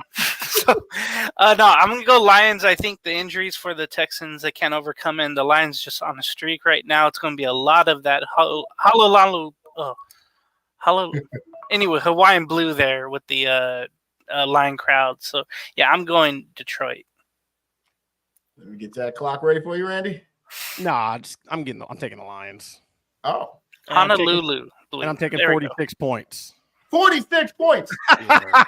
I'm gonna go Lions. I think the injuries for the Texans they can't overcome, and the Lions just on a streak right now. It's gonna be a lot of that anyway, Hawaiian blue there with the Lion crowd. So yeah, I'm going Detroit. Let me get that clock ready for you, Randy. Nah, I'm taking the Lions. Oh, Honolulu. And I'm taking 46 points. 46 points. Yeah.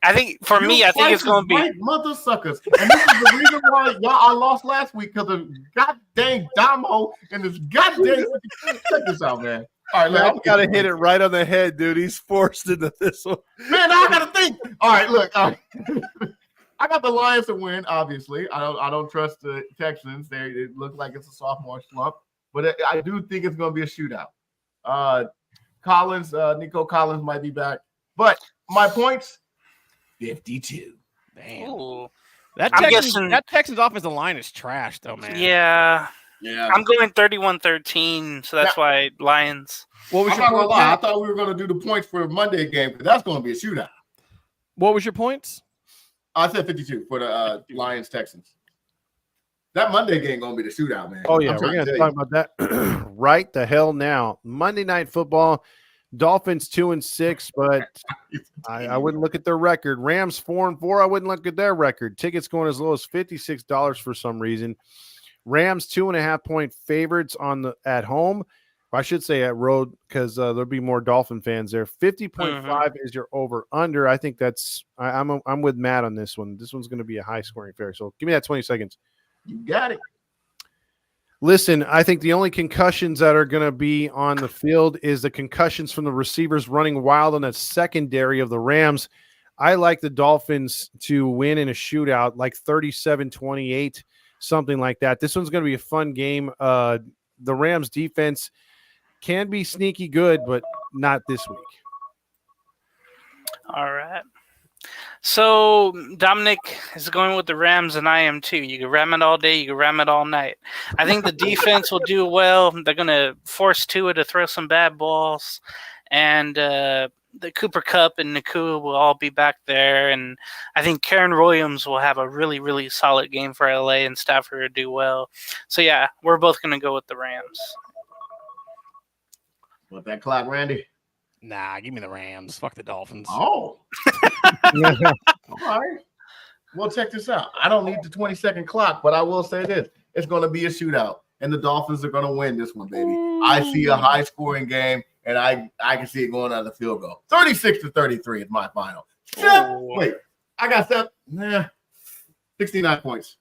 I think for me, I think it's going to be mother suckers. And this is the reason why I lost last week because of god dang Damo and this goddamn. Check this out, man. All right, I gotta hit it right on the head, dude. He's forced into this one. Man, I gotta think. All right, look. I got the Lions to win. Obviously, I don't trust the Texans. It looks like it's a sophomore slump, but I do think it's going to be a shootout. Nico Collins might be back, but my points 52. Damn. Ooh. That Texans offensive line is trash, though, man. Yeah. I'm going 31-13, so that's why Lions. What was I'm not gonna lie. I thought we were going to do the points for the Monday game, but that's going to be a shootout. What was your points? I said 52 for the Lions Texans. That Monday game going to be the shootout, man. Oh, yeah. We're going to talk about that right the hell now. Monday Night Football, Dolphins 2-6, but I wouldn't look at their record. Rams 4-4, I wouldn't look at their record. Tickets going as low as $56 for some reason. Rams 2.5-point favorites at home. I should say at road because there'll be more Dolphin fans there. 50.5 is your over/under. I think that's I'm with Matt on this one. This one's going to be a high-scoring affair. So give me that 20 seconds. You got it. Listen, I think the only concussions that are going to be on the field is the concussions from the receivers running wild on that secondary of the Rams. I like the Dolphins to win in a shootout, like 37-28, something like that. This one's going to be a fun game. The Rams defense can be sneaky good, but not this week. All right. So Dominic is going with the Rams, and I am too. You can ram it all day, you can ram it all night. I think the defense will do well. They're going to force Tua to throw some bad balls, and the Cooper Kupp and Nakua will all be back there. And I think Karen Williams will have a really, really solid game for LA, and Stafford will do well. So yeah, we're both going to go with the Rams. Want that clock, Randy? Nah, give me the Rams. Fuck the Dolphins. Oh. All right. Well, check this out. I don't need the 20-second clock, but I will say this. It's going to be a shootout, and the Dolphins are going to win this one, baby. I see a high-scoring game, and I can see it going on the field goal. 36-33 is my final. Wait, I got 69 points.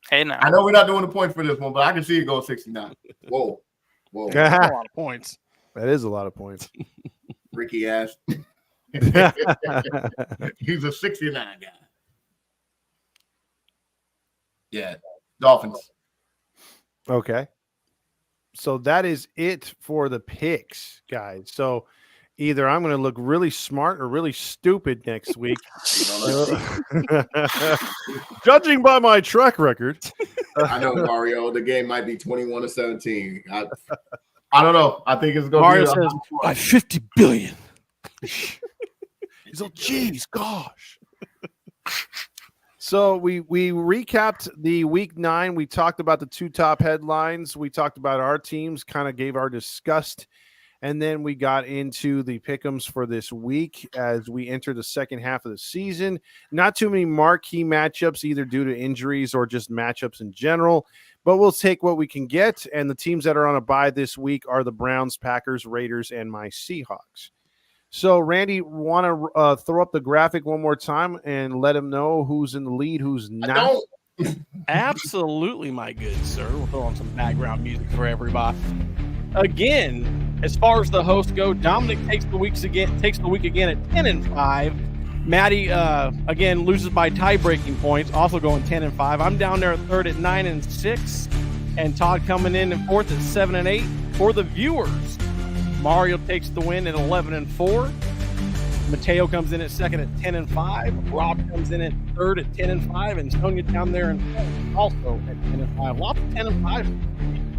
Hey, now. I know we're not doing the points for this one, but I can see it go 69. Whoa. That's a lot of points. That is a lot of points. Ricky ass. He's a 69 guy. Yeah, Dolphins. Okay. So that is it for the picks, guys. So either I'm going to look really smart or really stupid next week. Judging by my track record. I know, Mario. The game might be 21-17. I don't know. I think it's going Mario to be says by 50 billion. He's like, geez, gosh. So we recapped the week 9. We talked about the 2 top headlines. We talked about our teams, kind of gave our disgust. And then we got into the pick'ems for this week as we enter the second half of the season. Not too many marquee matchups, either due to injuries or just matchups in general. But we'll take what we can get. And the teams that are on a bye this week are the Browns, Packers, Raiders, and my Seahawks. So, Randy, want to throw up the graphic one more time and let them know who's in the lead, who's not? Absolutely, my good sir. We'll throw on some background music for everybody. Again, as far as the hosts go, Dominic takes the week again at 10-5. Maddie again loses by tie-breaking points, also going 10-5. I'm down there at third at 9-6, and Todd coming in fourth at 7-8. For the viewers, Mario takes the win at 11-4. Mateo comes in at second at 10-5. Rob comes in at third at 10-5, and Sonia down there in fourth also at 10-5. Lots of 10-5.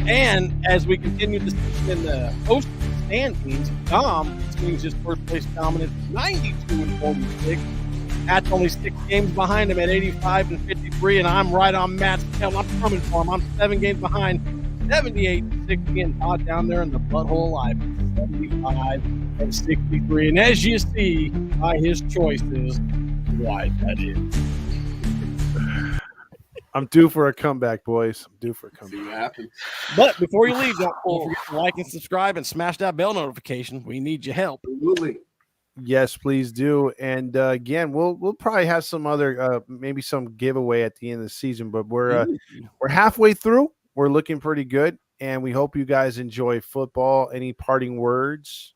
And as we continue to see in the host standings, Dom swings his first place dominance 92-46. Matt's only 6 games behind him at 85-53, and I'm right on Matt's tail. I'm coming for him. I'm 7 games behind, 78-60, and Todd down there in the butthole life, 75-63. And as you see by his choices, why that is. I'm due for a comeback, boys. I'm due for a comeback. See what happens. But before you leave, don't forget to like and subscribe and smash that bell notification. We need your help. Absolutely. Yes, please do. And again, we'll probably have some other maybe some giveaway at the end of the season, but we're halfway through. We're looking pretty good, and we hope you guys enjoy football. Any parting words?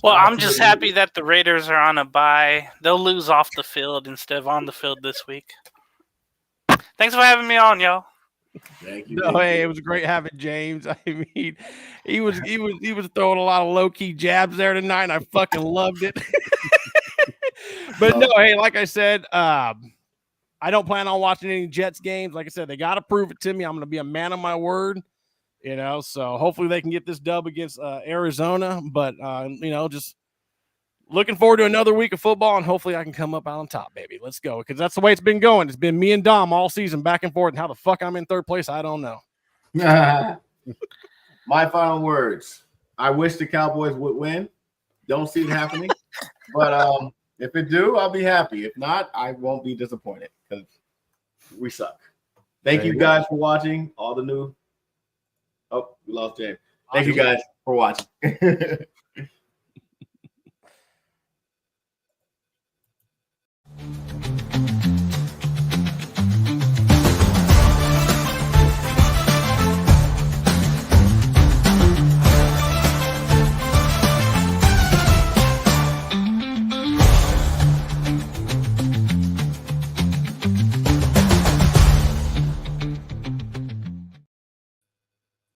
Well, I'm just happy that the Raiders are on a bye. They'll lose off the field instead of on the field this week. Thanks for having me on, y'all. Thank you. No, hey, it was great having James. I mean, he was throwing a lot of low key jabs there tonight, and I fucking loved it. But no, hey, like I said, I don't plan on watching any Jets games. Like I said, they got to prove it to me. I'm going to be a man of my word, So hopefully they can get this dub against Arizona. But just looking forward to another week of football, and hopefully I can come up out on top, baby. Let's go, because that's the way it's been going. It's been me and Dom all season, back and forth, and how the fuck I'm in third place, I don't know. My final words. I wish the Cowboys would win. Don't see it happening. But if it do, I'll be happy. If not, I won't be disappointed because we suck. Thank you guys for watching. All the new. Oh, we lost James. Thank you guys for watching.